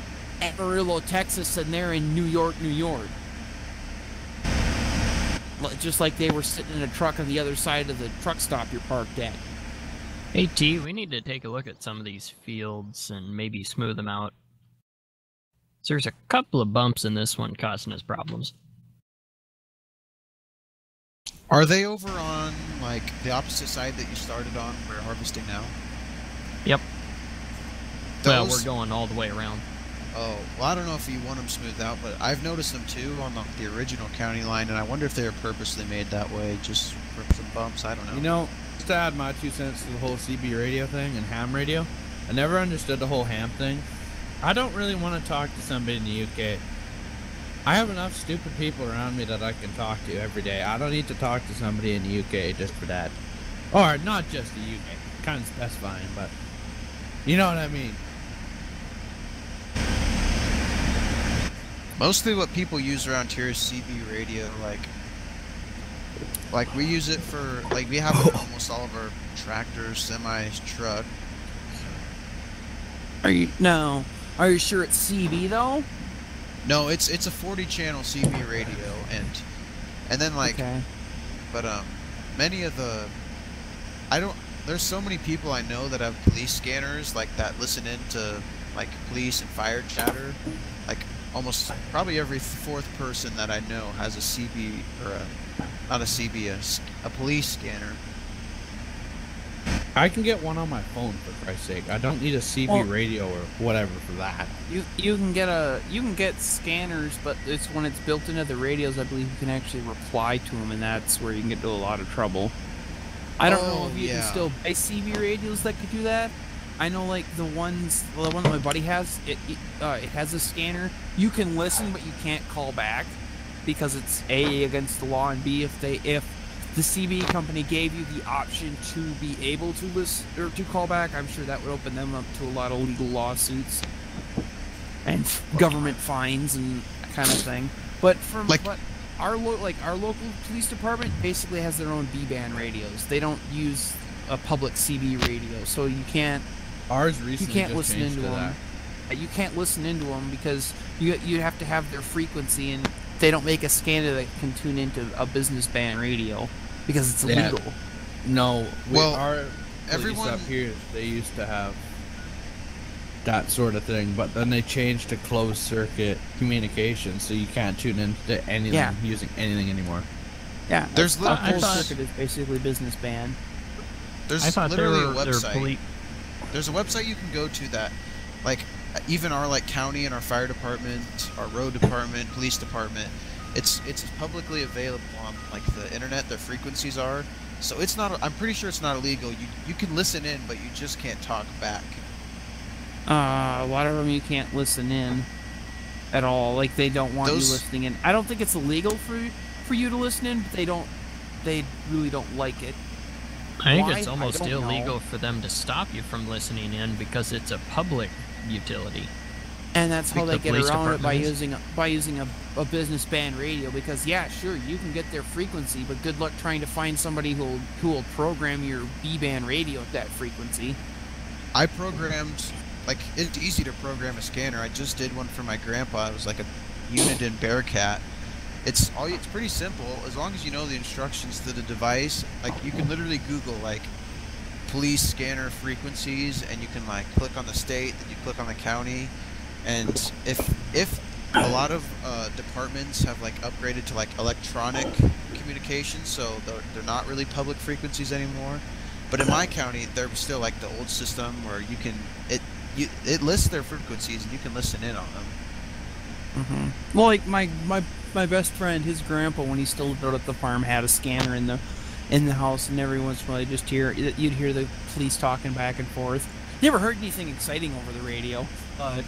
Amarillo, Texas, and they're in New York, New York. Just like they were sitting in a truck on the other side of the truck stop you're parked at. Hey T, we need to take a look at some of these fields and maybe smooth them out. So there's a couple of bumps in this one causing us problems. Are they over on, like, the opposite side that you started on where you're harvesting now? Yep. Well, Those- we're going all the way around. Oh, well, I don't know if you want them smoothed out, but I've noticed them too on the original county line, and I wonder if they're purposely made that way, just for some bumps. I don't know. You know, just to add my 2 cents to the whole CB radio thing and ham radio, I never understood the whole ham thing. I don't really want to talk to somebody in the UK. I have enough stupid people around me that I can talk to every day. I don't need to talk to somebody in the UK just for that. Or not just the UK, kind of specifying, but you know what I mean. Mostly what people use around here is CB radio, like we use it for, like, we have it in almost all of our tractors, semis, truck. Are you sure it's CB though? No, it's a 40 channel CB radio, and then like, Okay. but many of the, there's so many people I know that have police scanners, like, that listen in to, like, police and fire chatter. Like, almost probably every 4th person that I know has a CB, or not a CB, a police scanner. I can get one on my phone, for Christ's sake. I don't need a CB radio or whatever for that. You can get scanners, but it's when it's built into the radios. I believe you can actually reply to them, and that's where you can get into a lot of trouble. I don't know if you can still buy CB radios that could do that. I know, like, the one that my buddy has, it has a scanner. You can listen, but you can't call back because it's A, against the law, and B, if the CB company gave you the option to be able to listen or to call back, I'm sure that would open them up to a lot of legal lawsuits and government fines and that kind of thing. But our local police department basically has their own B-band radios. They don't use a public CB radio, so you can't. Ours recently You can't just listen changed into to them. that. You can't listen into them because you have to have their frequency, and they don't make a scanner that can tune into a business band radio because it's Yeah. illegal. No, our everyone police up here, they used to have that sort of thing, but then they changed to closed circuit communication, so you can't tune into anything using anything anymore. Yeah, There's little closed holes- circuit is basically business band. There's I thought literally a they were website. There's a website you can go to that, like, even our, like, county and our fire department, our road department, police department, it's publicly available on, like, the internet. Their frequencies are, so it's not. I'm pretty sure it's not illegal. You can listen in, but you just can't talk back. A lot of them you can't listen in at all. Like, they don't want you listening in. I don't think it's illegal for you to listen in, but they really don't like it. I think Why? it's almost I don't illegal know. for them to stop you from listening in because it's a public utility. And that's how Like they the get police around it by department using a business band radio. Because yeah, sure, you can get their frequency, but good luck trying to find somebody who will program your B band radio at that frequency. I programmed, like, it's easy to program a scanner. I just did one for my grandpa. It was like a unit in Bearcat. It's pretty simple as long as you know the instructions to the device. Like, you can literally Google like police scanner frequencies, and you can like click on the state, then you click on the county, and if a lot of departments have like upgraded to like electronic communication, so they're not really public frequencies anymore. But in my county, they're still like the old system where you can it lists their frequencies and you can listen in on them. Well, like my best friend, his grandpa, when he still lived out at the farm, had a scanner in the house, and every once in a while you'd hear the police talking back and forth. Never heard anything exciting over the radio, but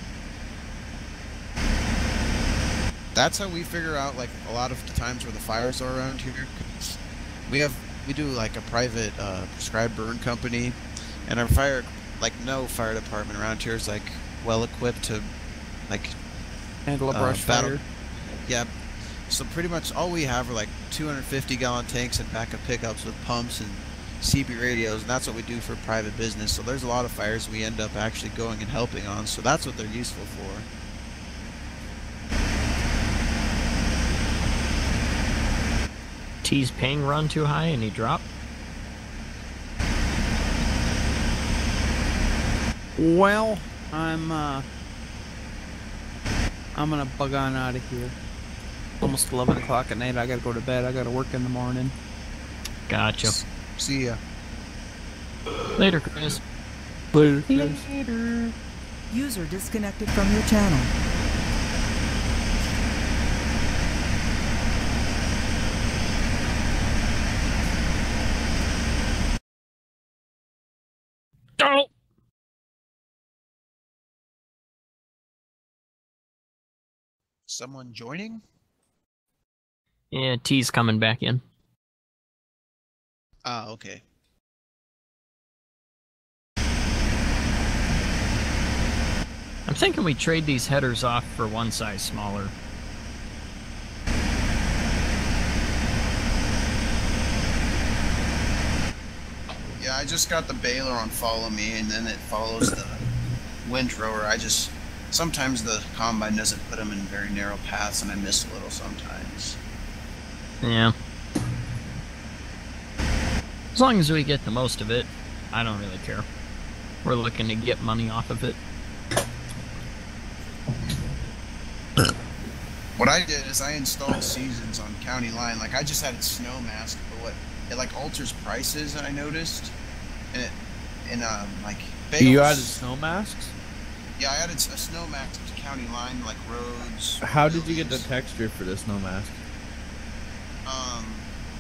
that's how we figure out like a lot of the times where the fires are around here. 'Cause we do like a private prescribed burn company, and our no fire department around here is like well equipped to like handle a brush fire. Yeah, so pretty much all we have are like 250-gallon tanks and backup pickups with pumps and CB radios, and that's what we do for private business. So there's a lot of fires we end up actually going and helping on, so that's what they're useful for. T's ping run too high and he dropped? Well, I'm gonna bug on out of here. Almost 11 o'clock at night. I gotta go to bed. I gotta work in the morning. Gotcha. See ya. Later, Chris. Later. User disconnected from your channel. Oh! Someone joining? Yeah, T's coming back in. Ah, okay. I'm thinking we trade these headers off for one size smaller. Yeah, I just got the baler on follow me, and then it follows the windrower. Sometimes the combine doesn't put them in very narrow paths, and I miss a little sometimes. Yeah. As long as we get the most of it, I don't really care. We're looking to get money off of it. What I did is I installed seasons on County Line. Like, I just had it snow mask, but it like alters prices, and I noticed. And like bales. You added snow masks? Yeah, I added a snow mask to County Line, like roads. How did you get the texture for the snow mask?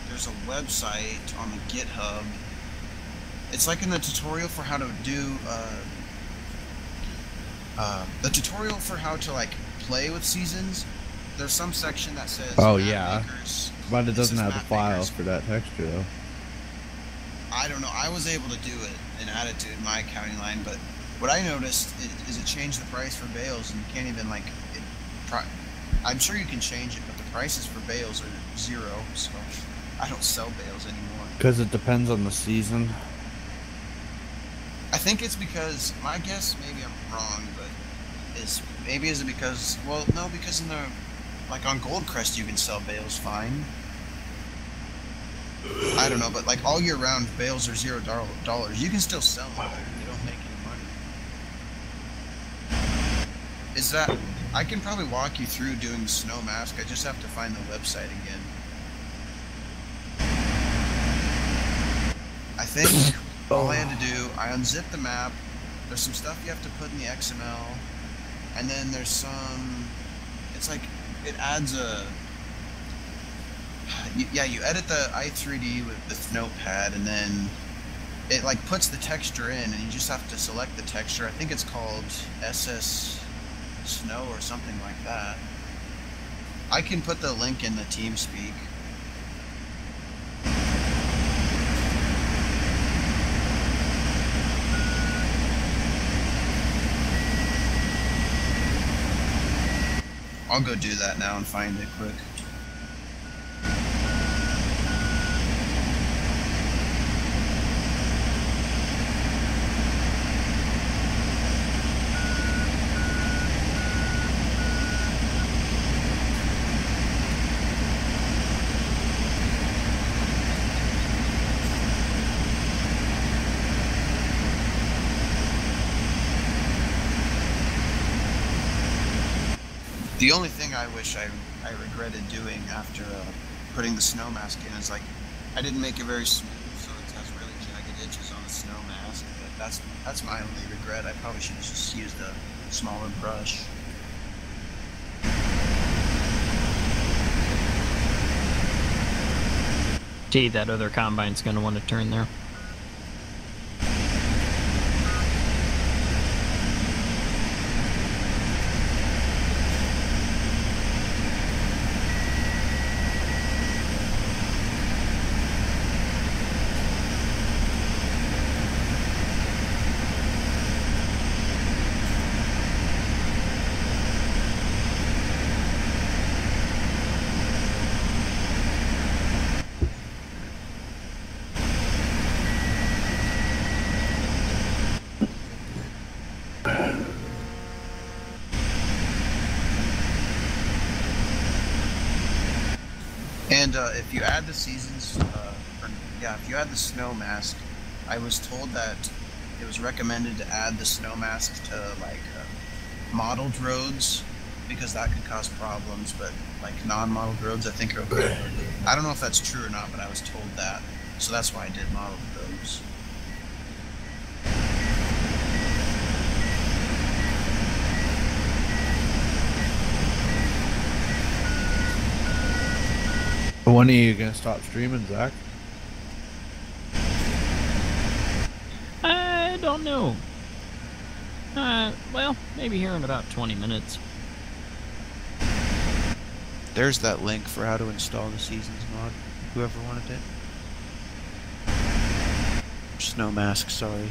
There's a website on the GitHub. It's like in the tutorial for how to do the tutorial for how to like play with seasons. There's some section that says oh map yeah, makers. but it doesn't have the map files makers. for that texture though. I don't know. I was able to do it and add it to my County Line, but what I noticed is it changed the price for bales, and you can't even like. I'm sure you can change it, but the prices for bales are 0, so I don't sell bales anymore. Because it depends on the season. I think it's because, my guess, maybe I'm wrong, but is it because, well, no, because in the, like on Goldcrest you can sell bales fine. I don't know, but like all year round bales are $0. You can still sell them, but you don't make any money. Is that, I can probably walk you through doing the snow mask. I just have to find the website again. I think all I had to do, I unzipped the map. There's some stuff you have to put in the XML, and then there's some. It's like it adds a. You edit the i3D with the notepad, and then it like puts the texture in, and you just have to select the texture. I think it's called SS Snow or something like that. I can put the link in the TeamSpeak. I'll go do that now and find it quick. The only thing I wish I regretted doing after putting the snow mask in is like I didn't make it very smooth, so it has really jagged edges on the snow mask. But that's my only regret. I probably should have just used a smaller brush. Gee, that other combine's going to want to turn there. And if you add the seasons, if you add the snow mask, I was told that it was recommended to add the snow mask to like modeled roads because that could cause problems, but like non-modeled roads I think are okay. I don't know if that's true or not, but I was told that, so that's why I did modeled roads. When are you gonna stop streaming, Zach? I don't know. Well, maybe here in about 20 minutes. There's that link for how to install the seasons mod, whoever wanted it. Snow mask, sorry.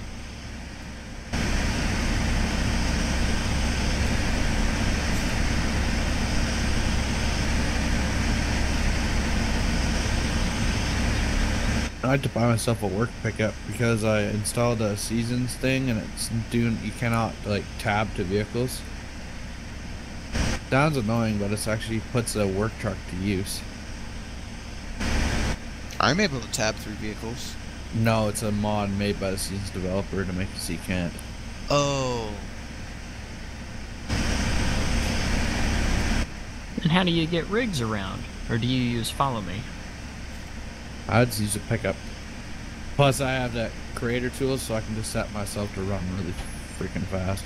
I had to buy myself a work pickup because I installed a seasons thing and it's doing, you cannot like tab to vehicles. Sounds annoying, but it actually puts a work truck to use. I'm able to tab through vehicles. No, it's a mod made by the seasons developer to make it so you can't. Oh. And how do you get rigs around? Or do you use follow me? I'd use a pickup. Plus, I have that creator tool, so I can just set myself to run really freaking fast.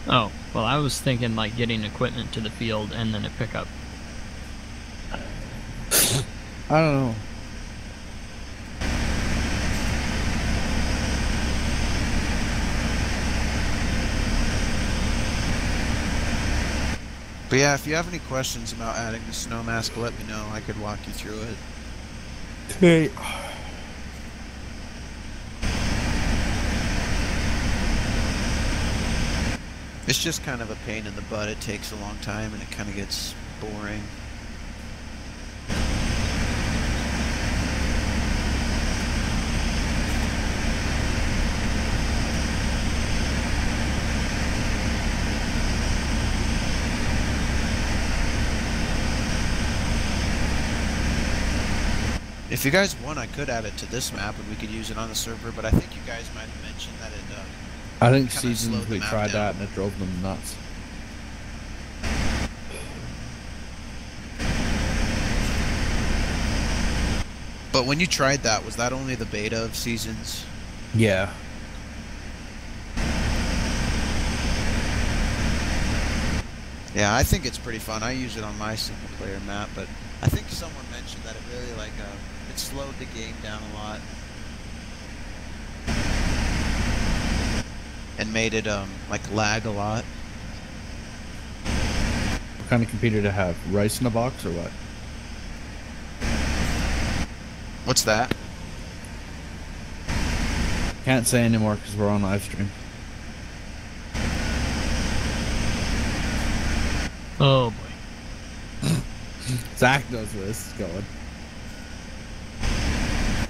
Oh, well, I was thinking like getting equipment to the field and then a pickup. I don't know. But yeah, if you have any questions about adding the snow mask, let me know. I could walk you through it. Hey. It's just kind of a pain in the butt. It takes a long time and it kind of gets boring. If you guys want, I could add it to this map and we could use it on the server, but I think you guys might have mentioned that it I think kinda seasons slowed the we map tried down. that and it drove them nuts. But when you tried that, was that only the beta of seasons? Yeah. Yeah, I think it's pretty fun. I use it on my single player map, but I think someone mentioned that it really like it slowed the game down a lot and made it like lag a lot. What kind of computer to have? Rice in a box or what? What's that? Can't say anymore because we're on live stream. Oh boy. Zach knows where this is going.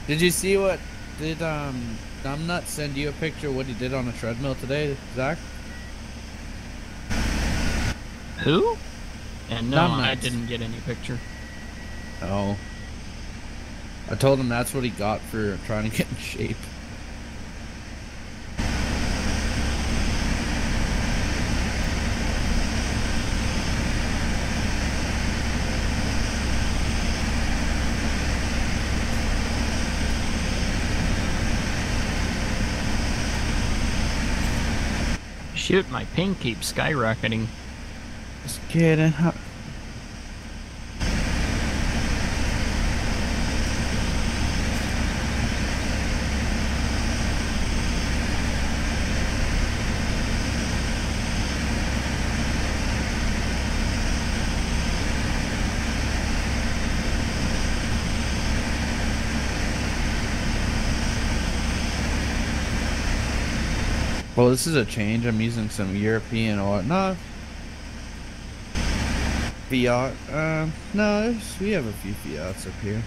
Did you see what did Numbnut send you a picture of what he did on a treadmill today, Zach? Who? And no, I Numbnuts. didn't get any picture. Oh. I told him that's what he got for trying to get in shape. Shoot, my ping keeps skyrocketing. Just kidding. Well, this is a change. I'm using some European or no Fiat. No, we have a few Fiats up here.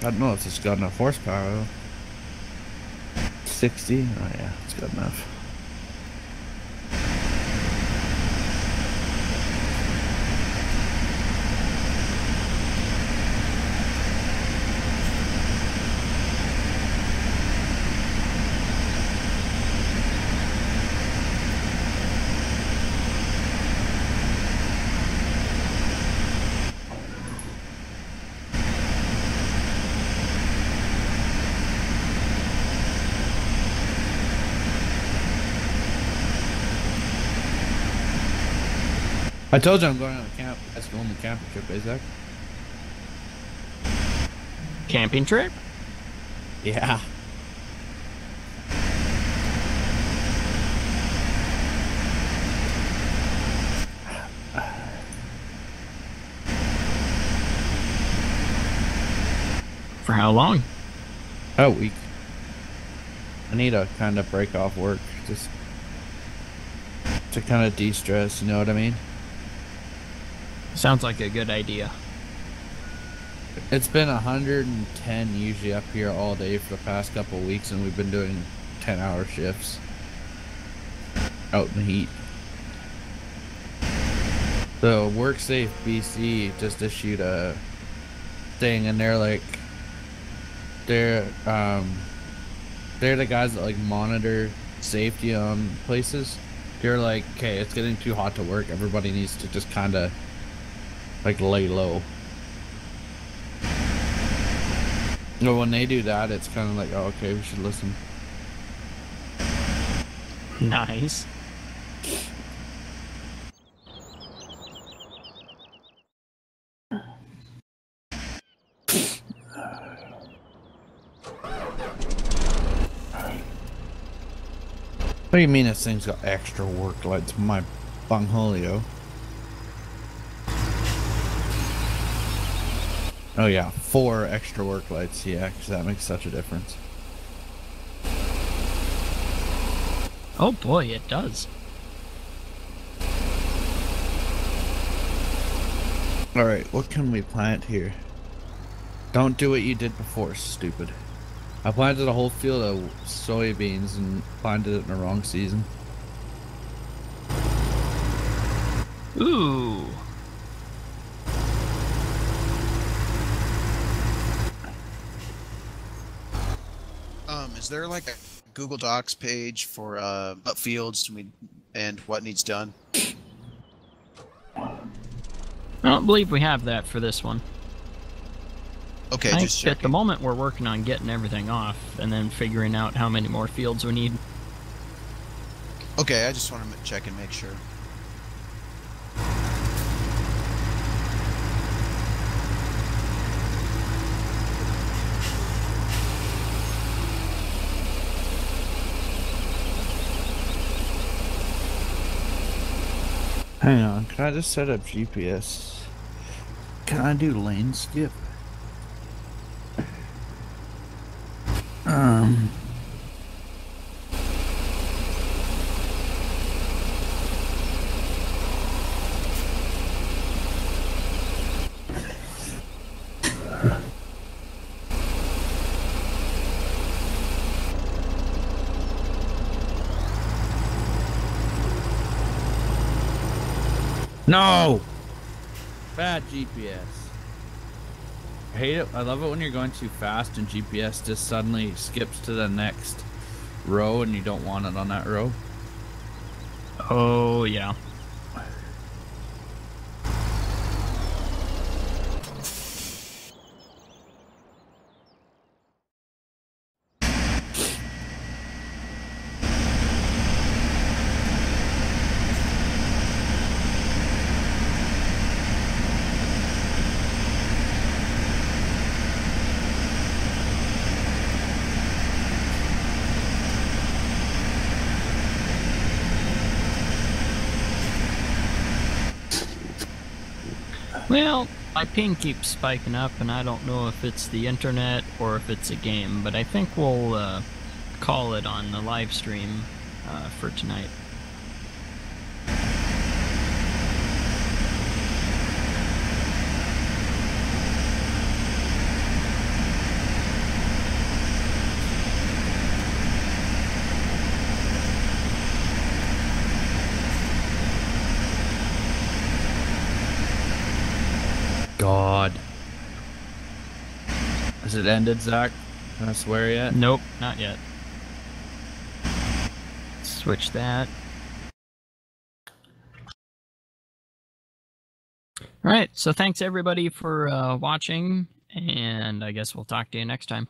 I don't know if it's got enough horsepower though. 60. Oh yeah, it's got enough. I told you I'm going on a camp. That's the only camping trip, Isaac. Camping trip? Yeah. For how long? A week. I need to kind of break off work just to kind of de-stress, you know what I mean? Sounds like a good idea. It's been 110 usually up here all day for the past couple of weeks, and we've been doing 10-hour shifts out in the heat. So WorkSafe BC just issued a thing, and they're like, they're the guys that like monitor safety on places. They're like, okay, it's getting too hot to work. Everybody needs to just kind of like lay low. No, when they do that, it's kind of like, oh, okay, we should listen. Nice. What do you mean this thing's got extra work lights? My bungholio. Oh yeah, 4 extra work lights, yeah, because that makes such a difference. Oh boy, it does. Alright, what can we plant here? Don't do what you did before, stupid. I planted a whole field of soybeans and planted it in the wrong season. Ooh. Is there like a Google Docs page for what fields and what needs done? I don't believe we have that for this one. Okay, I just think at the checking. moment we're working on getting everything off and then figuring out how many more fields we need. Okay, I just want to check and make sure. Hang on, can I just set up GPS? Can I do lane skip? No! Bad GPS. I hate it. I love it when you're going too fast and GPS just suddenly skips to the next row and you don't want it on that row. Oh, yeah. Well, my ping keeps spiking up, and I don't know if it's the internet or if it's a game, but I think we'll call it on the live stream for tonight. God. Has it ended, Zach? Can I swear yet? Nope, not yet. Switch that. All right, so thanks everybody for watching, and I guess we'll talk to you next time.